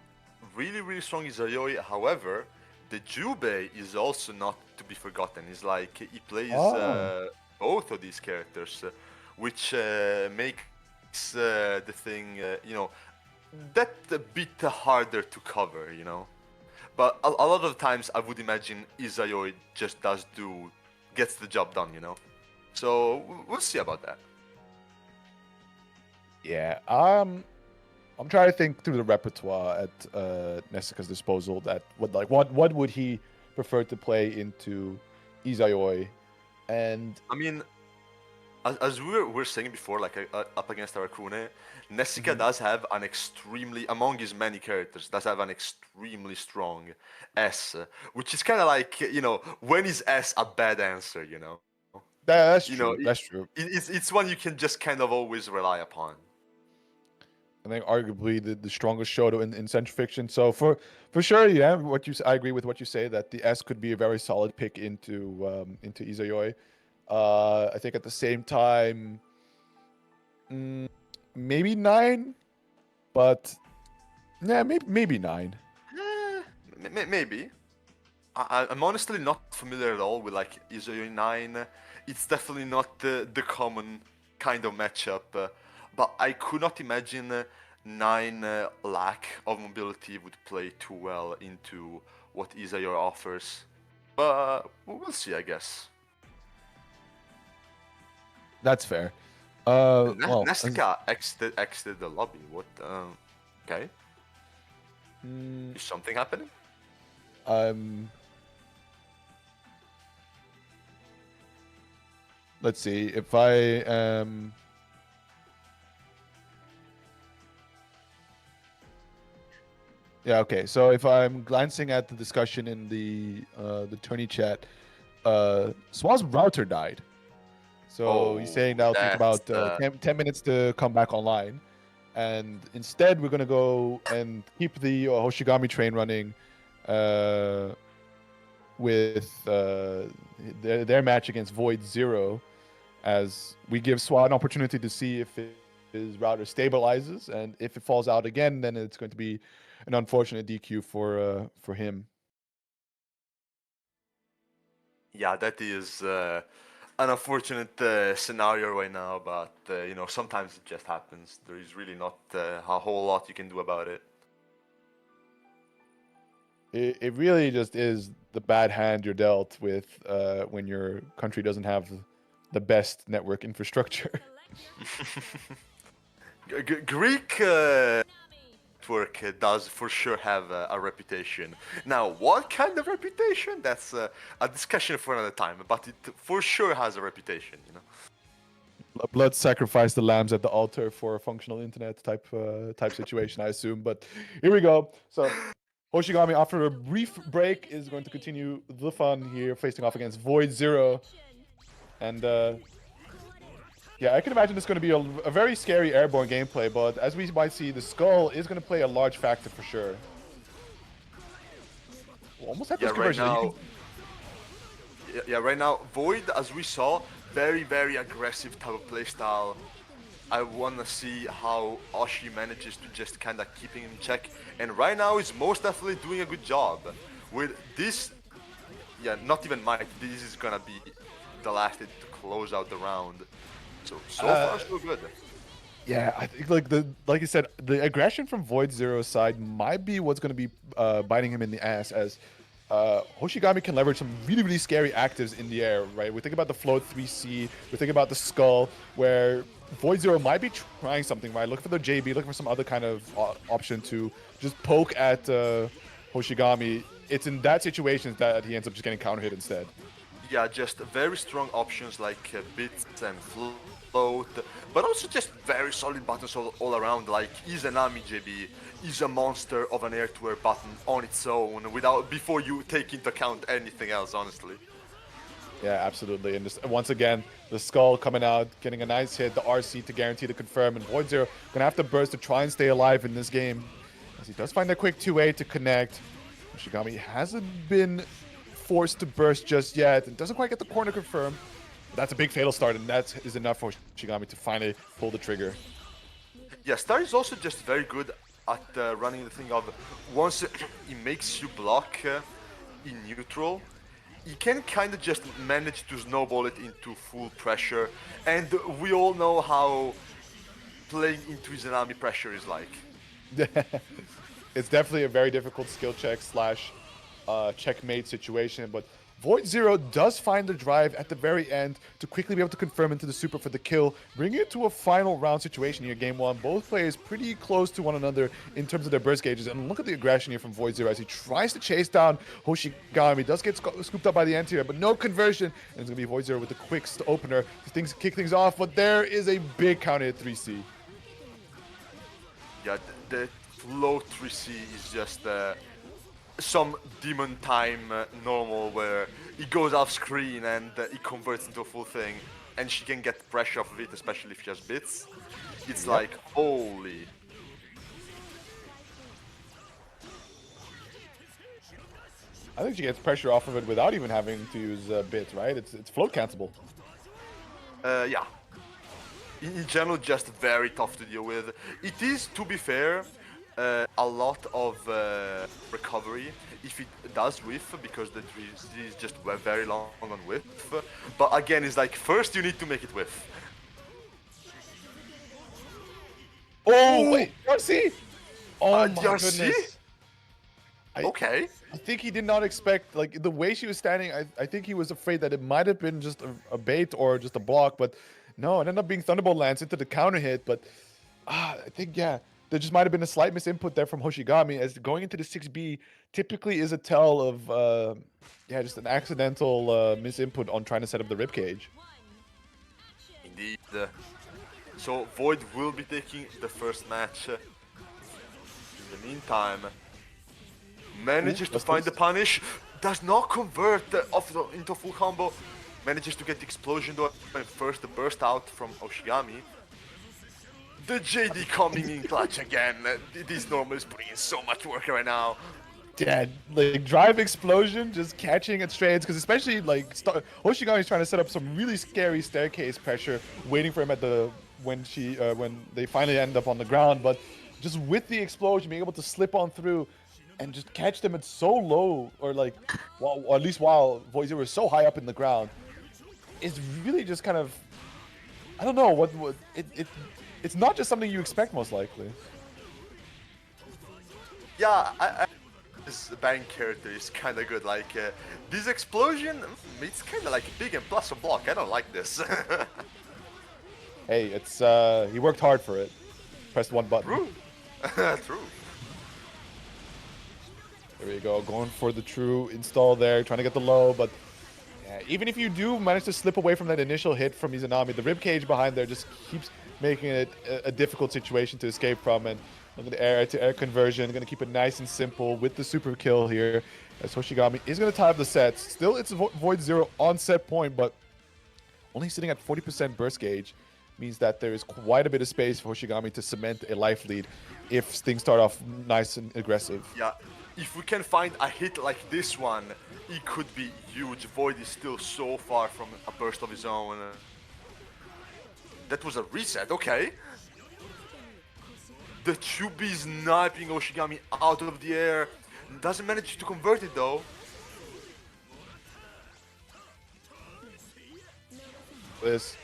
really, really strong Izayoi. However, the Jubei is also not to be forgotten. It's like he plays both of these characters, which makes the thing, that a bit harder to cover, you know. But a lot of times I would imagine Izayoi just gets the job done, you know. So we'll see about that. Yeah, I'm trying to think through the repertoire at Nesica's disposal. That what would he prefer to play into Izayoi, and I mean, as we were saying before, like up against Arakune, Nesica does have an extremely, among his many characters, does have an extremely strong S, which is kind of like, you know, when is S a bad answer, you know? that's You true. know, That's true. it's one you can just kind of always rely upon. I think arguably the strongest shoto in Central Fiction. So for sure, yeah, I agree with what you say that the S could be a very solid pick into Izayoi. I think at the same time, maybe 9, but yeah, maybe 9. Maybe. I'm honestly not familiar at all with like Izayoi 9. It's definitely not the common kind of matchup, but I could not imagine 9 lack of mobility would play too well into what Izayoi offers. But we'll see, I guess. That's fair. Well, Nesica exited the lobby. What? Okay. Is something happening? Let's see if I yeah, okay. So if I'm glancing at the discussion in the tourney chat, Swaz router died. So he's saying that'll take about 10 minutes to come back online. And instead, we're going to go and keep the Hoshigami train running with their match against Void Zero, as we give Swa an opportunity to see if his router stabilizes. And if it falls out again, then it's going to be an unfortunate DQ for him. Yeah, that is an unfortunate scenario right now, but you know, sometimes it just happens. There is really not a whole lot you can do about it. It really just is the bad hand you're dealt with when your country doesn't have the best network infrastructure. Greek network does for sure have a reputation. Now, what kind of reputation? That's a discussion for another time, but it for sure has a reputation, you know. Blood sacrifice the lambs at the altar for a functional internet type situation, I assume. But here we go. So Hoshigami, after a brief break, is going to continue the fun here, facing off against Void Zero. And yeah, I can imagine it's going to be a very scary airborne gameplay, but as we might see, the skull is going to play a large factor for sure. We'll almost have this conversion. Right now, Void, as we saw, very, very aggressive type of playstyle. I want to see how Oshi manages to just kind of keep him in check. And right now, he's most definitely doing a good job. With this, yeah, not even Might, this is going to be the last hit to close out the round. So far, so good. Yeah, I think like you said, the aggression from Void Zero's side might be what's going to be biting him in the ass, as Hoshigami can leverage some really, really scary actives in the air, right? We think about the float 3C, we think about the skull, where Void Zero might be trying something, right? Looking for the JB, looking for some other kind of option to just poke at Hoshigami. It's in that situation that he ends up just getting counter hit instead. Yeah, just very strong options like bits and float, but also just very solid buttons all around, like Izanami JB is a monster of an air-to-air button on its own before you take into account anything else, honestly. Yeah, absolutely. And just, once again, the skull coming out, getting a nice hit, the RC to guarantee the confirm, and Void Zero gonna have to burst to try and stay alive in this game, as he does find a quick 2A to connect. Hoshigami hasn't been forced to burst just yet, and doesn't quite get the corner confirmed. But that's a big fatal start, and that is enough for Hoshigami to finally pull the trigger. Yeah, Star is also just very good at running the thing of once he makes you block in neutral, he can kind of just manage to snowball it into full pressure, and we all know how playing into his enemy pressure is like. It's definitely a very difficult skill check slash checkmate situation, but Void Zero does find the drive at the very end to quickly be able to confirm into the super for the kill, bringing it to a final round situation here, game one. Both players pretty close to one another in terms of their burst gauges, and look at the aggression here from Void Zero as he tries to chase down Hoshigami. Does get scooped up by the anti-air, but no conversion, and it's going to be Void Zero with the quick opener to kick things off, but there is a big counter at 3C. Yeah, the low 3C is just some demon time normal where it goes off screen and it converts into a full thing, and she can get pressure off of it, especially if she has bits. It's like, holy. I think she gets pressure off of it without even having to use bits, right? It's float cancelable. Yeah. In general, just very tough to deal with. It is, to be fair, a lot of recovery if it does whiff, because the 3C is just very long on whiff. But again, it's like, first you need to make it whiff. Oh, wait, DRC? Oh my DRC? goodness. Okay. I think he did not expect, like, the way she was standing, I think he was afraid that it might have been just a bait or just a block, but no, it ended up being Thunderbolt Lance into the counter hit, but I think, yeah, there just might have been a slight misinput there from Hoshigami, as going into the 6B typically is a tell of, yeah, just an accidental misinput on trying to set up the ribcage. Indeed. So Void will be taking the first match. In the meantime, manages to find the punish, does not convert into full combo, manages to get the explosion though, and first the burst out from Hoshigami. The JD coming in clutch again. This normal is putting in so much work right now. Dead. Like, drive explosion, just catching at straights, because especially, like, Hoshigami's trying to set up some really scary staircase pressure, waiting for him at the, when they finally end up on the ground, but just with the explosion, being able to slip on through and just catch them at so low, or like, well, or at least while Void Zero is so high up in the ground, is really just kind of, I don't know, it's not just something you expect, most likely. Yeah, this bank character is kind of good. Like, this explosion, it's kind of like big and plus a block. I don't like this. Hey, it's, he worked hard for it. Pressed one button. True. True. There we go, going for the true install there, trying to get the low, but yeah, even if you do manage to slip away from that initial hit from Izanami, the ribcage behind there just keeps making it a difficult situation to escape from, and look at the air-to-air conversion, going to keep it nice and simple with the super kill here, as Hoshigami is going to tie up the sets. Still, it's Void Zero on set point, but only sitting at 40% burst gauge means that there is quite a bit of space for Hoshigami to cement a life lead if things start off nice and aggressive. Yeah, if we can find a hit like this one, it could be huge. Void is still so far from a burst of his own. That was a reset, okay. The 2B sniping Hoshigami out of the air. Doesn't manage to convert it though. This.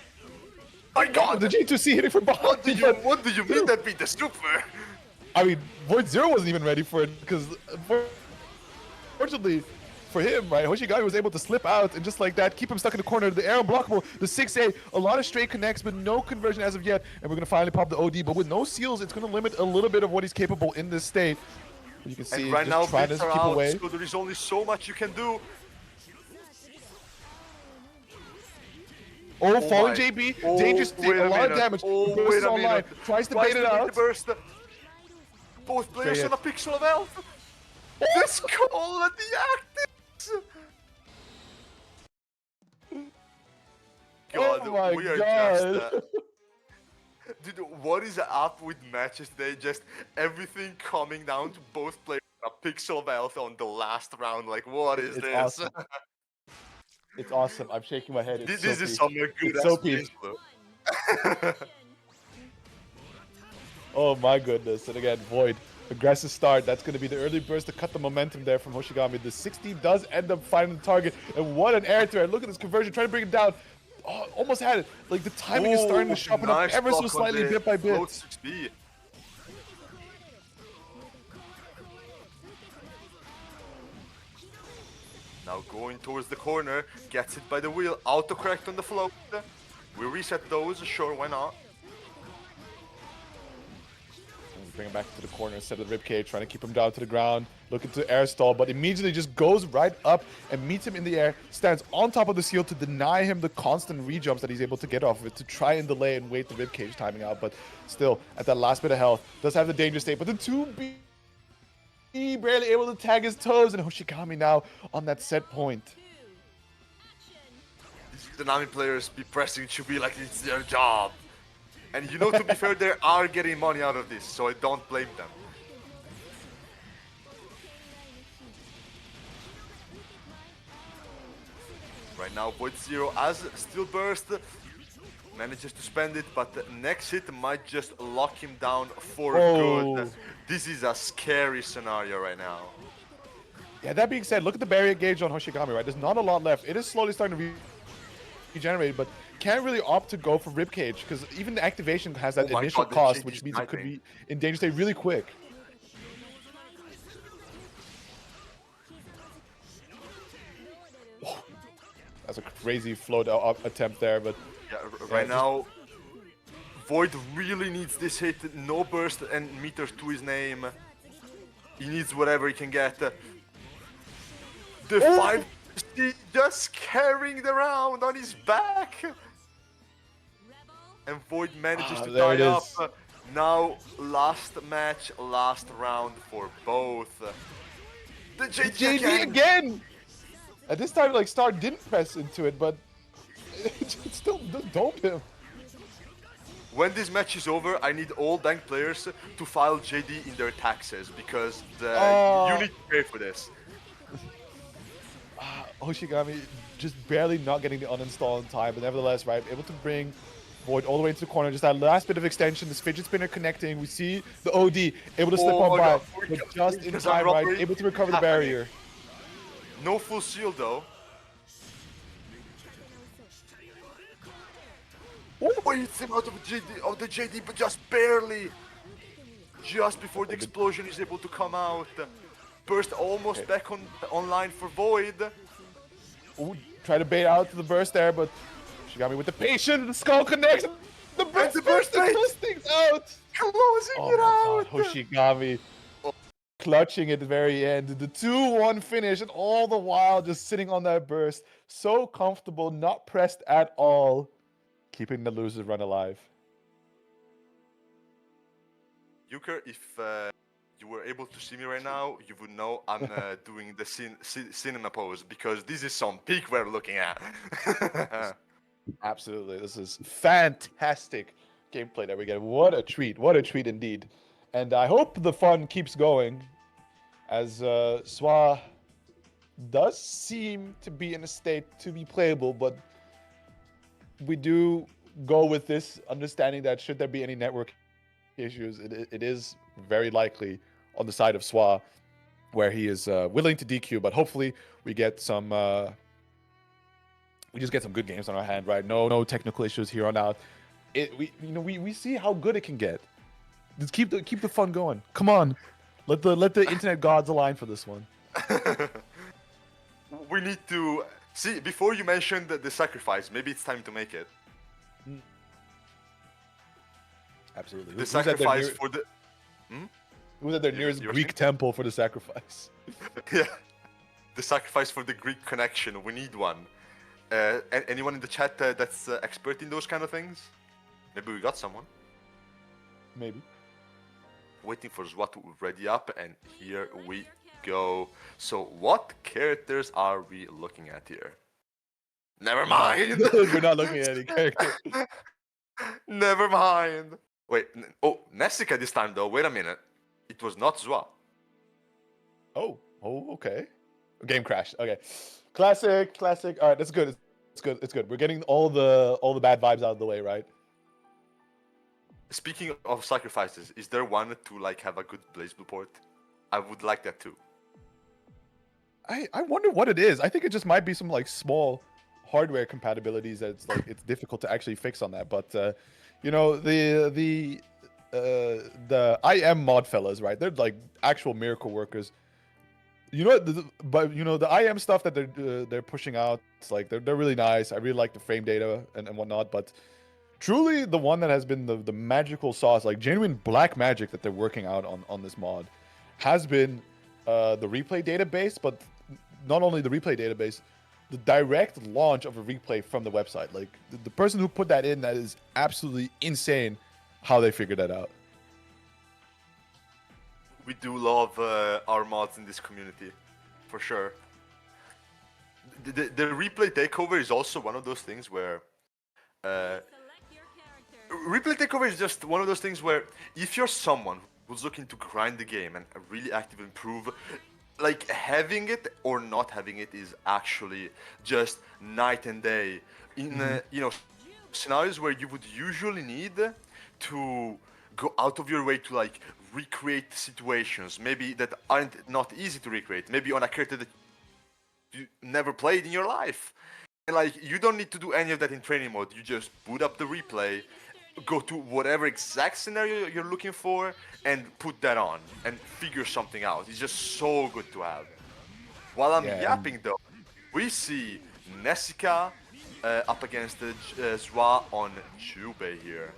My god! The G2C hitting from behind. What do you mean that beat the super? I mean, Void Zero wasn't even ready for it, because unfortunately for him, right, Hoshigami was able to slip out and just like that keep him stuck in the corner. The air unblockable, the 6A, a lot of straight connects, but no conversion as of yet, and we're going to finally pop the OD, but with no seals, it's going to limit a little bit of what he's capable in this state. You can see and right now, trying to bits are keep out, away. so there is only so much you can do. Oh, falling JB, oh, dangerous, a lot of damage. Oh, Burst wait a online, minute. tries to bait it out. Burst. Both players Straight on a pixel of health. This call at the actives. God, Oh my we are God. just... dude, what is up with matches today? Just everything coming down to both players on a pixel of health on the last round. Like, what is It's this? awesome. It's awesome. I'm shaking my head. It's This is some good It's so peaceful. Oh my goodness. And again, Void, aggressive start. That's going to be the early burst to cut the momentum there from Hoshigami. The 60 does end up finding the target. And what an air to air. Look at this conversion. Trying to bring it down. Oh, almost had it. Like, the timing is starting to sharpen up ever so slightly bit by bit. Now going towards the corner, gets hit by the wheel, autocorrect on the float. We reset those, sure, why not? Bring him back to the corner instead of the ribcage, trying to keep him down to the ground, looking to air stall, but immediately just goes right up and meets him in the air, stands on top of the seal to deny him the constant rejumps that he's able to get off of it, to try and delay and wait the ribcage timing out, but still, at that last bit of health, does have the danger state, but the 2B barely able to tag his toes, and Hoshigami now on that set point. These Nami players be pressing to be like it's their job. And you know, to be fair, they are getting money out of this, so I don't blame them. Right now, Void Zero as Steel Burst manages to spend it, but the next hit might just lock him down for good. This is a scary scenario right now. Yeah, that being said, look at the barrier gauge on Hoshigami, right? There's not a lot left. It is slowly starting to regenerate, but can't really opt to go for ribcage because even the activation has that initial cost, which means it could be in danger state really quick. That's a crazy float attempt there, but yeah, right now, Void really needs this hit. No burst and meters to his name. He needs whatever he can get. The 5 just carrying the round on his back. And Void manages to tie up. Now, last match, last round for both. The JD again! At this time, like, Star didn't press into it, but it still domed him. When this match is over, I need all Dank players to file JD in their taxes because you need to pay for this. Hoshigami just barely not getting the uninstall in time, but nevertheless, right, able to bring Void all the way into the corner. Just that last bit of extension, this fidget spinner connecting. We see the OD able to slip on by, but just in time, right, able to recover the barrier. No full shield though. Oh, he hits him out of the JD, but just barely. Just before the explosion is able to come out. Burst almost back online for Void. Ooh, try to bait out to the burst there, but Hoshigami with the patience, the skull connects. The burst close things out. Closing it out. God, Hoshigami clutching at the very end. The 2-1 finish, and all the while just sitting on that burst. So comfortable, not pressed at all. Keeping the losers run alive. Euchre, if you were able to see me right now, you would know I'm doing the cinema pose because this is some peak we're looking at. Absolutely, this is fantastic gameplay that we get. What a treat indeed. And I hope the fun keeps going as Swa does seem to be in a state to be playable, but we do go with this understanding that should there be any network issues, it is very likely on the side of Swa, where he is willing to DQ, but hopefully we get some we just get some good games on our hand, right? No technical issues here on out. We see how good it can get. Just keep the fun going. Come on, let the internet gods align for this one. We need to see before you mentioned the sacrifice. Maybe it's time to make it. Absolutely. The sacrifice for the. Who's at their nearest Greek temple for the sacrifice? Yeah, the sacrifice for the Greek connection. We need one. Anyone in the chat that's expert in those kind of things? Maybe we got someone. Maybe. Waiting for Zwa to ready up, and here we go. So, what characters are we looking at here? Never mind. We're not looking at any character. Never mind. Wait. Nesica this time though. Wait a minute. It was not Zwa. Oh, okay. Game crashed. Okay. Classic. All right, that's good. It's good. We're getting all the bad vibes out of the way, right? Speaking of sacrifices, is there one to like have a good BlazBlue port? I would like that too. I wonder what it is. I think it just might be some like small hardware compatibilities that it's difficult to actually fix on that. But you know, the IM mod fellas, right? They're like actual miracle workers. You know, but you know the IM stuff that they're pushing out. It's like they're really nice. I really like the frame data and whatnot. But truly, the one that has been the magical sauce, like genuine black magic that they're working out on this mod, has been the replay database. But not only the replay database, the direct launch of a replay from the website. Like the person who put that in, that is absolutely insane. How they figured that out. We do love our mods in this community, for sure. The replay takeover is also one of those things where replay takeover is just one of those things where if you're someone who's looking to grind the game and really actively improve, like having it or not having it is actually just night and day. In you know, scenarios where you would usually need to go out of your way to like recreate situations, maybe that aren't not easy to recreate, maybe on a character that you never played in your life. And like you don't need to do any of that in training mode. You just boot up the replay, go to whatever exact scenario you're looking for, and put that on and figure something out. It's just so good to have. While I'm yapping though, we see Nesica up against the Zwa on Jubei here.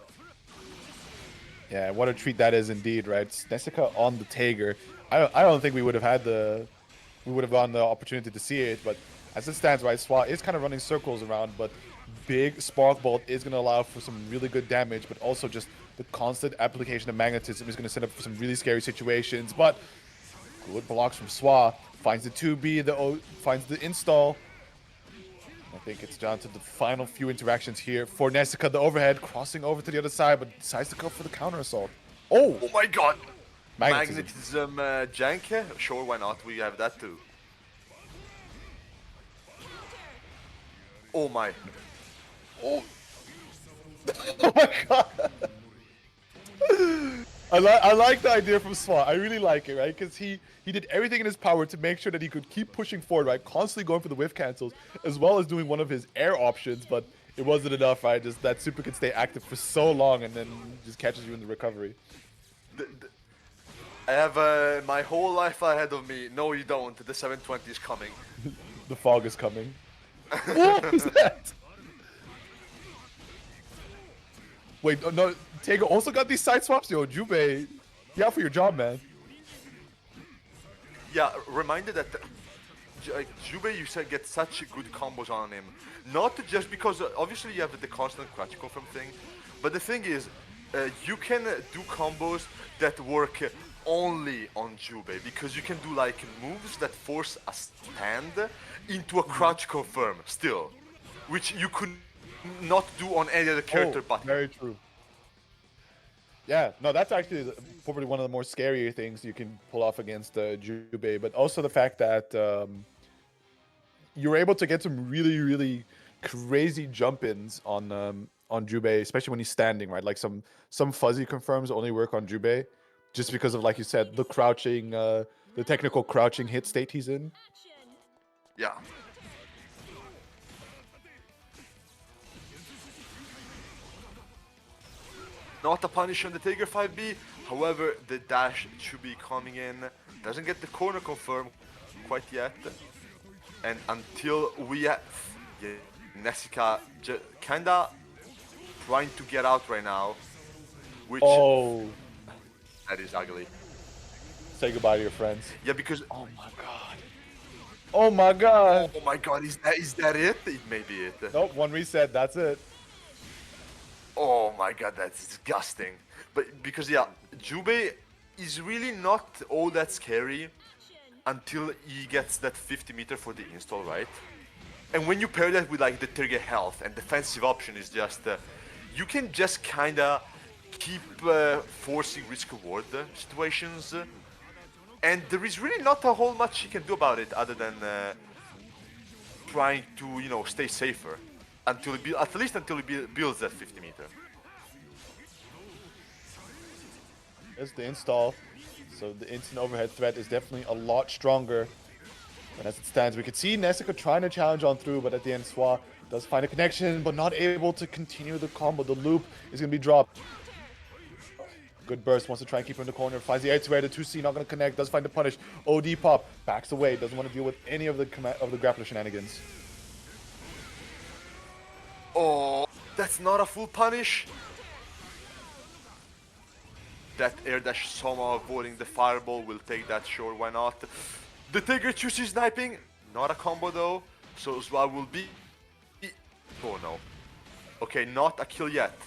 Yeah, what a treat that is indeed, right? Nesica on the Tager. I don't think we would have gotten the opportunity to see it, but as it stands, right, Swa is kind of running circles around, but big Spark Bolt is going to allow for some really good damage, but also just the constant application of magnetism is going to set up for some really scary situations. But good blocks from Swa, finds the 2B, finds the install. I think it's down to the final few interactions here for Nesica, the overhead, crossing over to the other side, but decides to go for the counter assault. Oh my god! Magnetism jank? Sure, why not? We have that too. Oh my. Oh, oh my god! I like the idea from Swa. I really like it, right? Because he did everything in his power to make sure that he could keep pushing forward, right? Constantly going for the whiff cancels, as well as doing one of his air options, but it wasn't enough, right? Just that super can stay active for so long and then just catches you in the recovery. I have my whole life ahead of me. No, you don't. The 720 is coming. The fog is coming. What was that? Wait, no, Tago also got these side swaps? Yo, Jubei, you out for your job, man. Yeah, reminded that Jubei, you said, gets such good combos on him. Not just because, obviously, you have the constant crouch confirm thing, but the thing is, you can do combos that work only on Jubei, because you can do like moves that force a stand into a crouch confirm still, which you could not do on any other character but him. Very true. Yeah, no, that's actually probably one of the more scarier things you can pull off against Jubei, but also the fact that you're able to get some really, really crazy jump-ins on Jubei, especially when he's standing, right? Like some fuzzy confirms only work on Jubei, just because of, like you said, the crouching, the technical crouching hit state he's in. Yeah. Not a punish on the Tiger 5B, however, the dash should be coming in. Doesn't get the corner confirmed quite yet. And until we have Nesica kinda trying to get out right now, which that is ugly. Say goodbye to your friends. Yeah, because oh my god. Oh my god. Oh my god, is that it? It may be it. Nope, one reset, that's it. Oh my god, that's disgusting. But because yeah, Jubei is really not all that scary until he gets that 50 meter for the install, right? And when you pair that with like the trigger health and defensive option is just, you can just kinda keep forcing risk reward situations. And there is really not a whole much you can do about it other than trying to, you know, stay safer. Until at least until he builds that 50 meter. There's the install. So the instant overhead threat is definitely a lot stronger. And as it stands, we could see Nesica trying to challenge on through, but at the end, Swa does find a connection, but not able to continue the combo. The loop is going to be dropped. Good burst, wants to try and keep him in the corner, finds the edge where the 2C not going to connect, does find the punish. OD pop, backs away, doesn't want to deal with any of the grappler shenanigans. Oh, that's not a full punish. That air dash somehow avoiding the fireball will take that, sure, why not? The Tiger chooses sniping, not a combo though, so Zwa will be... Oh no. Okay, not a kill yet.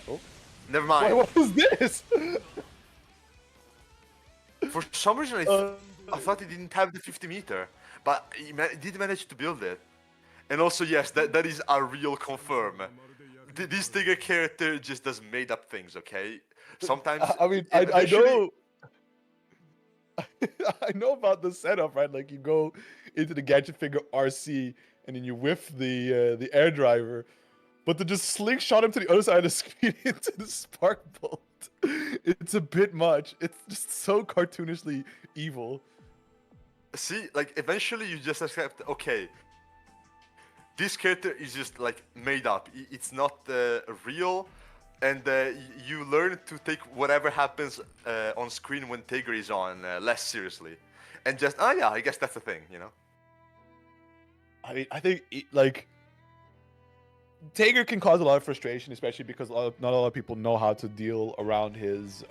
Oh. Never mind. Wait, what was this? For some reason I thought he didn't have the 50 meter, but he did manage to build it. And also, yes, that is a real confirm. This Tiger character just does made up things, okay? Sometimes... I mean, I know... I know about the setup, right? Like, you go into the gadget figure RC, and then you whiff the air driver, but to just slingshot him to the other side of the screen into the spark bolt, it's a bit much. It's just so cartoonishly evil. See, like, eventually you just accept, okay, this character is just, like, made up. It's not real, and you learn to take whatever happens on screen when Tiger is on less seriously. And just, oh yeah, I guess that's the thing, you know? I mean, I think, like, Tiger can cause a lot of frustration, especially because not a lot of people know how to deal around his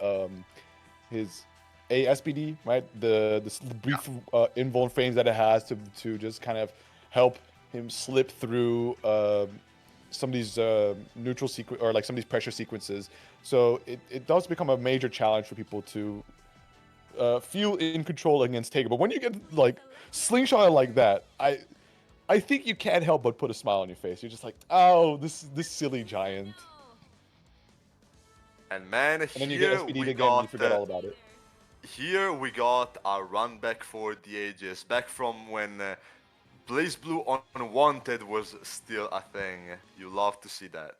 ASPD, right? The brief invuln frames that it has to just kind of help him slip through some of these neutral sequence, or like some of these pressure sequences. So it does become a major challenge for people to feel in control against Tiger. But when you get like slingshot like that, I think you can't help but put a smile on your face. You're just like, oh, this silly giant. And man, And then you get SPD'd again, and you forget all about it. Here we got a run back for the ages, back from when BlazBlue Unwanted was still a thing. You love to see that.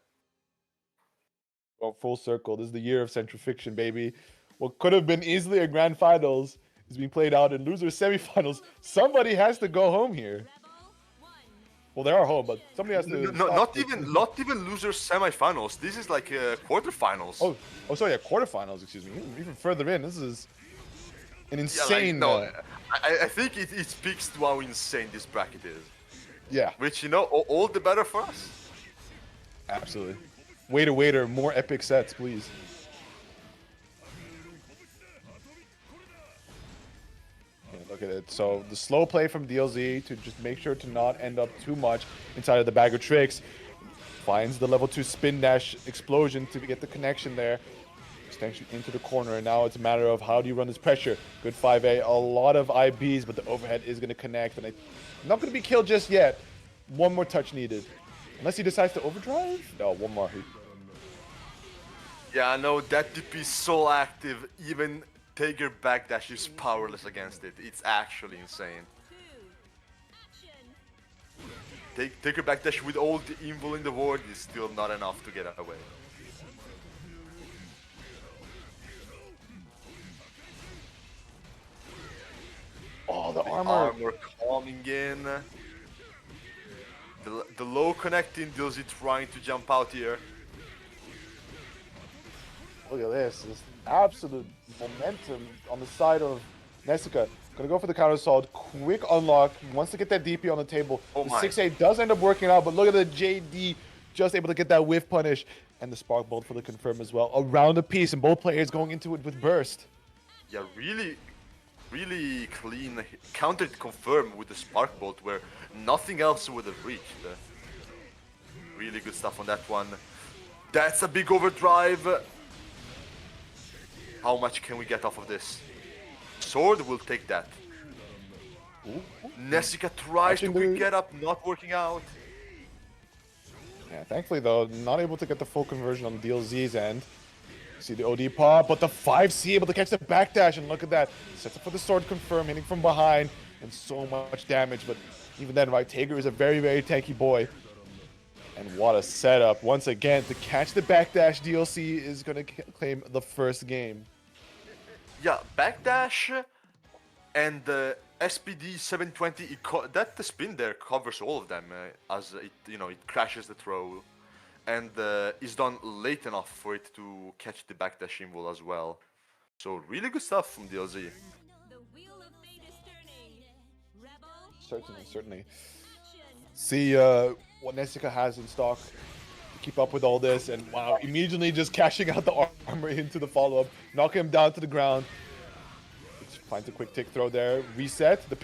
Well, full circle. This is the year of Central Fiction, baby. What could have been easily a grand finals is being played out in loser semifinals. Somebody has to go home here. Well, they are home, but somebody has to. No, not even loser semifinals. This is like quarterfinals. Oh, sorry, yeah, quarterfinals. Excuse me. Even further in. This is an insane. Yeah, like, no, I think it speaks to how insane this bracket is. Yeah. Which, you know, all the better for us. Absolutely. Waiter, more epic sets, please. Yeah, look at it. So the slow play from DLZ to just make sure to not end up too much inside of the bag of tricks. Finds the level 2 spin dash explosion to get the connection there. Extension into the corner, and now it's a matter of how do you run this pressure. Good 5A, a lot of IBs, but the overhead is going to connect, and not going to be killed just yet. One more touch needed. Unless he decides to overdrive? No, one more. Yeah, I know that DP is so active, even Tiger backdash is powerless against it. It's actually insane. Tiger backdash with all the invul in the ward is still not enough to get away. Oh, the armor. Armor coming in. The low connecting DLZ trying to jump out here. Look at this. This absolute momentum on the side of Nesica. Gonna go for the counter assault. Quick unlock. Wants to get that DP on the table. Oh the my. 6A does end up working out, but look at the JD just able to get that whiff punish. And the spark bolt for the confirm as well. Around the piece, and both players going into it with burst. Yeah, really clean countered confirm with the spark bolt where nothing else would have reached. Really good stuff on that one. That's a big overdrive. How much can we get off of this? Sword will take that. Ooh. Nesica tries to quick get up, not working out. Yeah, thankfully though, not able to get the full conversion on DLZ's end. See the OD pop, but the 5C able to catch the backdash, and look at that. Sets up for the sword confirm, hitting from behind, and so much damage. But even then, right, Tiger is a very, very tanky boy. And what a setup. Once again, to catch the backdash, DLC is going to claim the first game. Yeah, backdash and the SPD 720, that the spin there covers all of them as it, you know, it crashes the throw. and is done late enough for it to catch the backdash invul as well. So really good stuff from DLZ. Certainly, certainly. See what Nesica has in stock to keep up with all this, and wow, immediately just cashing out the armor into the follow-up, knocking him down to the ground. Just finds a quick tick throw there, reset. The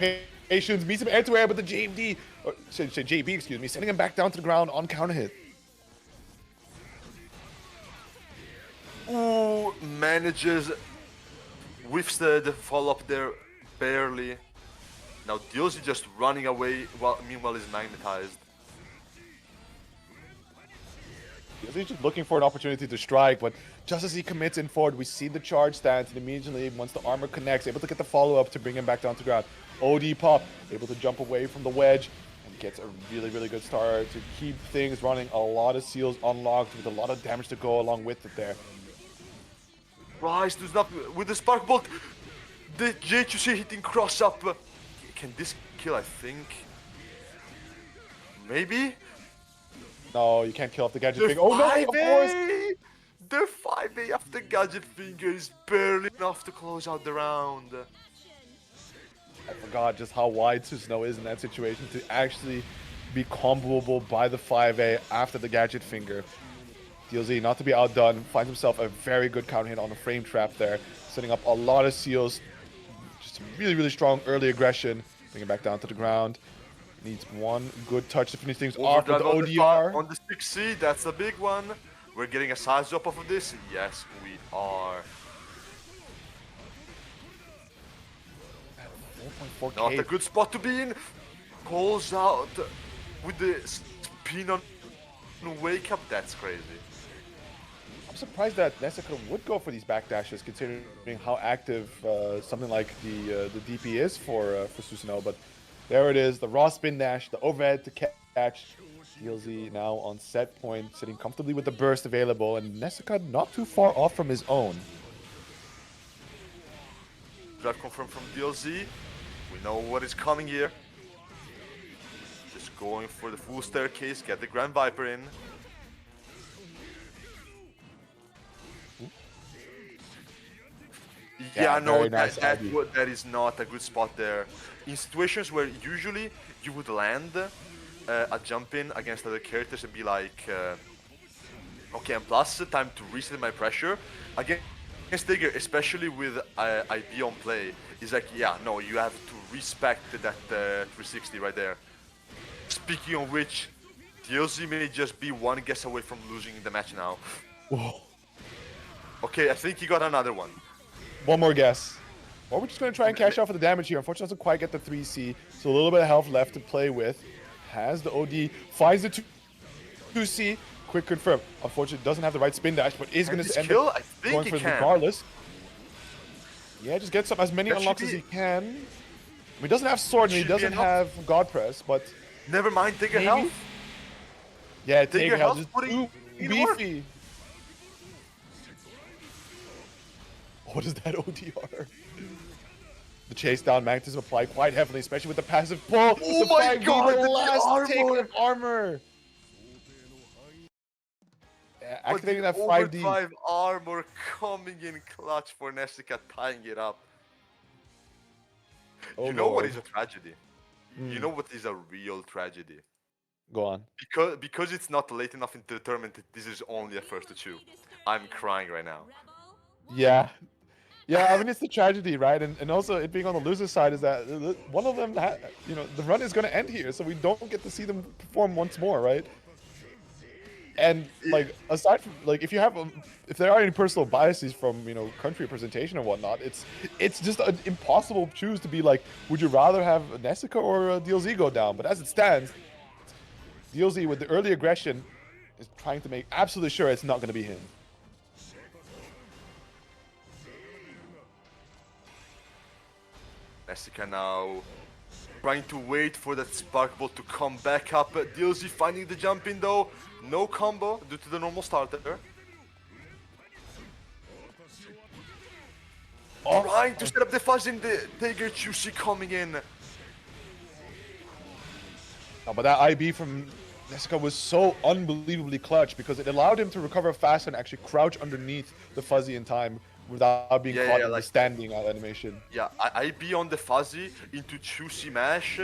patience meets him air-to-air, but the JB, or say JB, excuse me, sending him back down to the ground on counter hit. Ooh, manages whiffs the follow-up there barely. Now DLZ just running away while meanwhile is magnetized. He's just looking for an opportunity to strike, but just as he commits in forward, we see the charge stance, and immediately, once the armor connects, able to get the follow-up to bring him back down to ground. OD pop, able to jump away from the wedge, and gets a really, really good start to keep things running. A lot of seals unlocked with a lot of damage to go along with it there. Rise does not with the spark bolt. The J2C hitting cross up. Can this kill? I think. Maybe. No, you can't kill off the gadget The finger. Oh no, of course. 5A! The 5A after gadget finger is barely enough to close out the round. I forgot just how wide Susanoo is in that situation to actually be comboable by the 5A after the gadget finger. DLZ, not to be outdone, finds himself a very good counter hit on the frame trap there, setting up a lot of seals. Just really, really strong early aggression. Bring him back down to the ground. Needs one good touch to finish things off with the ODR. On the 6C, that's a big one. We're getting a size drop off of this. Yes, we are. 4.4K. Not a good spot to be in. Calls out with the spin on wake up. That's crazy. I'm surprised that Nesica would go for these backdashes, considering how active something like the DP is for Susanoo. But there it is, the raw spin dash, the overhead to catch. DLZ now on set point, sitting comfortably with the burst available, and Nesica not too far off from his own. Drive confirmed from DLZ. We know what is coming here. Just going for the full staircase, get the Grand Viper in. Yeah, no, nice that is not a good spot there. In situations where usually you would land a jump in against other characters and be like, okay, and plus time to reset my pressure. Against Tiger, especially with IB on play, is like, yeah, no, you have to respect that 360 right there. Speaking of which, DLZ may just be one guess away from losing the match now. Whoa. Okay, I think he got another one. One more guess. Or we're just going to try and cash out for the damage here. Unfortunately, doesn't quite get the 3C, so a little bit of health left to play with. Has the OD, finds the 2C. Quick confirm. Unfortunately, doesn't have the right spin dash, but is going to end up going for it regardless. Yeah, just gets up as many unlocks as he can. I mean, he doesn't have sword and he doesn't have God Press, but... Never mind, take a health. Yeah, take a health. Just too beefy. What is that ODR? The chase down magnetism applied quite heavily, especially with the passive pull. Oh my god, the last armor. take of armor. Yeah, activating that 5D. 5 armor coming in clutch for Nesica, tying it up. Oh, you know what Lord. is a tragedy? You know what is a real tragedy? Go on. Because it's not late enough into the tournament, this is only a first to 2. I'm crying right now. Yeah. Yeah, I mean, it's the tragedy, right? And also, it being on the loser side is that one of them, you know, the run is going to end here, so we don't get to see them perform once more, right? And, like, aside from, like, if there are any personal biases from, you know, country representation and whatnot, it's just an impossible choose to be like, would you rather have Nesica or DLZ go down? But as it stands, DLZ with the early aggression is trying to make absolutely sure it's not going to be him. Nesica now trying to wait for that spark bolt to come back up. DLZ finding the jump in though. No combo due to the normal starter. Trying to set up the fuzz in the Tiger Chushi coming in. Oh, but that IB from Nesica was so unbelievably clutch because it allowed him to recover fast and actually crouch underneath the fuzzy in time without being caught in the like standing animation. yeah, I be on the fuzzy into 2C mash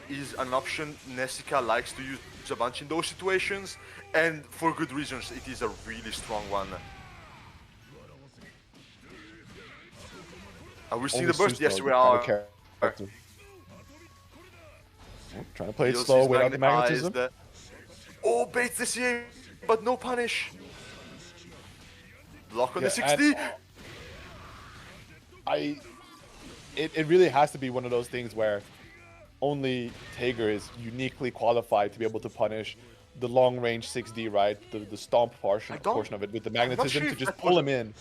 is an option Nesica likes to use a bunch in those situations, and for good reasons. It is a really strong one. Are we seeing Only the burst? Susto Yes, is we the kind of are. character. Oh, trying to play it Heals slow is without the magnetized. magnetism. Oh, baits the CA, but no punish. Block on Yeah, the 60. It really has to be one of those things where only Tager is uniquely qualified to be able to punish the long range 6D, right? The stomp portion of it with the I'm not magnetism sure to if just that pull was. him in.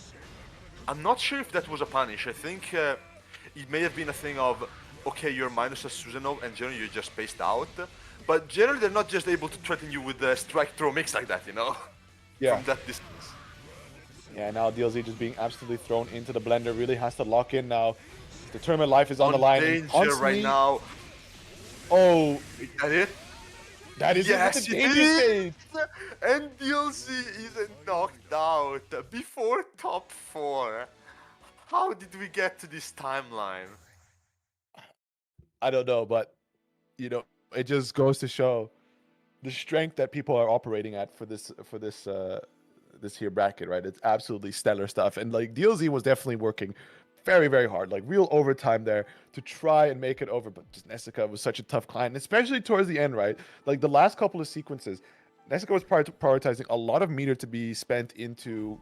I'm not sure if that was a punish. I think it may have been a thing of, okay, you're minus a Susanov, and generally you're just spaced out. But generally they're not just able to threaten you with the strike throw mix like that, you know? Yeah. From that distance. Yeah, now DLZ just being absolutely thrown into the blender really has to lock in now. The tournament life is on the line. And Danger right now. Oh, Is that it? that is it with Yes, the it danger is! stage. And DLC is knocked out before top 4. How did we get to this timeline? I don't know, but you know, it just goes to show the strength that people are operating at for this here bracket, right? It's absolutely stellar stuff. And like DLZ was definitely working very, very hard, like real overtime there to try and make it over. But just Nesica was such a tough client, especially towards the end, right? Like the last couple of sequences, Nesica was prioritizing a lot of meter to be spent into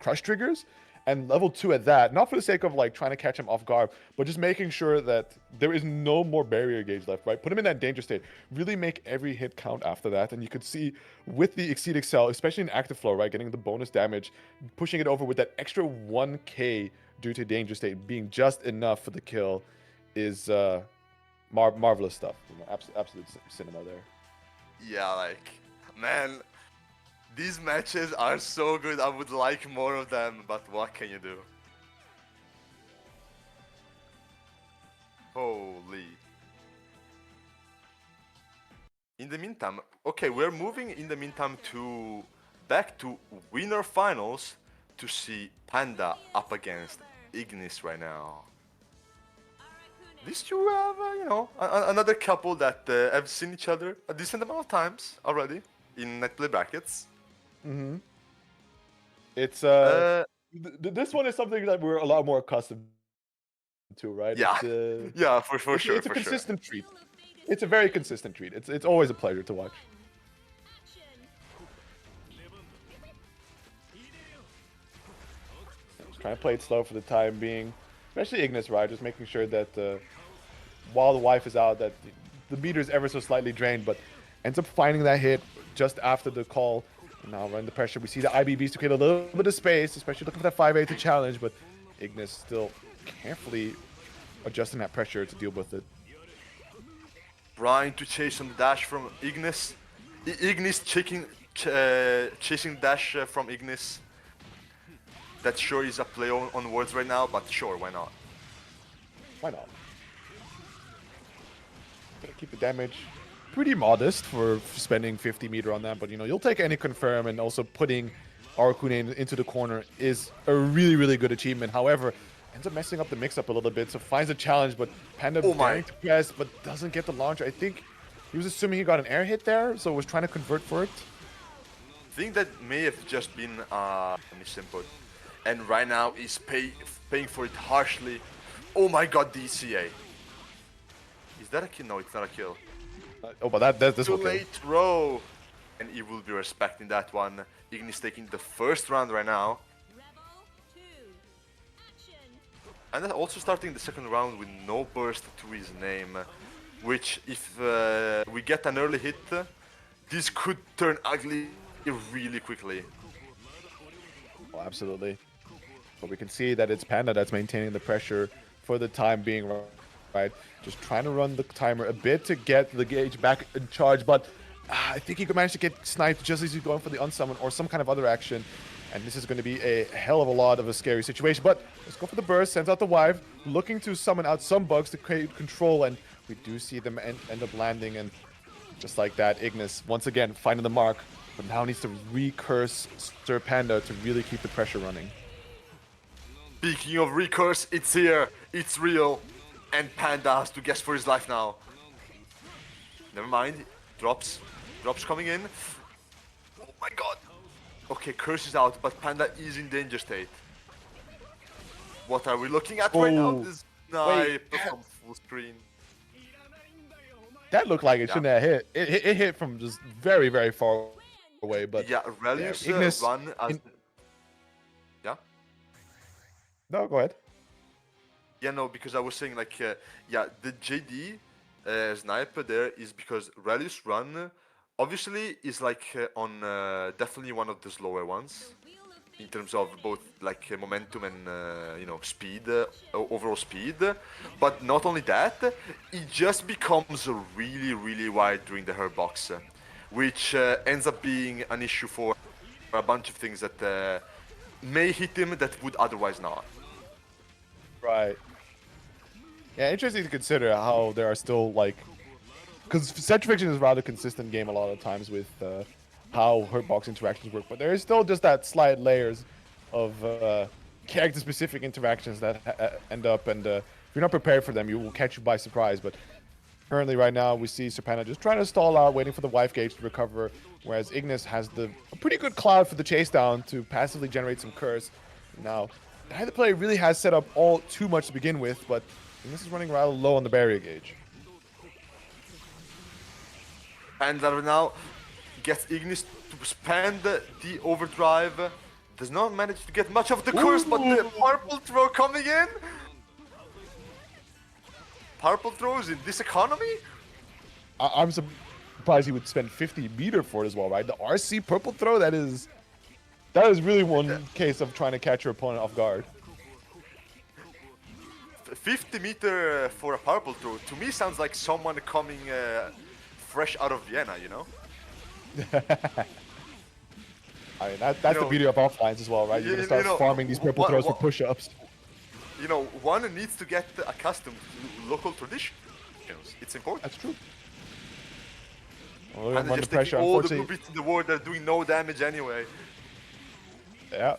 crush triggers and level 2 at that, not for the sake of like trying to catch him off guard, but just making sure that there is no more barrier gauge left, right? Put him in that danger state, really make every hit count after that. And you could see with the Exceed Excel, especially in active flow, right, getting the bonus damage, pushing it over with that extra 1k due to danger state being just enough for the kill is marvelous stuff. You know, absolute cinema there. Yeah, like, man, these matches are so good. I would like more of them, but what can you do? Holy. In the meantime, okay, we're moving in the meantime to back to winner finals to see Panda up against Ignis right now. These two have, you know, another couple that have seen each other a decent amount of times already in net play brackets. Mm-hmm. It's Uh, this one is something that we're a lot more accustomed to, right? yeah, It's, yeah, for sure, it's a for sure. consistent treat. It's a very consistent treat. It's always a pleasure to watch. Just trying to play it slow for the time being, especially Ignis, right? Just making sure that while the wife is out, that the meter is ever so slightly drained, but ends up finding that hit just after the call. And now running the pressure. We see the IBVs to create a little bit of space, especially looking for that 5-8 to challenge, but Ignis still carefully adjusting that pressure to deal with it. Trying to chase some dash from Ignis. Ignis chasing dash from Ignis. That sure is a play on words right now, but sure, why not? Why not? Gonna keep the damage pretty modest for spending 50 meter on that, but you know, you'll take any confirm, and also putting Arakune into the corner is a really, really good achievement. However, ends up messing up the mix-up a little bit, so finds a challenge, but Panda daring to press, but doesn't get the launcher. I think he was assuming he got an air hit there, so was trying to convert for it. I think that may have just been misinput. And right now he's paying for it harshly. Oh my god, DCA. Is that a kill? No, it's not a kill. Oh, but this Too will kill. late throw. And he will be respecting that one. Ignis taking the first round right now. And then also starting the second round with no burst to his name. Which, if we get an early hit, this could turn ugly really quickly. Oh, absolutely. But we can see that it's Panda that's maintaining the pressure for the time being, right? Just trying to run the timer a bit to get the gauge back in charge, but I think he could manage to get sniped just as he's going for the unsummon or some kind of other action. And this is going to be a hell of a lot of a scary situation. But let's go for the burst, sends out the wife, looking to summon out some bugs to create control, and we do see them end up landing. And Just like that, Ignis once again finding the mark, but now needs to recurse Sir Panda to really keep the pressure running. Speaking of recurse, it's here, it's real, and Panda has to guess for his life now. Never mind, drops coming in. Oh my god. Okay, curse is out, but Panda is in danger state. What are we looking at right now? Oh, This wait. snipe from full screen. That looked like it Yeah. shouldn't have hit. It hit from just very, very far away, but Yeah, Relius Ignis run as... Yeah? No, go ahead. Yeah, no, because I was saying like, yeah, the JD sniper there is because Relius run obviously is like on definitely one of the slower ones in terms of both like momentum and you know, speed, overall speed. But not only that, it just becomes really, really wide during the herb box, which ends up being an issue for a bunch of things that may hit him that would otherwise not. Right. Yeah, interesting to consider how there are still like, because Centrifusion is a rather consistent game a lot of times with how hurtbox interactions work, but there is still just that slight layers of character-specific interactions that end up, and if you're not prepared for them, you will catch you by surprise. But currently, right now, we see Serpana just trying to stall out, waiting for the wife gauge to recover, whereas Ignis has a pretty good cloud for the chase down to passively generate some curse. Now, neither player really has set up all too much to begin with, but Ignis is running rather low on the barrier gauge. And now gets Ignis to spend the overdrive. Does not manage to get much of the curse, but the purple throw coming in. Purple throws in this economy? I'm surprised he would spend 50 meter for it as well, right? The RC purple throw, that is really one case of trying to catch your opponent off guard. 50 meter for a purple throw, to me sounds like someone coming fresh out of Vienna, you know? I mean, that's the beauty of offlines as well, right? You're going to start farming these purple throws for push-ups. You know, one needs to get accustomed to local traditions. It's important. That's true. And they're just taking all the blue bits in the world, they're doing no damage anyway. Yeah.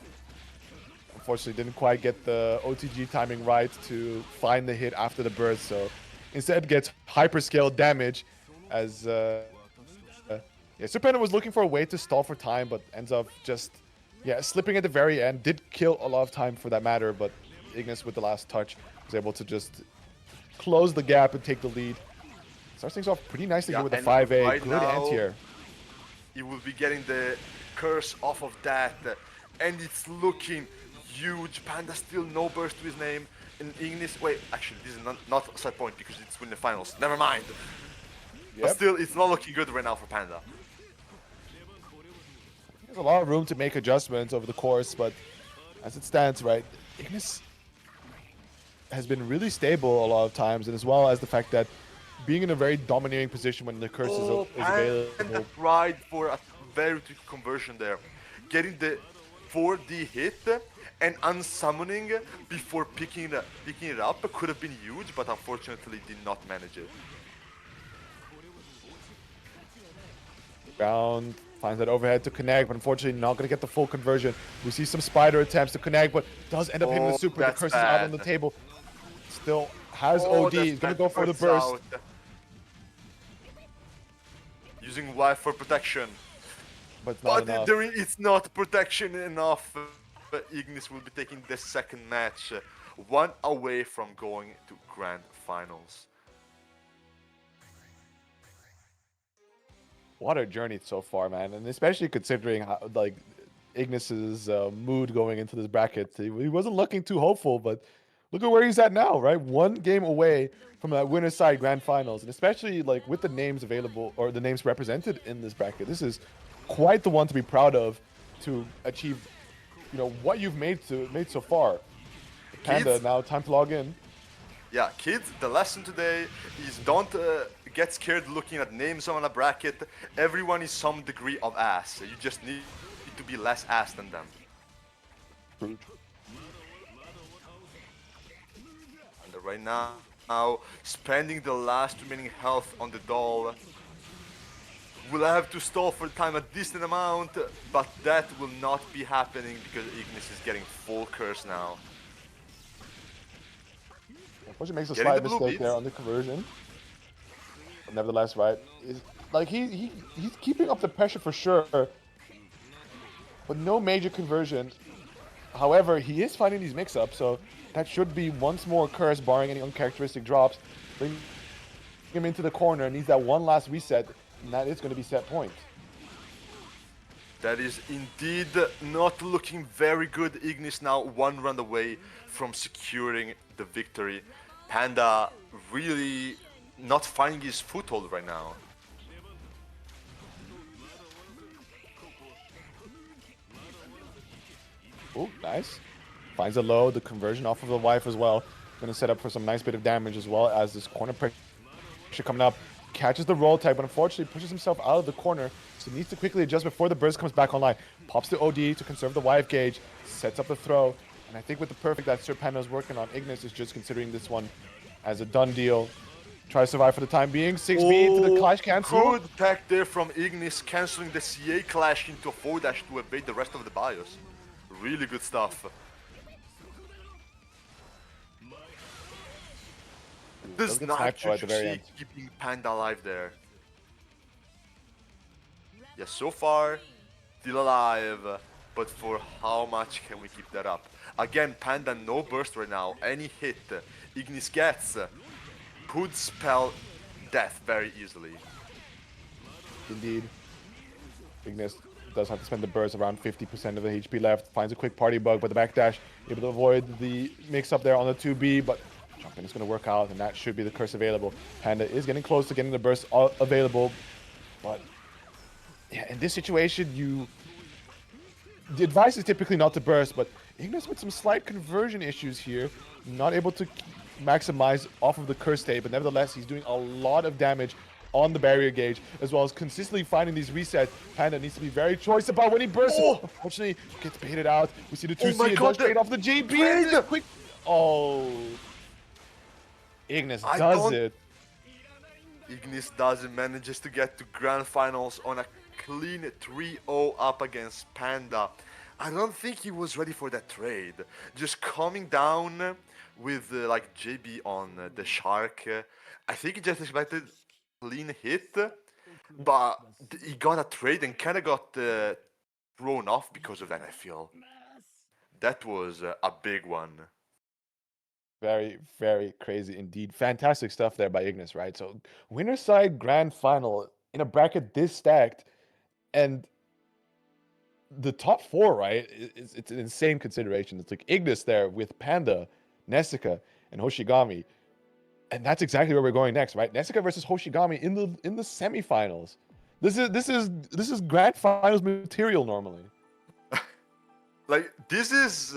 Unfortunately, didn't quite get the OTG timing right to find the hit after the burst, so instead gets hyperscale damage as Serpenta was looking for a way to stall for time, but ends up just slipping at the very end. Did kill a lot of time for that matter, but Ignis with the last touch was able to just close the gap and take the lead. Starts things off pretty nicely here with the 5A. Right Good now, anti-air. He will be getting the curse off of that, and it's looking huge. Panda still no burst to his name. And Ignis, wait, actually, this is not a set point because it's winning the finals. Never mind. Yep. But still, it's not looking good right now for Panda. There's a lot of room to make adjustments over the course, but as it stands, right, Ignis has been really stable a lot of times, and as well as the fact that being in a very dominating position when the curse is available. Panda tried for a very tricky conversion there. Getting the 4D hit and unsummoning before picking it up could have been huge, but unfortunately did not manage it. Ground finds that overhead to connect, but unfortunately not going to get the full conversion. We see some spider attempts to connect, but does end up hitting the super. The curse is out on the table. Still has OD. He's going to go for the burst. Out. Using life for protection. But it's not protection enough. Ignis will be taking the second match, one away from going to grand finals. What a journey so far, man, and especially considering how, like, Ignis's mood going into this bracket. He wasn't looking too hopeful, but look at where he's at now, right? One game away from that winner's side grand finals, and especially like with the names available or the names represented in this bracket, this is quite the one to be proud of to achieve, you know, what you've made so far. Panda, kids, now time to log in. Yeah, kids, the lesson today is don't get scared looking at names on a bracket. Everyone is some degree of ass. You just need to be less ass than them. And right now, spending the last remaining health on the doll. will have to stall for time a decent amount, but that will not be happening because Ignis is getting full curse now. Unfortunately, makes a Getting the slight blue mistake beads. there on the conversion. But nevertheless, right, is like he's keeping up the pressure for sure, but no major conversion. However, he is finding these mix-ups, so that should be once more curse, barring any uncharacteristic drops. Bring him into the corner, needs that one last reset, and that is going to be set point. That is indeed not looking very good. Ignis now one run away from securing the victory. Panda really not finding his foothold right now. Oh, nice. Finds a low, the conversion off of the wife as well. Going to set up for some nice bit of damage as well as this corner pressure coming up. Catches the roll type, but unfortunately pushes himself out of the corner, so needs to quickly adjust before the burst comes back online. Pops the OD to conserve the wife gauge, sets up the throw, and I think with the perfect that Sir Panda is working on, Ignis is just considering this one as a done deal. Try to survive for the time being. 6B to the clash cancel. Good tech there from Ignis, cancelling the CA clash into a forward dash to evade the rest of the BIOS. Really good stuff. Does get not sniped though at the very succeed end. keeping Panda alive there. Yeah, so far, still alive, but for how much can we keep that up? Again, Panda no burst right now. Any hit Ignis gets could spell death very easily. Indeed. Ignis does have to spend the burst, around 50% of the HP left. Finds a quick party bug, but the backdash able to avoid the mix-up there on the 2B, but jumping is going to work out, and that should be the curse available. Panda is getting close to getting the burst available, but yeah, in this situation, the advice is typically not to burst, but Ignis with some slight conversion issues here, not able to maximize off of the curse tape, but nevertheless, he's doing a lot of damage on the barrier gauge, as well as consistently finding these resets. Panda needs to be very choice about when he bursts. Oh! Unfortunately, gets baited out. We see the 2C, my it God, does trade off the GB. trade! And the quick... Oh. Ignis I does don't- it. Ignis does it, manages to get to grand finals on a clean 3-0 up against Panda. I don't think he was ready for that trade. Just coming down with like JB on the Shark. I think he just expected clean hit, but he got a trade and kind of got thrown off because of that, I feel. That was a big one. Very, very crazy indeed. Fantastic stuff there by Ignis, right? So, winner side grand final in a bracket this stacked, and the top four, right? It's an insane consideration. It's like Ignis there with Panda, Nesica, and Hoshigami, and that's exactly where we're going next, right? Nesica versus Hoshigami in the semifinals. This is grand finals material normally. Like this is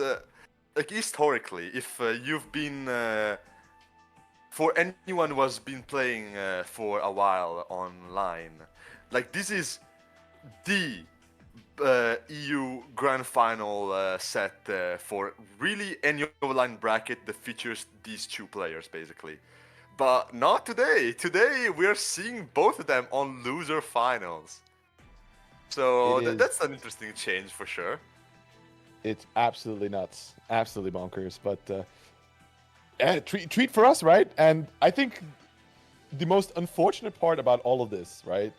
like historically, if you've been for anyone who has been playing for a while online, like this is the EU Grand Final set for really any online bracket that features these two players, basically. But not today. Today we're seeing both of them on loser finals. So that's an interesting change for sure. It's absolutely nuts, absolutely bonkers. But yeah, treat for us, right? And I think the most unfortunate part about all of this, right,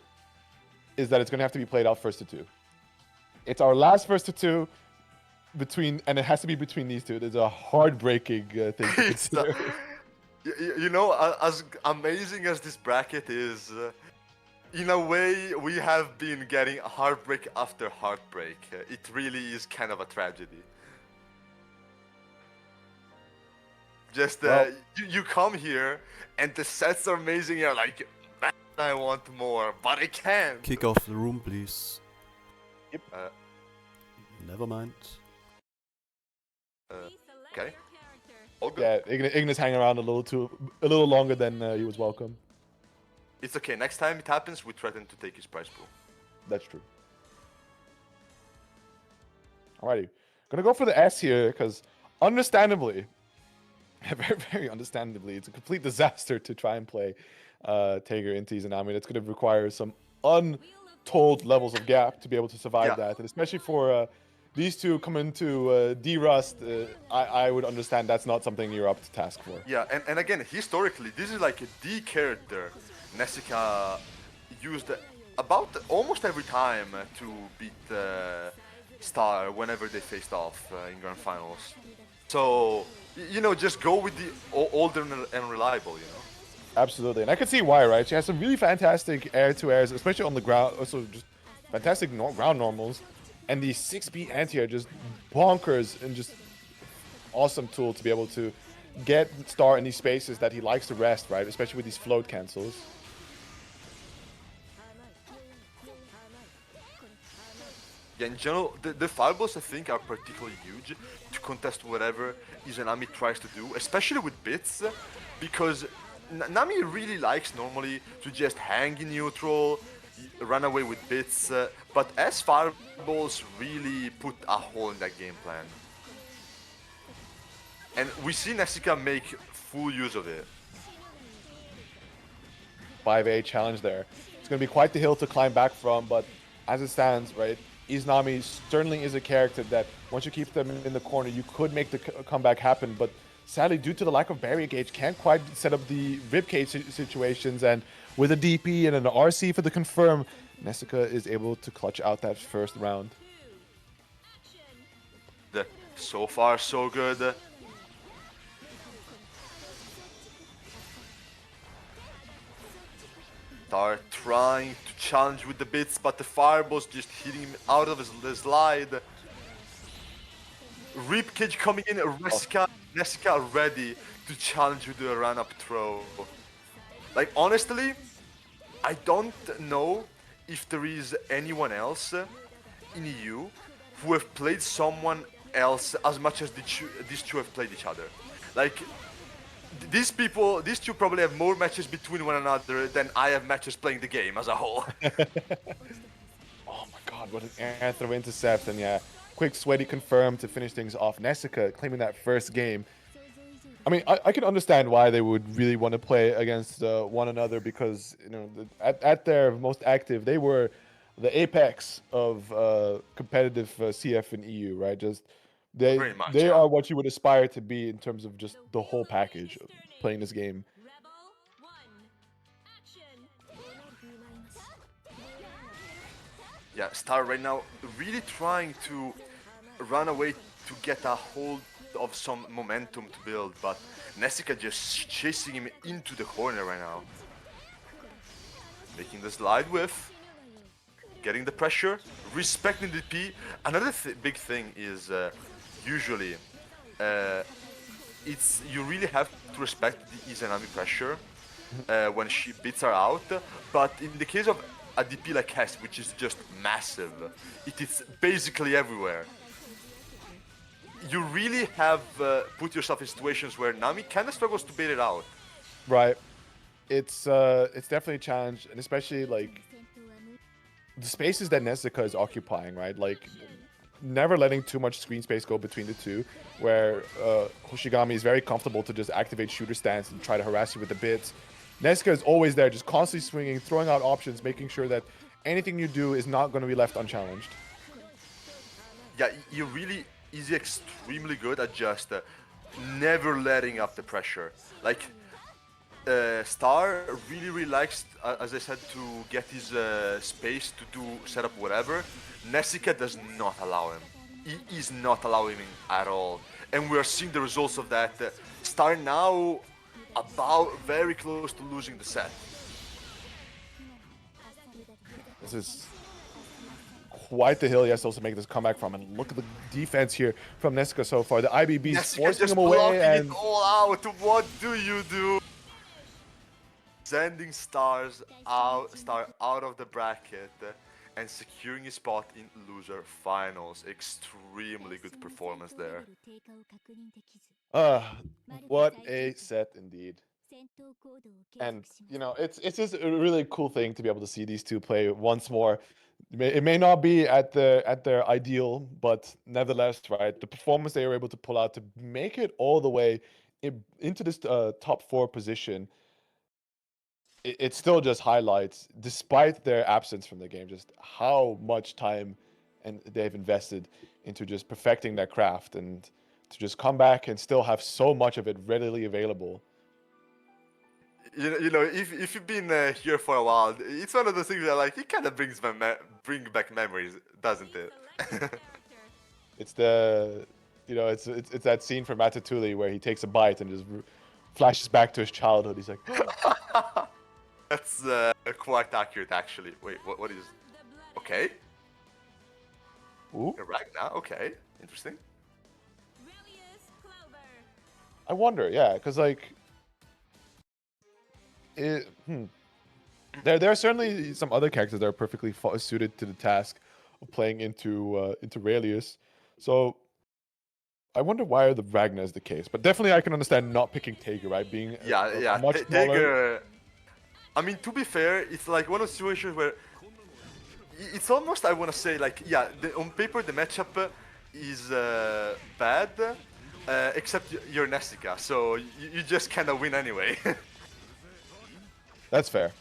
is that it's going to have to be played out first to two. It's our last first to two and it has to be between these two. There's a heartbreaking thing to consider. You know, as amazing as this bracket is, in a way, we have been getting heartbreak after heartbreak. It really is kind of a tragedy. Just you come here and the sets are amazing. You're like, man, I want more, but I can't. Kick off the room, please. Yep. Never mind. Okay. All good. Yeah, Ignis hanging around a little longer than he was welcome. It's okay. Next time it happens, we threaten to take his prize pool. That's true. Alrighty, gonna go for the S here because, understandably, very very understandably, it's a complete disaster to try and play Tager into Izanami. That's gonna require some told levels of gap to be able to survive Yeah. that, and especially for these two coming to D-Rust, I would understand that's not something you're up to task for. Yeah, and again, historically, this is like the character Nesica used about almost every time to beat Star whenever they faced off in grand finals. So, you know, just go with the older and reliable, you know? Absolutely, and I can see why, right? She has some really fantastic air-to-airs, especially on the ground. Also, just fantastic ground normals, and the 6B anti-air just bonkers and just awesome tool to be able to get Star in these spaces that he likes to rest, right? Especially with these float cancels. Yeah, in general, the fireballs I think are particularly huge to contest whatever Izanami tries to do, especially with bits, because Nami really likes normally to just hang in neutral, run away with bits, but as fireballs really put a hole in that game plan. And we see Nesica make full use of it. 5A challenge there. It's going to be quite the hill to climb back from, but as it stands, right, Izanami certainly is a character that once you keep them in the corner, you could make the comeback happen, but sadly, due to the lack of barrier gauge, can't quite set up the ribcage situations, and with a DP and an RC for the confirm, Nesica is able to clutch out that first round. So far, so good. Star trying to challenge with the bits, but the fireballs just hitting him out of the slide. Ribcage coming in, Nesica ready to challenge with the run-up throw. Like, honestly, I don't know if there is anyone else in EU who have played someone else as much as these two have played each other. Like, these two probably have more matches between one another than I have matches playing the game as a whole. Oh my god, what an air throw intercept, and yeah, quick sweaty confirm to finish things off. Nesica claiming that first game. I mean, I can understand why they would really want to play against one another, because, you know, at their most active, they were the apex of competitive CF and EU, right? Just Pretty much, they yeah. are what you would aspire to be in terms of just the whole package of playing this game. Yeah, Star right now really trying to run away to get a hold of some momentum to build, but Nesica just chasing him into the corner right now. Making the slide whiff, getting the pressure, respecting the P. Another big thing is usually it's you really have to respect the Izanami pressure when she bits are out, but in the case of a DP like Hess, which is just massive, it is basically everywhere. You really have put yourself in situations where Nami kind of struggles to bait it out. Right. It's definitely a challenge, and especially like the spaces that Nesica is occupying, right? Like never letting too much screen space go between the two, where Hoshigami is very comfortable to just activate shooter stance and try to harass you with the bits. Nesica is always there, just constantly swinging, throwing out options, making sure that anything you do is not going to be left unchallenged. Yeah, you really is extremely good at just never letting up the pressure. Like, Star really likes, as I said, to get his space to do set up whatever. Nesica does not allow him. He is not allowing him at all. And we are seeing the results of that. Star now about very close to losing the set. This is quite the hill he has to also make this comeback from, and look at the defense here from Nesica so far. The IBB is forcing him away, and it all out. What do you do? Sending Star out of the bracket and securing his spot in loser finals. Extremely good performance there. What a set indeed. And you know, it's just a really cool thing to be able to see these two play once more. It may not be at their ideal, but nevertheless, right, the performance they were able to pull out to make it all the way into this top 4 position it still just highlights, despite their absence from the game, just how much time and they've invested into just perfecting their craft, and to just come back and still have so much of it readily available. You know, if you've been here for a while, it's one of those things that like it kind of bring back memories, doesn't it? It's the, it's that scene from Ratatouille where he takes a bite and just flashes back to his childhood. He's like, That's quite accurate, actually. Wait, what is? Okay, ooh. Ragnar. Okay, interesting. I wonder, yeah, because like, there are certainly some other characters that are perfectly suited to the task of playing into Raelius. So I wonder why the Ragnar is the case. But definitely, I can understand not picking Tager, right? Being Yeah. a much smaller. Tager. I mean, to be fair, it's like one of those situations where it's almost, I want to say, like, yeah, on paper the matchup is bad, except you're Nesica, so you just kind of win anyway. That's fair.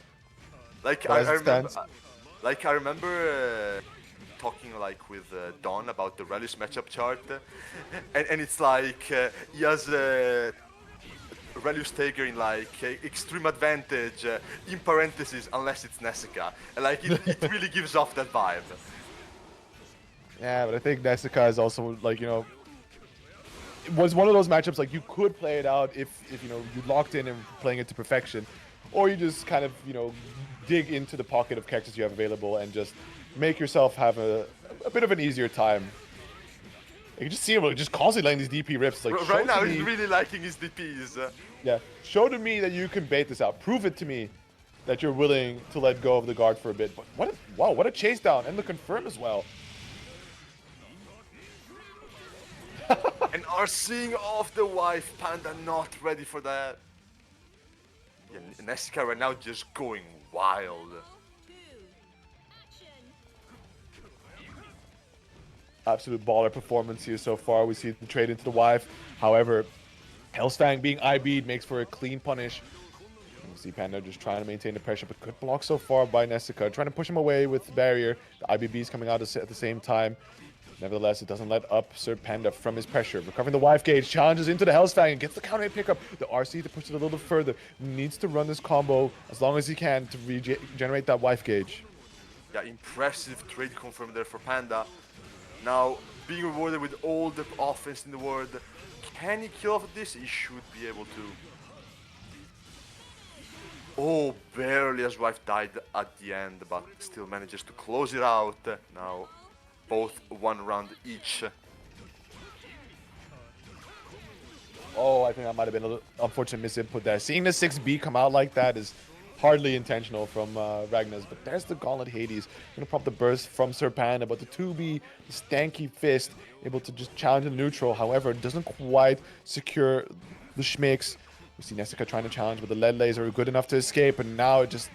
Like But as I it remember, stands- like I remember talking like with Don about the Relish matchup chart, and it's like he has Relius Tager in like extreme advantage in parentheses unless it's Nesica, and like it really gives off that vibe. Yeah, but I think Nesica is also like, it was one of those matchups like you could play it out if you locked in and playing it to perfection, or you just kind of dig into the pocket of characters you have available and just make yourself have a bit of an easier time. You can just see him just constantly letting these DP rips. Like, Right now, show to he's me, really liking his DPs. yeah, show to me that you can bait this out. Prove it to me that you're willing to let go of the guard for a bit. But what a chase down, and the confirm as well. And are seeing off the wife. Panda not ready for that. Yeah, Nesica right now just going wild. Absolute baller performance here so far. We see the trade into the wife. However, Hellsfang being IB'd makes for a clean punish. You see Panda just trying to maintain the pressure, but good block so far by Nesica. Trying to push him away with the barrier. The IBB's coming out at the same time. Nevertheless, it doesn't let up Sir Panda from his pressure. Recovering the wife gauge, challenges into the Hellsfang and gets the counter hit pickup. The RC to push it a little further. Needs to run this combo as long as he can to regenerate that wife gauge. Yeah, impressive trade confirm there for Panda. Now, being rewarded with all the offense in the world. Can he kill off this? He should be able to. Oh, barely as wife died at the end, but still manages to close it out. Now, both 1 round each. Oh, I think that might have been an unfortunate misinput there. Seeing the 6B come out like that is hardly intentional from Ragnar's, but there's the Gauntlet Hades. Gonna prop the burst from Sir Panda, but the 2B, the stanky fist, able to just challenge the neutral. However, it doesn't quite secure the schmicks. We see Nesica trying to challenge, but the lead laser are good enough to escape, and now it just...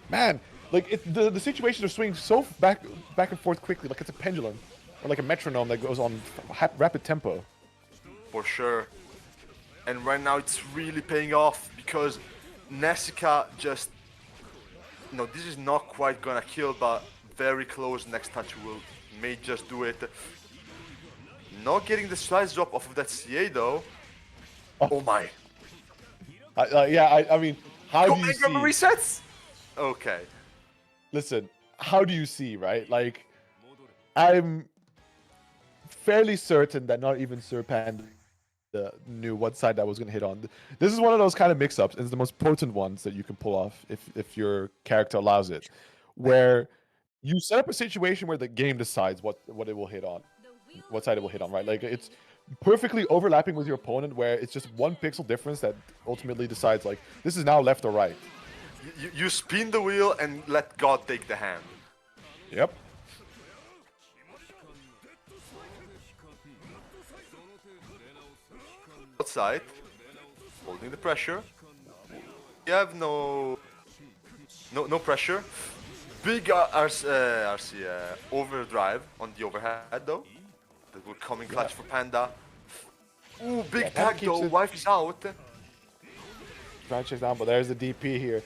Man, like, the situations are swinging so back and forth quickly, like it's a pendulum, or like a metronome that goes on rapid tempo. For sure. And right now it's really paying off because Nesica just... No, this is not quite gonna kill, but very close. Next touch may just do it. Not getting the slice drop off of that CA though. Oh my. Yeah, I mean, how do you see... resets? Okay. Listen, how do you see, right? Like, I'm fairly certain that not even Sir Panda knew what side that was going to hit on. This is one of those kind of mix-ups, and it's the most potent ones that you can pull off if your character allows it, where you set up a situation where the game decides what it will hit on, what side it will hit on, right? Like, it's perfectly overlapping with your opponent, where it's just 1 pixel difference that ultimately decides, like, this is now left or right. You spin the wheel and let God take the hand. Yep. Outside, holding the pressure. You have no pressure. Big RC overdrive on the overhead though. That will come in clutch for Panda. Ooh, big tag though. Wife is out. trying to chase down, but there's the DP here.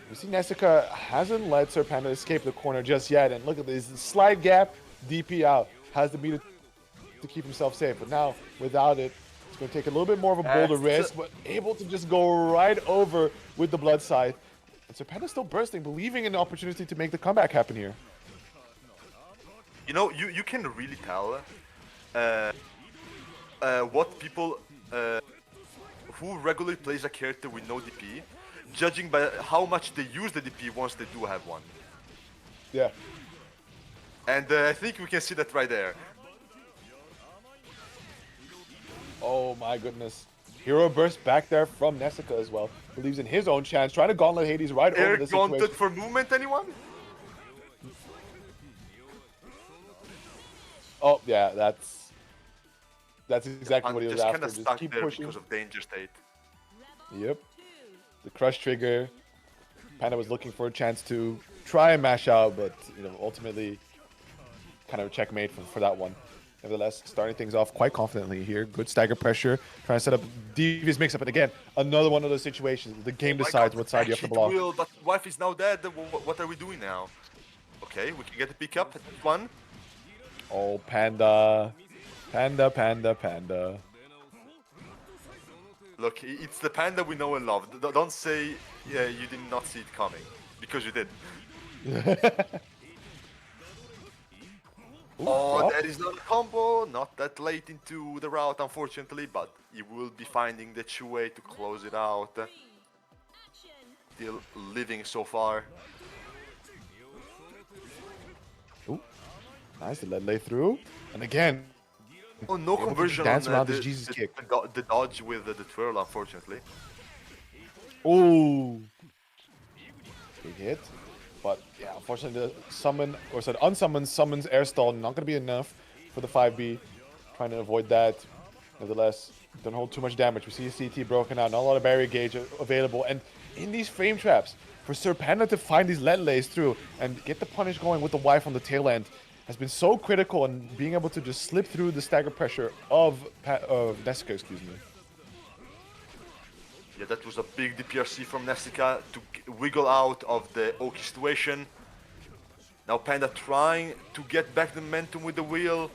We see Nesica hasn't let Sir Panda escape the corner just yet, and look at this slide gap, DP out, has the meter to keep himself safe, but now without it, it's going to take a little bit more of a bolder risk, but able to just go right over with the Blood Scythe. And Sir Panda still bursting, believing in the opportunity to make the comeback happen here. You know, you can really tell what people who regularly plays a character with no DP, judging by how much they use the DP once they do have one. Yeah. And I think we can see that right there. Oh my goodness. Hero burst back there from Nesica as well. Believes in his own chance, trying to gauntlet Hades right over the situation. Gauntlet for movement, anyone? Oh yeah, that's exactly what he was after. Just keep there pushing because of danger state. Yep. The crush trigger. Panda was looking for a chance to try and mash out, but you know, ultimately kind of a checkmate for that one. Nevertheless, starting things off quite confidently here. Good stagger pressure, trying to set up devious mix-up. And again, another one of those situations. The game decides what side you have to block. But wife is now dead. What are we doing now? Okay, we can get the pick up at one. Oh, Panda. Panda, Panda, Panda. Look, it's the Panda we know and love. Don't say you did not see it coming, because you did. Oh, that is not a combo, not that late into the route, unfortunately, but he will be finding the true way to close it out. Still living so far. Ooh, nice, the lay through. And again, oh, no conversion dance on around this Jesus kick. The dodge with the twirl, unfortunately. Ooh. Big hit. But yeah, unfortunately, the summon, or said unsummoned summons air stall, not going to be enough for the 5B. Trying to avoid that. Nevertheless, don't hold too much damage. We see CT broken out, not a lot of barrier gauge available. And in these frame traps, for Sir Panda to find these let lays through and get the punish going with the wife on the tail end has been so critical, and being able to just slip through the stagger pressure of Nesica, excuse me. Yeah, that was a big DPRC from Nesica to wiggle out of the Oki situation. Now Panda trying to get back the momentum with the wheel,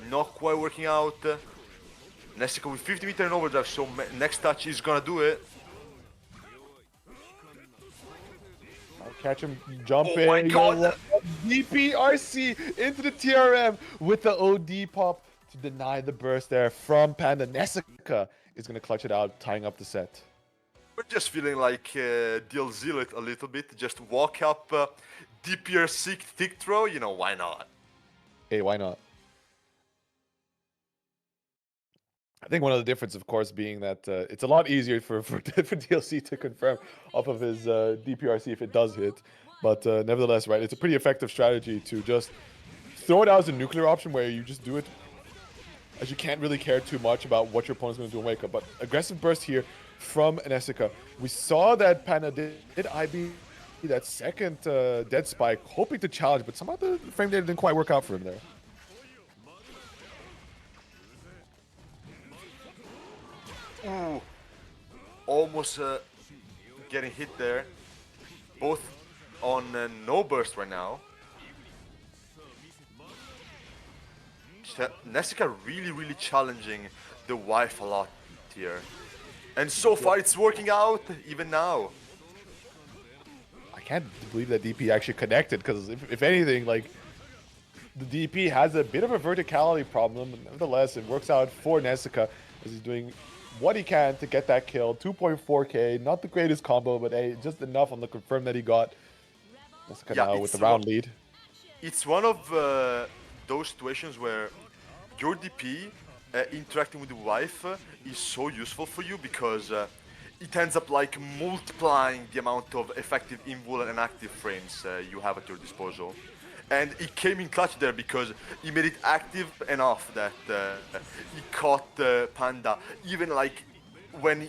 not quite working out. Nesica with 50 meter in overdrive, so next touch is gonna do it. I'll catch him jumping. Oh my god! DPRC into the TRM with the OD pop to deny the burst there from Panda. Nesica is gonna clutch it out, tying up the set. We're just feeling like DLZ a little bit. Just walk up, DPRC thick throw, you know, why not? Hey, why not? I think one of the difference, of course, being that it's a lot easier for DLC to confirm off of his DPRC if it does hit. But nevertheless, right, it's a pretty effective strategy to just throw it out as a nuclear option where you just do it as you can't really care too much about what your opponent's going to do in wake up. But aggressive burst here from Nesica. We saw that Panda did IB that second dead spike, hoping to challenge, but somehow the frame data didn't quite work out for him there. Ooh, almost getting hit there. Both on no burst right now. Nesica really challenging the wife a lot here. And so far it's working out, even now. I can't believe that DP actually connected, because if anything, like, the DP has a bit of a verticality problem. Nevertheless, it works out for Nesica as he's doing what he can to get that kill. 2.4k, not the greatest combo, but hey, just enough on the confirm that he got. Nesica now with the round lead. It's one of those situations where your DP interacting with the wife is so useful for you, because it ends up like multiplying the amount of effective invul and active frames you have at your disposal. And it came in clutch there because he made it active enough that he caught Panda, even like when he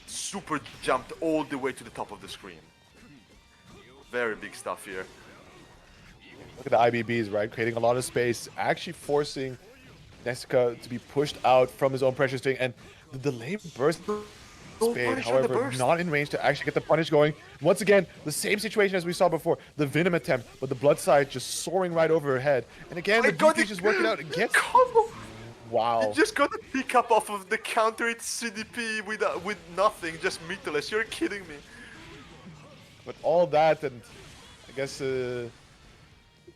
super jumped all the way to the top of the screen. Very big stuff here. Look at the IBBs, right? Creating a lot of space, actually forcing Nesica to be pushed out from his own pressure string, and the delay burst spade. punish on the However, burst. not in range to actually get the punish going. Once again, the same situation as we saw before. The Venom attempt, but the blood side just soaring right over her head. And again, the DP just working out. It gets... combo. Wow. He just got a pickup off of the counter hit CDP with nothing, just meterless. You're kidding me. But all that, and I guess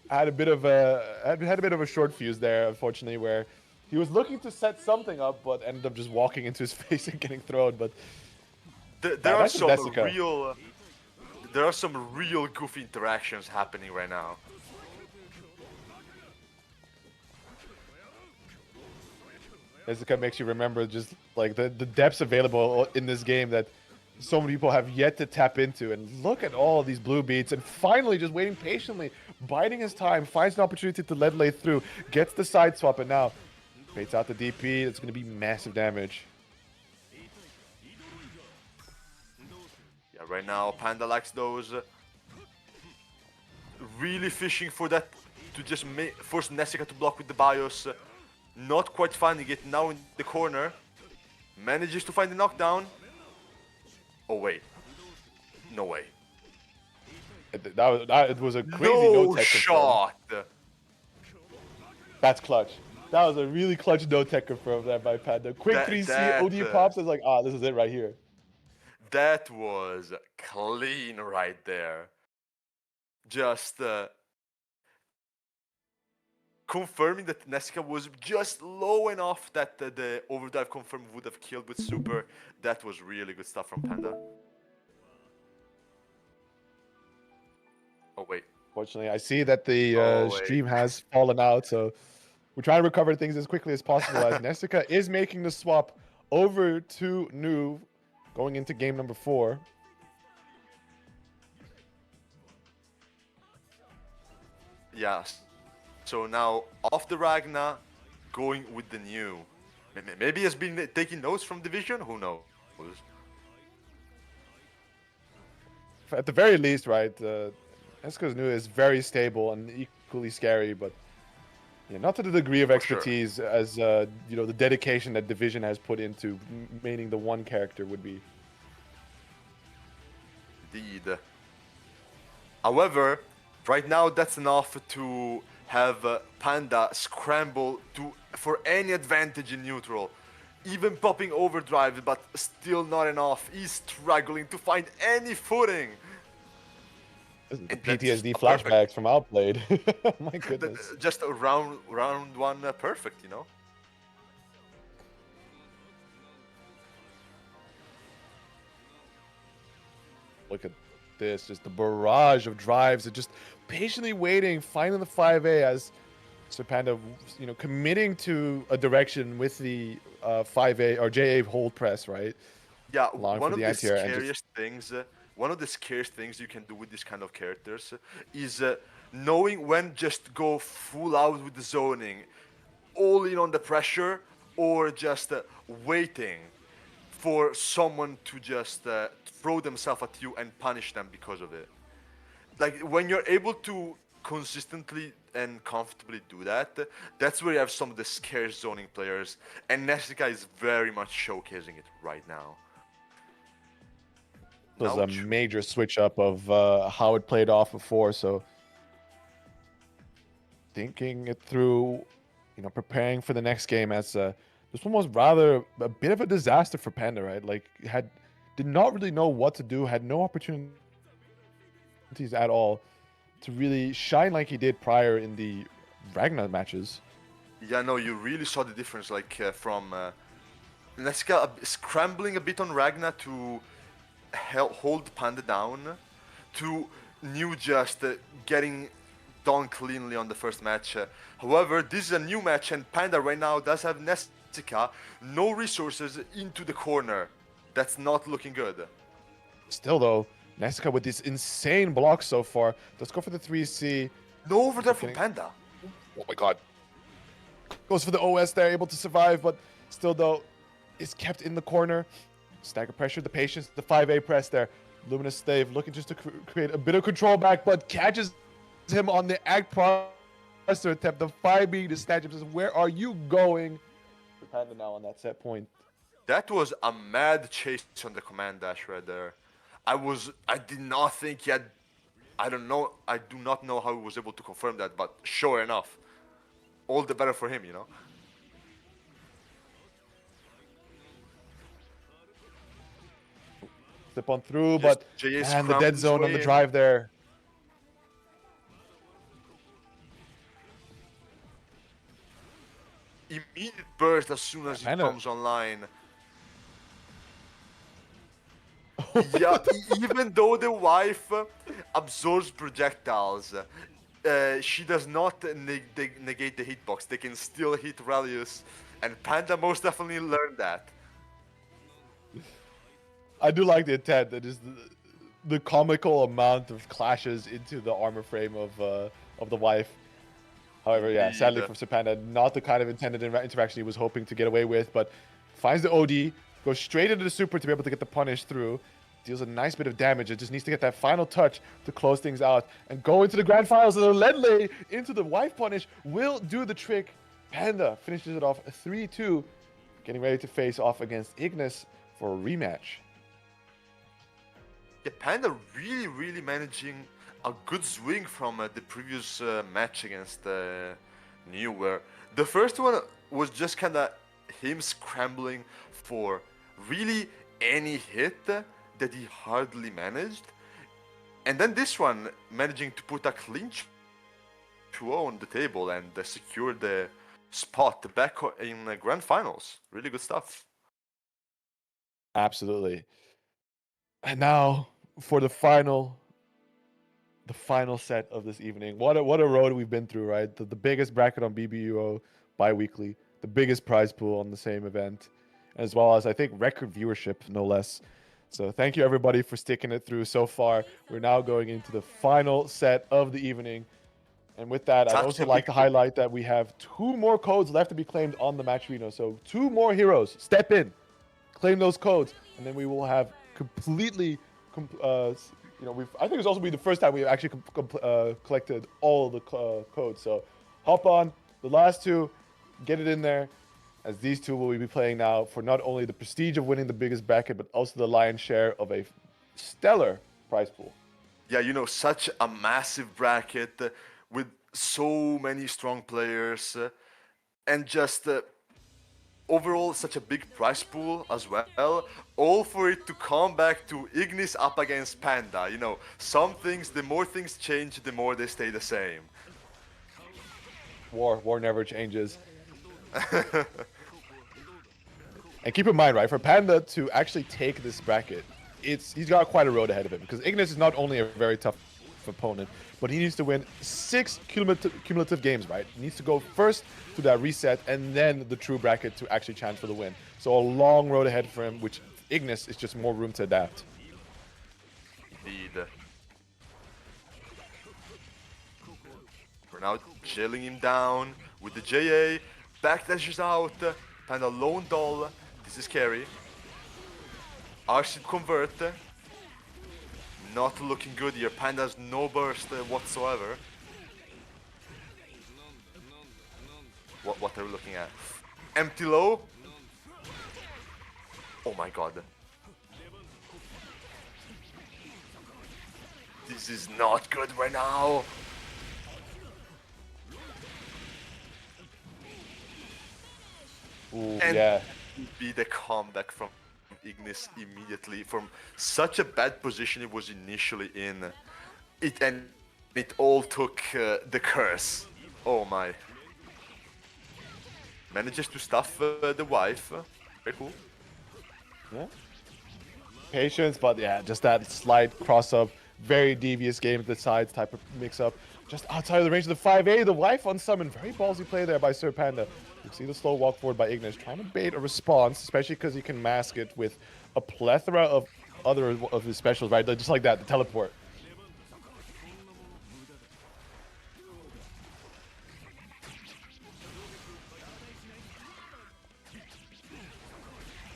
had a bit of a short fuse there, unfortunately, where he was looking to set something up, but ended up just walking into his face and getting thrown. But there are some Nesica. real goofy interactions happening right now. Nesica makes you remember just like the depths available in this game that so many people have yet to tap into. And look at all of these blue beats, and finally just waiting patiently, biding his time, finds an opportunity to lead lay through, gets the side swap, and now baits out the DP. It's going to be massive damage. Yeah, right now Panda likes those. Really fishing for that to just force Nesica to block with the BIOS. Not quite finding it now in the corner. Manages to find the knockdown. Oh wait. No way. It was a crazy no tech shot. confirm. That's clutch. That was a really clutch no tech confirm there by Panda. Quick 3C OD pops. Is like, this is it right here. That was clean right there. Just confirming that Nesica was just low enough that the overdrive confirm would have killed with super. That was really good stuff from Panda. Oh wait. Fortunately, I see that the stream has fallen out, so we're trying to recover things as quickly as possible as Nesica is making the swap over to Nu going into game number 4. Yes. So now off the Ragna, going with the new. Maybe he has been taking notes from Division. Who knows? At the very least, right? Nesica's Nu is very stable and equally scary, but yeah, not to the degree of expertise as the dedication that Division has put into maining the one character would be. Indeed. However, right now that's enough to have Panda scramble for any advantage in neutral. Even popping overdrive, but still not enough. He's struggling to find any footing. The PTSD flashbacks from Outplayed. My goodness. Just a round one perfect, you know? Look at this, just the barrage of drives, just patiently waiting, finding the 5A as Sir Panda, committing to a direction with the 5A or JA hold press, right? Yeah, one of the scariest things you can do with this kind of characters is knowing when just go full out with the zoning, all in on the pressure, or just waiting for someone to just throw themselves at you and punish them because of it. Like, when you're able to consistently and comfortably do that, that's where you have some of the scarce zoning players, and Nesica is very much showcasing it right now. It was a major switch up of how it played off before, so thinking it through, preparing for the next game as this one was rather a bit of a disaster for Panda, right? Like, did not really know what to do, had no opportunities at all to really shine like he did prior in the Ragnar matches. Yeah, no, you really saw the difference, like from Nesica scrambling a bit on Ragnar to hold Panda down, to Nu just getting done cleanly on the first match. However, this is a new match, and Panda right now does have Nesica, no resources into the corner. That's not looking good. Still though, Nesica with this insane block so far. Let's go for the 3C. No overdrive from Panda. Oh my god. Goes for the OS there, able to survive, but still though, is kept in the corner. Stagger pressure, the patience, the 5A press there. Luminous Stave looking just to create a bit of control back, but catches him on the Ag Pressor attempt. The 5B to snatch him says, where are you going? Panda now on that set point. That was a mad chase on the command dash right there. I did not think he had. I don't know. I do not know how he was able to confirm that, but sure enough, all the better for him, you know. Slip on through, Just but JA man, the dead scrambles zone on the way in. drive there. Immediate burst as soon as he Panda. comes online. Yeah, even though the wife absorbs projectiles, she does not negate the hitbox. They can still hit Relius, and Panda most definitely learned that. I do like the intent. That is the comical amount of clashes into the armor frame of the wife. However, yeah, sadly Indeed. for Sir Panda, not the kind of intended interaction he was hoping to get away with, but finds the OD, goes straight into the super to be able to get the punish through, deals a nice bit of damage. It just needs to get that final touch to close things out and go into the grand finals. And the lead lay into the wife punish will do the trick. Panda finishes it off 3-2, getting ready to face off against Ignis for a rematch. Yeah, Panda really managing a good swing from the previous match against New, where the first one was just kind of him scrambling for really any hit that he hardly managed. And then this one, managing to put a clinch 2-0 on the table and secure the spot back in grand finals. Really good stuff. Absolutely. And now for the final set of this evening. What a road we've been through, right? The biggest bracket on BBEUO bi-weekly, the biggest prize pool on the same event, as well as I think record viewership, no less. So thank you everybody for sticking it through so far. We're now going into the final set of the evening. And with that, I'd Such also a like to victory. highlight that we have 2 more codes left to be claimed on the match arena. So 2 more heroes. Step in, claim those codes, and then we will have completely, I think it's also be the first time we've actually collected all the codes. So hop on the last 2, get it in there, as these 2 will be playing now for not only the prestige of winning the biggest bracket, but also the lion's share of a stellar prize pool. Yeah, such a massive bracket with so many strong players and just overall such a big prize pool as well. All for it to come back to Ignis up against Panda. Some things, the more things change, the more they stay the same. War never changes. And keep in mind, right, for Panda to actually take this bracket, he's got quite a road ahead of him, because Ignis is not only a very tough opponent, but he needs to win 6 cumulative games, right? He needs to go first to that reset and then the true bracket to actually chance for the win. So a long road ahead for him, which Ignis is just more room to adapt. Indeed. We're now chilling him down with the JA. Backdashes out. Panda lone doll. This is scary. RC convert. Not looking good here. Panda's no burst whatsoever. What are we looking at? Empty low. Oh my god. This is not good right now. Ooh, And yeah. be the comeback from Ignis immediately from such a bad position it was initially in. It all took the curse. Oh my. Manages to stuff the wife. Very cool. Yeah. Patience, but yeah, just that slight cross-up, very devious game to the sides type of mix-up. Just outside of the range of the 5A, the wife on summon. Very ballsy play there by Sir Panda. You see the slow walk forward by Ignis, trying to bait a response, especially because he can mask it with a plethora of other of his specials, right? Just like that, the teleport.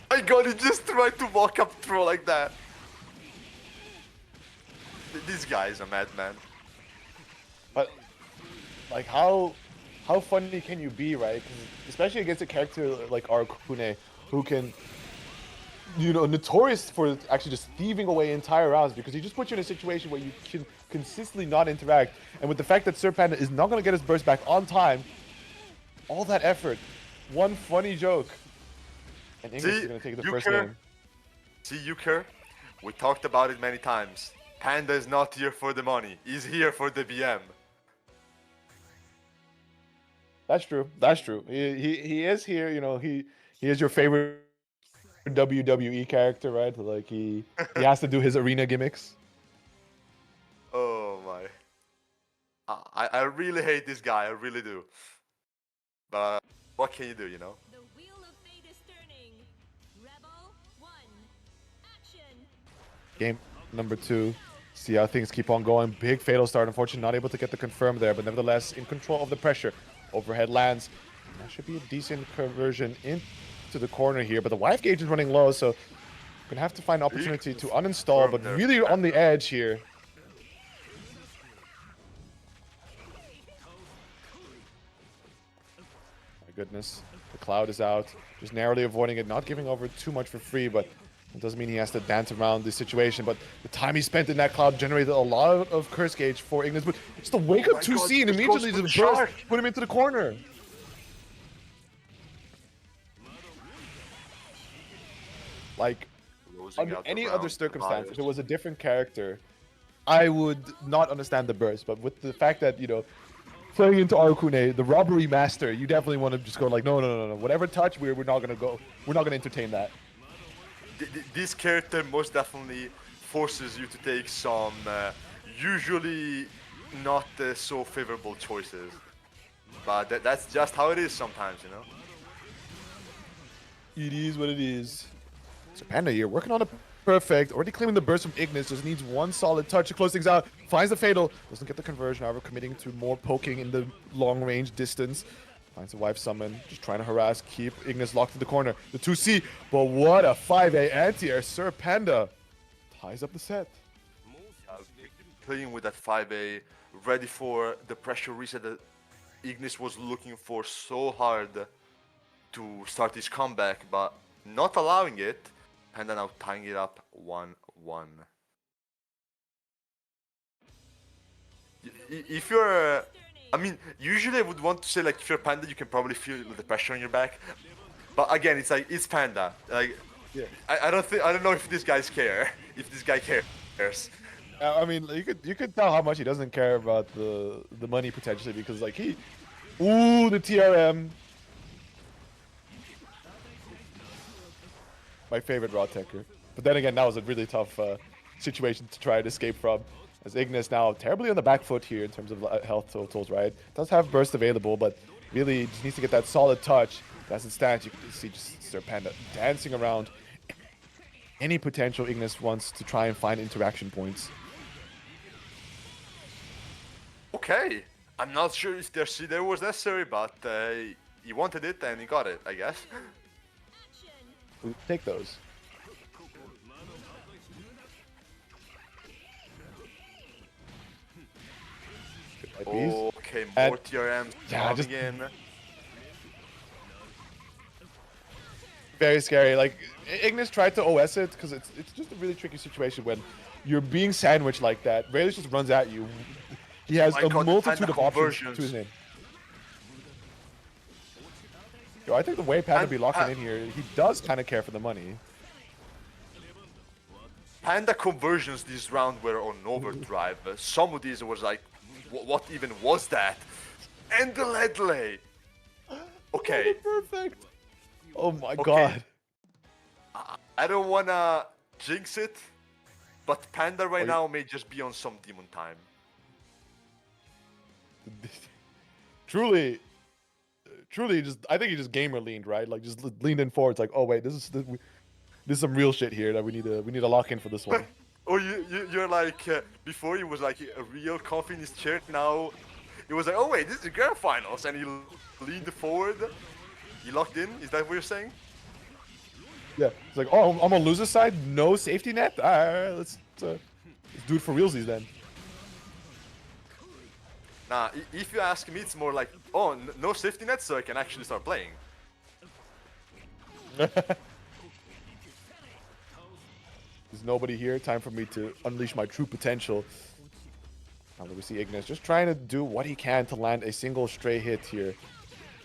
My god, he just tried to walk up through like that. This guy is a madman. But like how funny can you be, right? 'Cause especially against a character like Arakune, who can you know, notorious for actually just thieving away entire rounds because he just puts you in a situation where you can consistently not interact. And with the fact that Sir Panda is not going to get his burst back on time, all that effort, one funny joke, and English is going to take the first game. See, Euchre, we talked about it many times. Panda is not here for the money. He's here for the BM. That's true. That's true. He is here. You know, he is your favorite WWE character, right? Like he has to do his arena gimmicks. Oh my. I really hate this guy. I really do. But what can you do, you know? The wheel of fate is turning. Rebel 1. Action. Game number 2. See how things keep on going. Big fatal start. Unfortunately, not able to get the confirm there, but nevertheless in control of the pressure. Overhead lands. And that should be a decent conversion into the corner here, but the wife gauge is running low, so gonna have to find an opportunity to uninstall, but really on the edge here. My goodness, the cloud is out. Just narrowly avoiding it, not giving over too much for free, but it doesn't mean he has to dance around the situation. But the time he spent in that cloud generated a lot of curse gauge for Ignis. But just the wake up 2C and immediately the burst put him into the corner. Like, under any other circumstance, if it was a different character, I would not understand the burst. But with the fact that, you know, playing into Arukune, the robbery master, you definitely want to just go like, no. Whatever touch, we're not gonna go. We're not gonna entertain that. This character most definitely forces you to take some usually not so favorable choices. But that's just how it is sometimes, you know? It is what it is. So Panda here, working on a perfect, already claiming the burst from Ignis, just needs one solid touch to close things out. Finds the fatal, doesn't get the conversion, however, committing to more poking in the long range distance. Finds a wife summon, just trying to harass, keep Ignis locked in the corner. The 2C, but what a 5A anti-air. Sir Panda ties up the set. Playing with that 5A, ready for the pressure reset that Ignis was looking for so hard to start his comeback, but not allowing it. Panda now tying it up 1-1. If you're, I mean, usually I would want to say like if you're Panda, you can probably feel the pressure on your back. But again, it's like it's Panda. Like, yeah. I don't know if these guys care. If this guy cares. I mean, you could tell how much he doesn't care about the money potentially because like ooh, the TRM. My favorite raw techer. But then again, that was a really tough situation to try and escape from. As Ignis now terribly on the back foot here in terms of health totals, right? Does have burst available, but really just needs to get that solid touch. As it stands, you can see just Sir Panda dancing around any potential Ignis wants to try and find interaction points. Okay, I'm not sure if their C there was necessary, but he wanted it and he got it, I guess. We'll take those. Okay, more TRMs coming in. Very scary. Like, Ignis tried to OS it because it's just a really tricky situation when you're being sandwiched like that. Rayleigh just runs at you. He has a multitude of options to his name. Yo, I think the way Panda be locking in here, he does kind of care for the money. Panda conversions this round were on overdrive. Some of these was like, what even was that? And the Ledley. Okay. Perfect. Oh my god. I don't wanna jinx it, but Panda right now may just be on some demon time. Truly, just I think he just gamer leaned, right? Like just leaned in forward. It's like, oh wait, this is some real shit here that we need to lock in for this one. Or you're like before he was like a real coffee in his chair. Now he was like, oh wait, this is the grand finals, and he leaned forward. You locked in? Is that what you're saying? Yeah. It's like, oh, I'm on loser's side. No safety net. All right, let's do it for realsies then. Nah, if you ask me, it's more like, oh, no safety net, so I can actually start playing. There's nobody here. Time for me to unleash my true potential. Now we see Ignis just trying to do what he can to land a single stray hit here.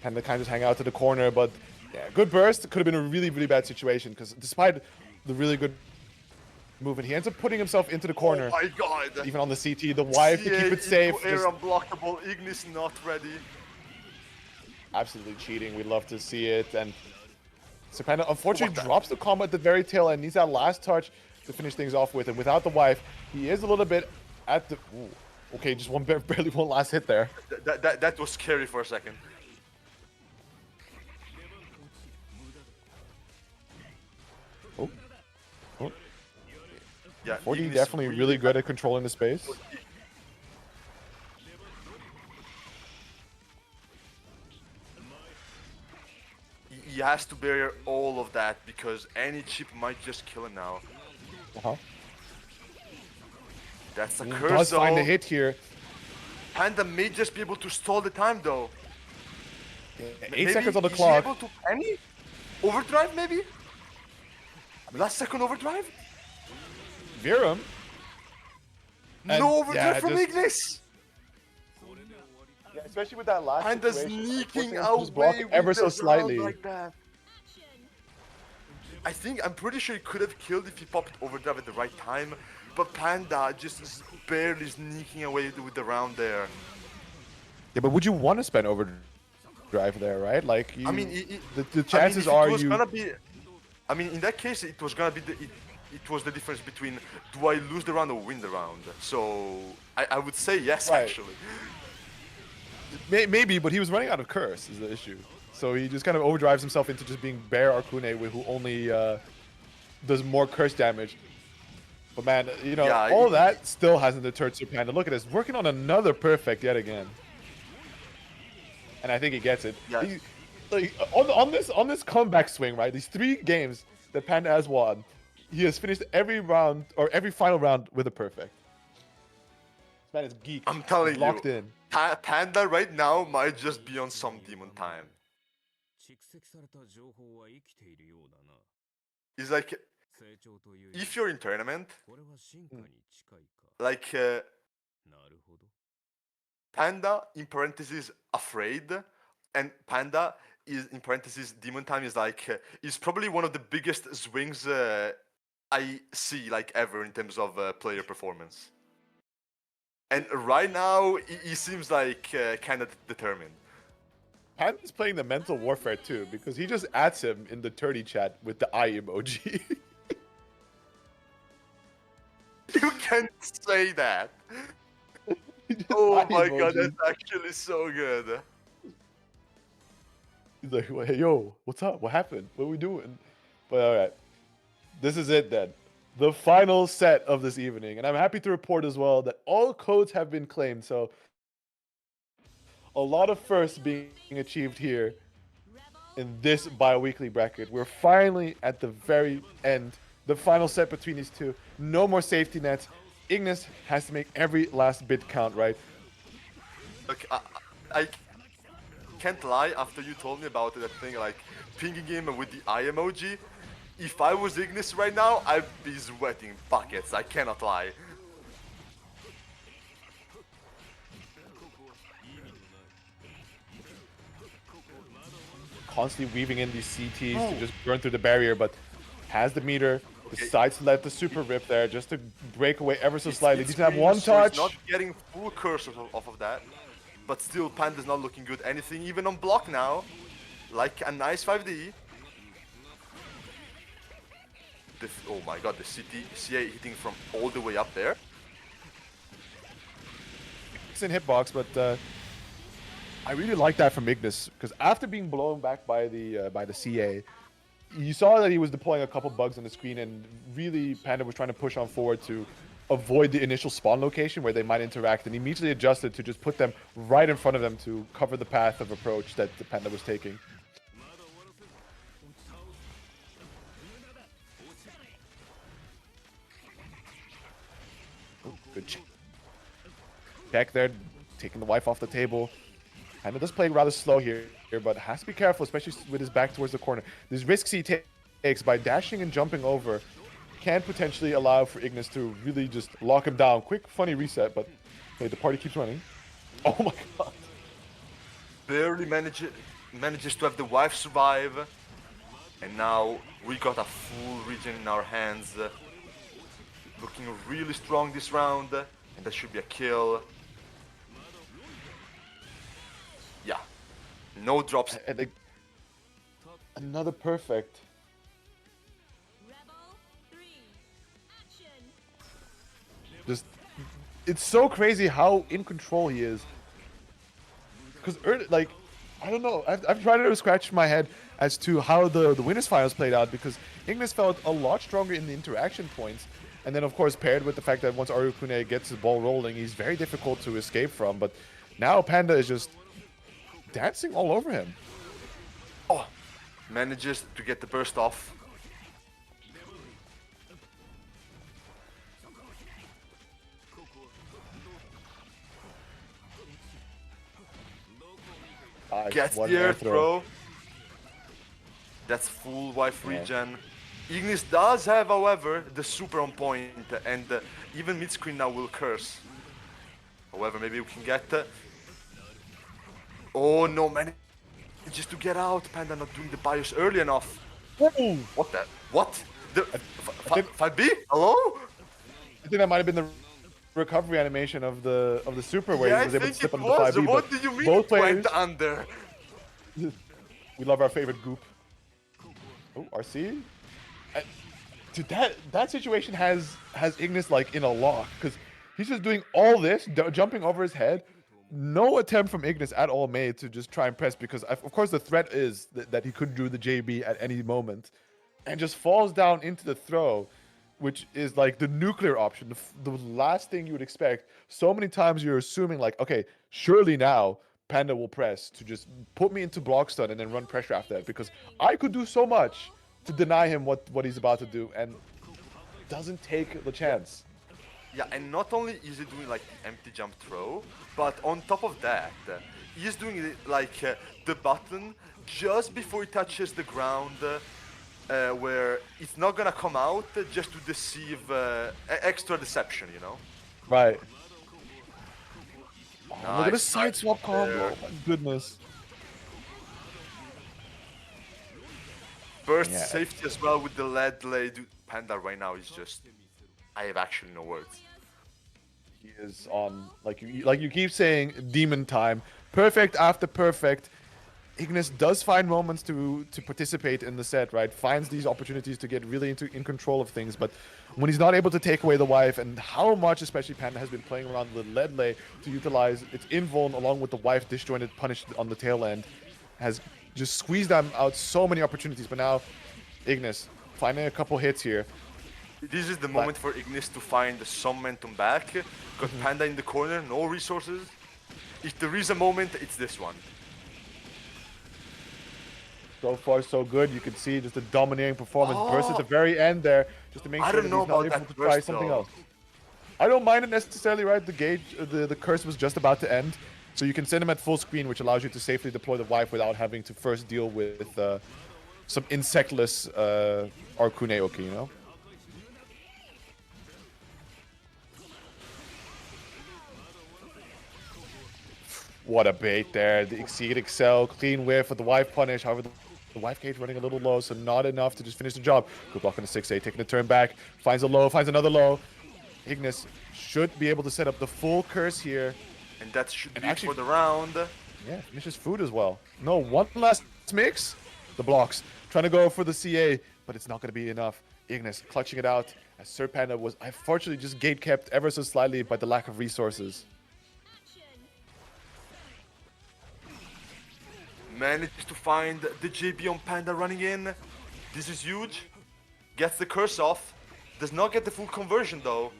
Panda kind of just hang out to the corner, but yeah, good burst. Could have been a really, really bad situation because despite the really good movement, he ends up putting himself into the corner. Oh my god! Even on the CT, the wife to keep it safe. Air Just unblockable. Ignis not ready. absolutely cheating. We'd love to see it. And so Panda unfortunately drops the combo at the very tail end. Needs that last touch to finish things off with. And without the wife, he is a little bit at the... Ooh, okay, just barely one last hit there. That was scary for a second. Oh. Oh. Yeah, 4D Ignis definitely really good at controlling the space. He has to bear all of that because any chip might just kill him now. Uh-huh. That's a He curse does find though. a hit here. Panda may just be able to stall the time though. 8 seconds on the is clock. He able to penny? Overdrive maybe? Last second overdrive? Virum. And, No overdrive yeah, from just- Ignis! Yeah, especially with that last Panda's situation, sneaking unfortunately, just block away ever with so the slightly. round like that. I'm pretty sure he could have killed if he popped overdrive at the right time, but Panda just is barely sneaking away with the round there. Yeah, but would you want to spend overdrive there, right? Like, you, I mean, the chances are you... gonna be, I mean, in that case, it was gonna be it was the difference between do I lose the round or win the round. So I would say yes, Right. actually. Maybe, but he was running out of curse is the issue. So he just kind of overdrives himself into just being Bear Arcune, who only does more curse damage. But man, you know, Yeah, all that still hasn't deterred Sir Panda. Look at this, working on another perfect yet again. And I think he gets it. Yeah. Like on this comeback swing, right? These 3 games that Panda has won, he has finished every round or every final round with a perfect. This man is geek. I'm telling He's locked you, in. Panda right now might just be on some demon time. 蓄積された情報は生きているようだな。 It's like 成長という if you're in tournament, これは進化に近いか。 like なるほど。 Panda in parentheses afraid, and Panda is in parentheses demon time is like is probably one of the biggest swings I see like ever in terms of player performance. And right now he seems like kind of determined. Panda's playing the mental warfare too, because he just adds him in the turdy chat with the eye emoji. You can't say that. He just Oh eye my god, emoji. that's actually so good. He's like, "Well, hey, yo, what's up? What happened? What are we doing?" But all right, this is it then. The final set of this evening. And I'm happy to report as well that all codes have been claimed. So a lot of firsts being achieved here in this bi-weekly bracket. We're finally at the very end. The final set between these two. No more safety nets. Ignis has to make every last bit count, right? Look, I can't lie, after you told me about that thing, like pinging him with the eye emoji, if I was Ignis right now, I'd be sweating buckets, I cannot lie. Constantly weaving in these CTs to just burn through the barrier, but has the meter, decides to let the super rip there just to break away ever so slightly. It's Needs to have green, one so touch. he's not getting full curse off of that, but still Panda's not looking good. Anything even on block now, like a nice 5D. Oh my god, the CA hitting from all the way up there. It's in hitbox, but I really like that from Ignis because after being blown back by the CA, you saw that he was deploying a couple bugs on the screen, and really Panda was trying to push on forward to avoid the initial spawn location where they might interact, and immediately adjusted to just put them right in front of them to cover the path of approach that the Panda was taking. Oh, good check there, taking the wife off the table. Panda does play rather slow here, but has to be careful, especially with his back towards the corner. These risks he takes by dashing and jumping over can potentially allow for Ignis to really just lock him down. Quick, funny reset, but hey, the party keeps running. Oh my god. Barely manages to have the wife survive. And now we got a full regen in our hands. Looking really strong this round. And that should be a kill. Yeah. No drops. And another perfect. Rebel 3. Action. Just, it's so crazy how in control he is. Because, like, I don't know. I've tried to scratch my head as to how the winners finals played out, because Ignis felt a lot stronger in the interaction points. And then, of course, paired with the fact that once Arukune gets the ball rolling, he's very difficult to escape from. But now Panda is just dancing all over him. Oh, manages to get the burst off. Gets One the more earth throw. That's full wife regen. Ignis does have, however, the super on point, and even mid-screen now will curse. However, maybe we can get... Oh no, manages to get out. Panda not doing the bios early enough. Ooh. What the? What? The think- 5B? Hello? I think that might have been the recovery animation of the super where Yeah, he was I able to think slip it under the was. 5B. What but do you mean both it players, went under? we love our favorite goop. Oh, RC? Dude, that situation has Ignis like in a lock, because he's just doing all this, jumping over his head. No attempt from Ignis at all made to just try and press, because of course the threat is that he could do the JB at any moment, and just falls down into the throw, which is like the nuclear option, the last thing you would expect. So many times you're assuming like, okay, surely now Panda will press to just put me into block stun and then run pressure after that, because I could do so much to deny him what he's about to do, and doesn't take the chance. Yeah, and not only is he doing like the empty jump throw, but on top of that, he's doing it like the button just before he touches the ground, where it's not gonna come out, just to deceive, extra deception, you know? Right. Oh, look at the Nice, side nice swap combo. there. Oh my goodness. Burst Yeah. safety as well with the lead lay. Dude, Panda right now is just... I have actually no words. He is on, like you keep saying, demon time. Perfect after perfect. Ignis does find moments to participate in the set, right? Finds these opportunities to get really in control of things, but when he's not able to take away the wife, and how much especially Panda has been playing around the lead lay to utilize its invuln along with the wife disjointed punish on the tail end, has just squeezed them out so many opportunities. But now Ignis finding a couple hits here. This is the moment for Ignis to find some momentum back. Got Panda in the corner, no resources. If there is a moment, it's this one. So far, so good. You can see just a dominating performance. Burst at the Oh. very end there, just to make I sure don't that know he's not about able that to try burst, something though. else. I don't mind it necessarily, right? The gauge, the curse was just about to end, so you can send him at full screen, which allows you to safely deploy the wife without having to first deal with some insectless Arukune Oki, you know? What a bait there. The Exceed Excel, clean whiff with the wife punish. However, the wife gauge running a little low, so not enough to just finish the job. Good block on the 6A, taking a turn back. Finds a low, finds another low. Ignis should be able to set up the full curse here. And that should be actually- for the round. Yeah, finishes food as well. No, one last mix. The blocks. Trying to go for the CA, but it's not going to be enough. Ignis clutching it out, as Sir Panda was unfortunately just gate kept ever so slightly by the lack of resources. Manages to find the JB on Panda running in. This is huge. Gets the curse off. Does not get the full conversion though.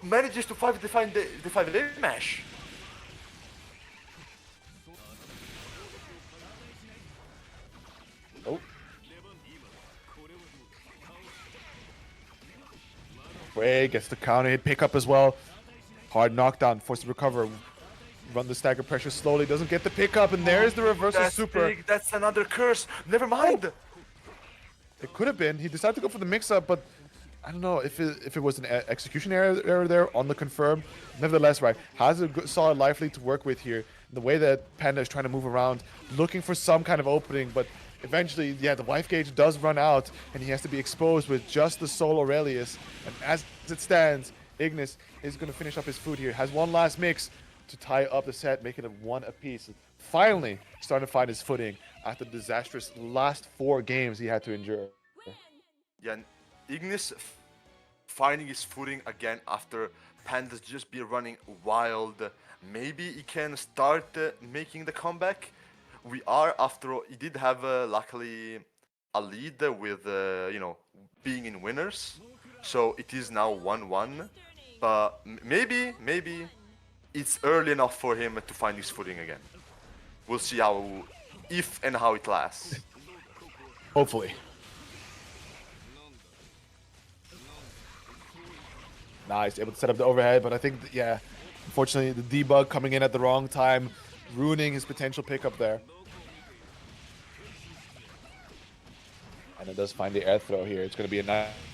Manages to find the 5A mash. Oh. Ray gets the counter hit pick up as well. Hard knockdown, forced to recover. Run the stagger pressure slowly, doesn't get the pickup, and there's the reversal That's super. big. That's another curse. Never mind. It could have been. He decided to go for the mix-up, but I don't know if it was an execution error there on the confirm. Nevertheless, right, has a good, solid life lead to work with here. The way that Panda is trying to move around, looking for some kind of opening, but eventually, yeah, the life gauge does run out, and he has to be exposed with just the Soul Aurelius. And as it stands, Ignis is going to finish up his food here. Has one last mix to tie up the set, making it one apiece. Finally, starting to find his footing after the disastrous last 4 games he had to endure. Yeah, and Ignis finding his footing again after Panda's just be running wild. Maybe he can start making the comeback. We are, after all, he did have luckily a lead with, being in winners. So it is now 1-1. But maybe it's early enough for him to find his footing again. We'll see if and how it lasts. Hopefully. Nice, able to set up the overhead, but I think, yeah, unfortunately, the debug coming in at the wrong time, ruining his potential pickup there. And it does find the air throw here. It's going to be a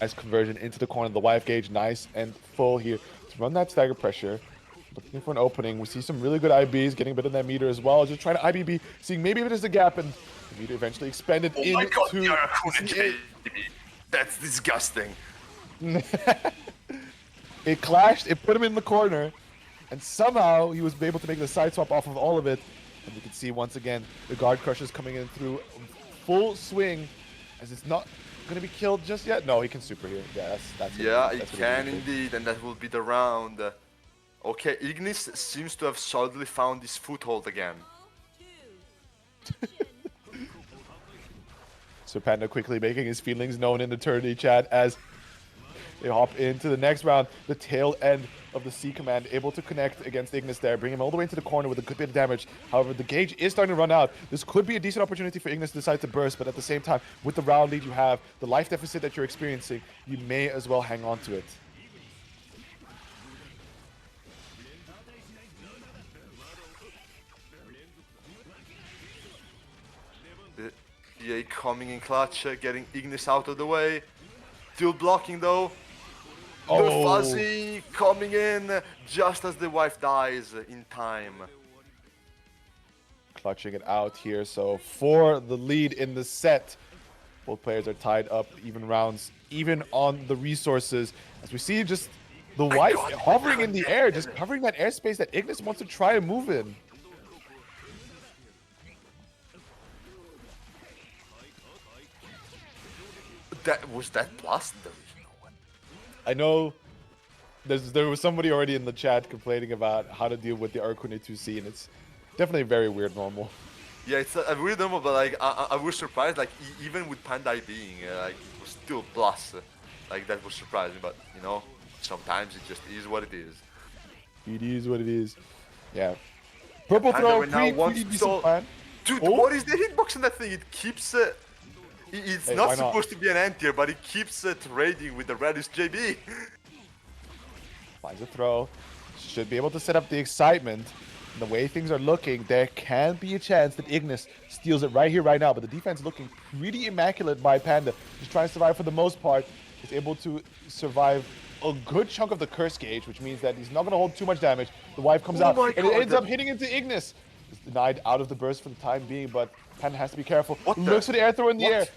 nice conversion into the corner of the wife gauge. Nice and full here to run that stagger pressure. Looking for an opening. We see some really good IBs getting a bit of that meter as well. Just trying to IBB, seeing maybe if there's a gap, and the meter eventually expanded Oh into... my god, the Aracuna JB. That's disgusting. It clashed, it put him in the corner, and somehow he was able to make the side swap off of all of it. And you can see once again the guard crushers coming in through full swing, as it's not going to be killed just yet. No, he can super here. Yeah, that's Yeah, he can indeed, and that will be the round. Okay, Ignis seems to have solidly found his foothold again. So Panda quickly making his feelings known in the eternity chat as they hop into the next round. The tail end of the C command able to connect against Ignis there, bring him all the way into the corner with a good bit of damage. However, the gauge is starting to run out. This could be a decent opportunity for Ignis to decide to burst, but at the same time, with the round lead you have, the life deficit that you're experiencing, you may as well hang on to it. The EA coming in clutch, getting Ignis out of the way. Still blocking though. The Fuzzy coming in just as the wife dies in time. Clutching it out here, so for the lead in the set. Both players are tied up, even rounds, even on the resources. As we see just the wife hovering in the air, just covering that airspace that Ignis wants to try and move in. Was that blast? There is no one. I know there was somebody already in the chat complaining about how to deal with the Arcune 2C, and it's definitely a very weird normal. Yeah, it's a weird normal, but like I was surprised. Like even with Panda being like it was still blast. Like that was surprising, but you know sometimes it just is what it is. It is what it is. Yeah. Purple throw, pretty decent plan. Dude, what is the hitbox on that thing? It keeps it's Hey, not supposed to be an anti-air, but it keeps trading with the Reddish JB. Finds a throw. Should be able to set up the excitement. And the way things are looking, there can be a chance that Ignis steals it right here, right now. But the defense looking pretty immaculate by Panda. Just trying to survive for the most part. He's able to survive a good chunk of the curse gauge, which means that he's not going to hold too much damage. The wife comes out, and it ends up hitting into Ignis. It's denied out of the burst for the time being, but Panda has to be careful. Looks for the air throw in the air.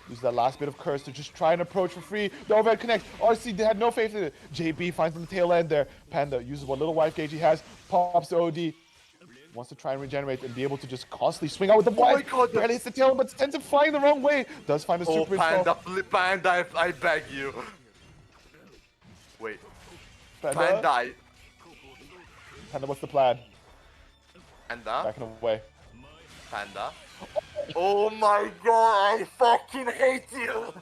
Uses that last bit of curse to just try and approach for free. The overhead connects. RC had no faith in it. JB finds him the tail end there. Panda uses what little wife gauge he has, pops the OD. Wants to try and regenerate and be able to just constantly swing out with the wife. Oh my god, barely hits the tail, but ends up flying the wrong way. Does find a super Panda, Panda, I beg you. Wait. Panda, what's the plan? Panda? Backing away. Panda. Oh my god, I fucking hate you!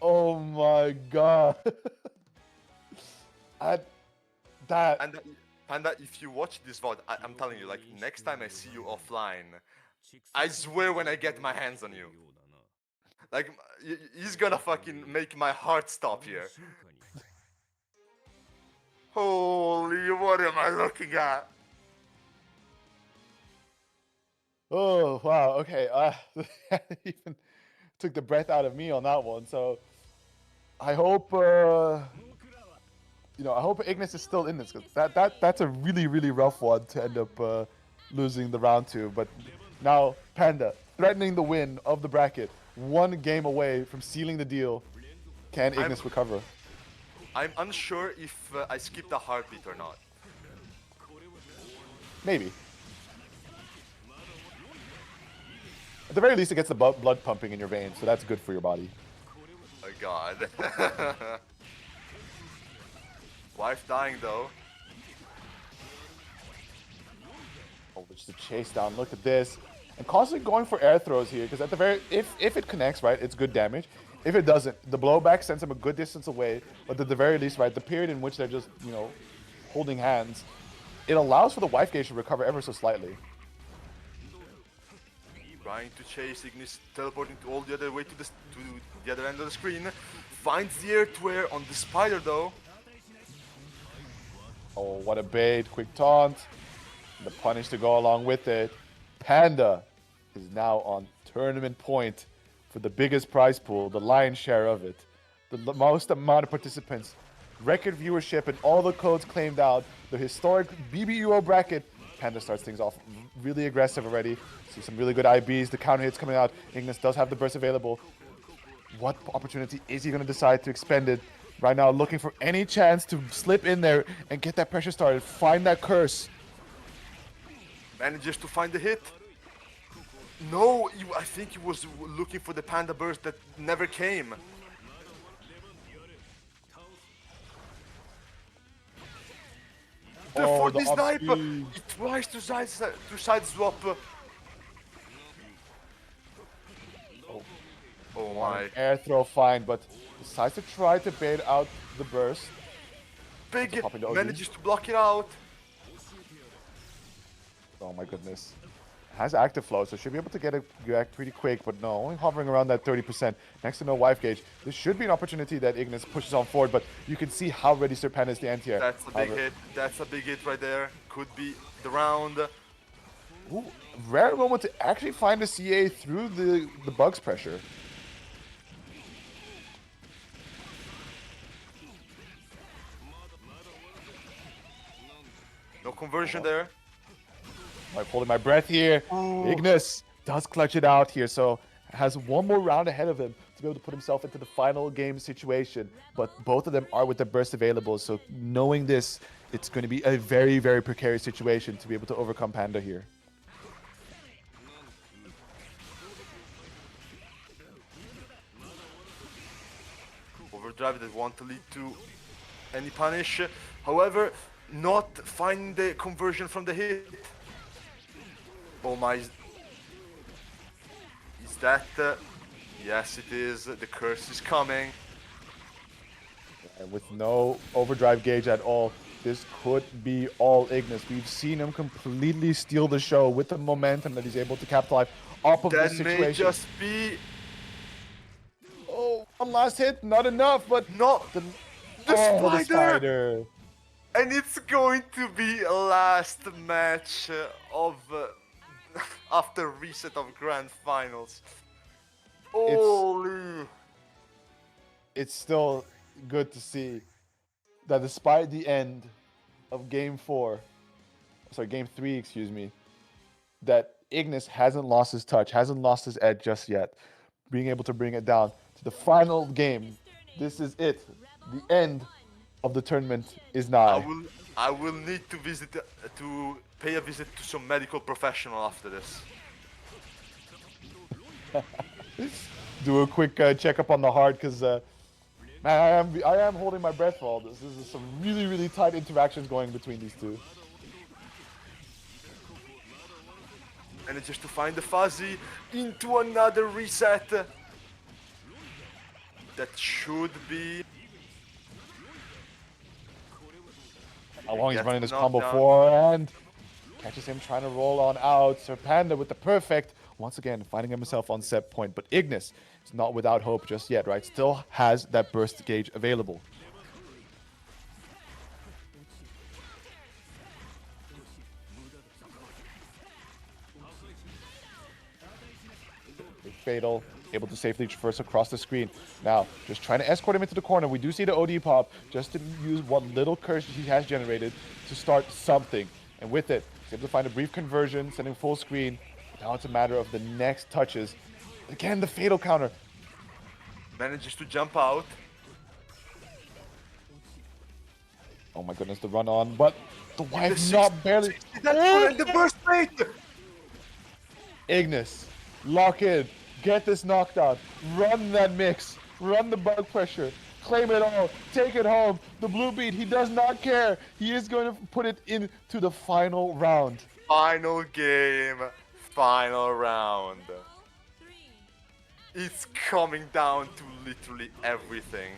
Oh my god. Panda, if you watch this VOD, I'm telling you, like, next time I see you offline, I swear when I get my hands on you. Like, he's gonna fucking make my heart stop here. Holy, what am I looking at? Oh, wow. Okay. Even took the breath out of me on that one. So I hope, I hope Ignis is still in this, because that's a really, really rough one to end up losing the round to. But now Panda threatening the win of the bracket, one game away from sealing the deal. Can I'm Ignis recover? I'm unsure if I skipped a heartbeat or not. Maybe. At the very least, it gets the blood pumping in your veins, so that's good for your body. Oh god. Wife dying though. Oh, just a chase down. Look at this. And constantly going for air throws here, because at the very if it connects, right, it's good damage. If it doesn't, the blowback sends him a good distance away. But at the very least, right, the period in which they're just, holding hands, it allows for the wife gauge to recover ever so slightly. Trying to chase Ignis, teleporting to all the other way to the other end of the screen. Finds the air to air on the spider though. Oh, what a bait. Quick taunt. The punish to go along with it. Panda is now on tournament point for the biggest prize pool, the lion's share of it. The most amount of participants, record viewership, and all the codes claimed out. The historic BBEUO bracket. Panda starts things off really aggressive already. See some really good IBs. The counter hits coming out. Ignis does have the burst available. What opportunity is he going to decide to expend it? Right now, looking for any chance to slip in there and get that pressure started. Find that curse. Manages to find the hit. No, I think he was looking for the Panda burst that never came. The Oh, 40 the sniper! up-B. He tries to side swap. Oh my. Air throw fine, but decides to try to bait out the burst. Big Popping the OG. manages to block it out. Oh my goodness. Has active flow, so should be able to get it back pretty quick, but no, only hovering around that 30%. Next to no wife gauge. This should be an opportunity that Ignis pushes on forward, but you can see how ready Sir Panda is to anti-air. That's a big hit. That's a big hit right there. Could be the round. Ooh, rare moment to actually find a CA through the Bugs pressure. No conversion there. I'm holding my breath here. Ignis does clutch it out here, so has one more round ahead of him to be able to put himself into the final game situation. But both of them are with the burst available, so knowing this, it's going to be a very, very precarious situation to be able to overcome Panda here. Overdrive that want to lead to any punish. However, not finding the conversion from the hit. Oh my. Is that... yes, it is. The curse is coming. And with no overdrive gauge at all, this could be all Ignis. We've seen him completely steal the show with the momentum that he's able to capitalize off of this That may situation. just be... Oh, one last hit, not enough, but No! the Spider! spider. And it's going to be a last match of... after reset of Grand Finals. Holy... It's still good to see that despite the end of game 3, excuse me, that Ignis hasn't lost his touch, hasn't lost his edge just yet. Being able to bring it down to the final game. This is it. The end of the tournament is nigh. I will need to visit to pay a visit to some medical professional after this. Do a quick checkup on the heart, because man, I am holding my breath for all this. This is some really, really tight interactions going between these two. Manages to find the fuzzy into another reset. That should be... How long he's Gets running this knocked combo down. for, and catches him trying to roll on out. Sir Panda with the perfect, once again finding himself on set point. But Ignis is not without hope just yet, right? Still has that burst gauge available. Fatal, able to safely traverse across the screen. Now, just trying to escort him into the corner. We do see the OD pop, just to use what little curse he has generated to start something. And with it, he's able to find a brief conversion, sending full screen. Now it's a matter of the next touches. Again, the Fatal counter. Manages to jump out. Oh my goodness, the run on, but the wife The not barely. And the burst rate! Ignis, lock in, get this knockdown, run that mix, run the bug pressure, claim it all, take it home. The blue beat, he does not care. He is going to put it into the final round. Final game, final round. It's coming down to literally everything.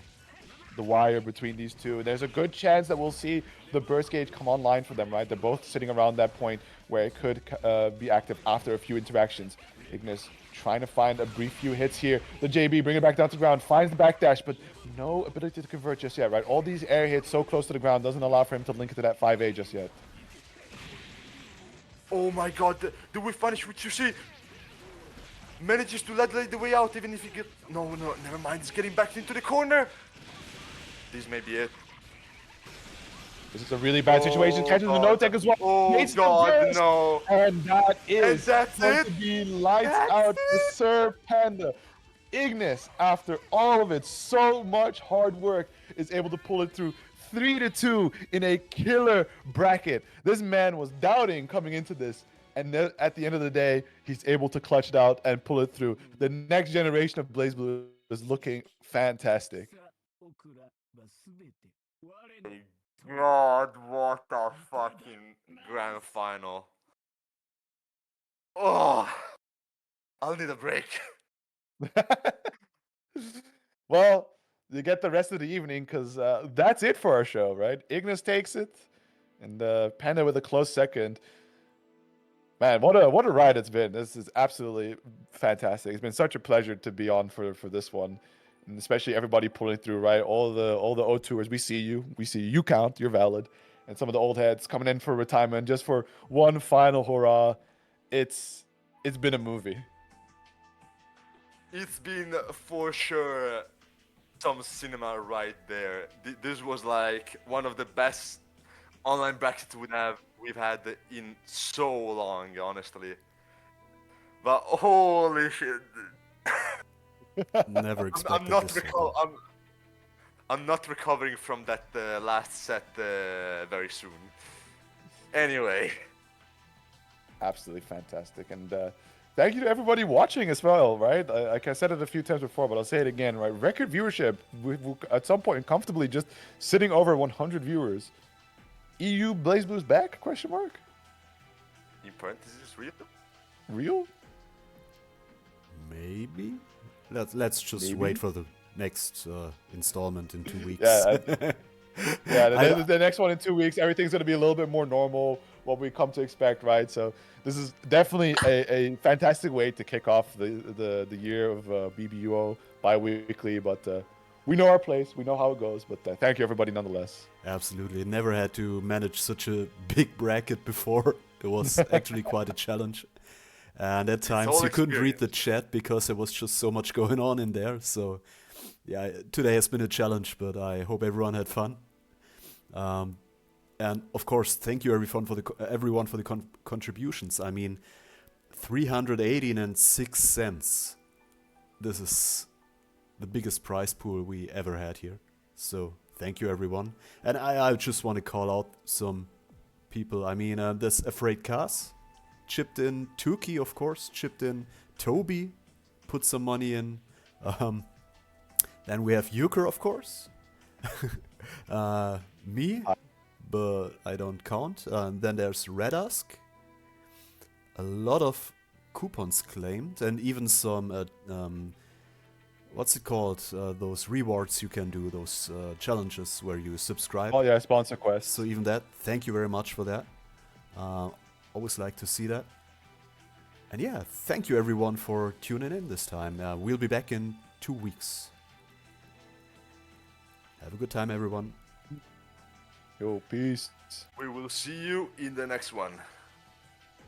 The wire between these two. There's a good chance that we'll see the burst gauge come online for them, right? They're both sitting around that point where it could be active after a few interactions. Ignis trying to find a brief few hits here. The JB bring it back down to the ground, finds the backdash, but no ability to convert just yet, right? All these air hits so close to the ground doesn't allow for him to link it to that 5A just yet. Oh my god, the whiff punish which you see manages to lead the way out even if he get... No, never mind, he's getting back into the corner. This may be it. This is a really bad situation. Catches the God. no-tech as well. Oh Makes the god, burst. no. And that is And that's going it? to be lights That's out for it? Sir Panda. Ignis, after all of it, so much hard work, is able to pull it through 3-2 in a killer bracket. This man was doubting coming into this, and then at the end of the day, he's able to clutch it out and pull it through. The next generation of BlazBlue is looking fantastic. God, what a fucking grand final. Oh, I'll need a break. Well, you get the rest of the evening because that's it for our show, right? Ignis takes it, and Panda with a close second. Man, what a ride it's been. This is absolutely fantastic. It's been such a pleasure to be on for this one, and especially everybody pulling through, right? All the O2ers, we see you. You count. You're valid. And some of the old heads coming in for retirement just for one final hurrah. It's been a movie. It's been for sure some cinema right there. This was like one of the best online brackets we've had in so long, honestly. But holy shit. Never expected this. I'm not recovering from that last set very soon. Anyway. Absolutely fantastic. And thank you to everybody watching as well, right? Like I said it a few times before, but I'll say it again, right? Record viewership. We at some point comfortably just sitting over 100 viewers. EU BlazBlue's back? Question mark. In parentheses, real? Real? Maybe. Let's just Maybe? wait for the next installment in 2 weeks. Yeah, the next one in 2 weeks. Everything's gonna be a little bit more normal, what we come to expect, right? So this is definitely a fantastic way to kick off the year of BBEUO bi-weekly. But we know our place, we know how it goes. But thank you everybody nonetheless. Absolutely. Never had to manage such a big bracket before. It was actually quite a challenge. And at times all you couldn't read the experience. chat because there was just so much going on in there. So yeah, today has been a challenge, but I hope everyone had fun. And of course, thank you everyone for the contributions. I mean, 318.06 cents. This is the biggest prize pool we ever had here. So thank you everyone. And I just want to call out some people. I mean, there's Afraid Cars, chipped in. Tuki, of course, chipped in. Toby put some money in. Then we have Euchre, of course. Me, but I don't count. Then there's Redask. A lot of coupons claimed, and even some what's it called? Those rewards you can do, those challenges where you subscribe. Oh yeah, sponsor quest. So even that, thank you very much for that. Always like to see that. And yeah, thank you everyone for tuning in this time. We'll be back in 2 weeks. Have a good time, everyone. Yo, peace. We will see you in the next one.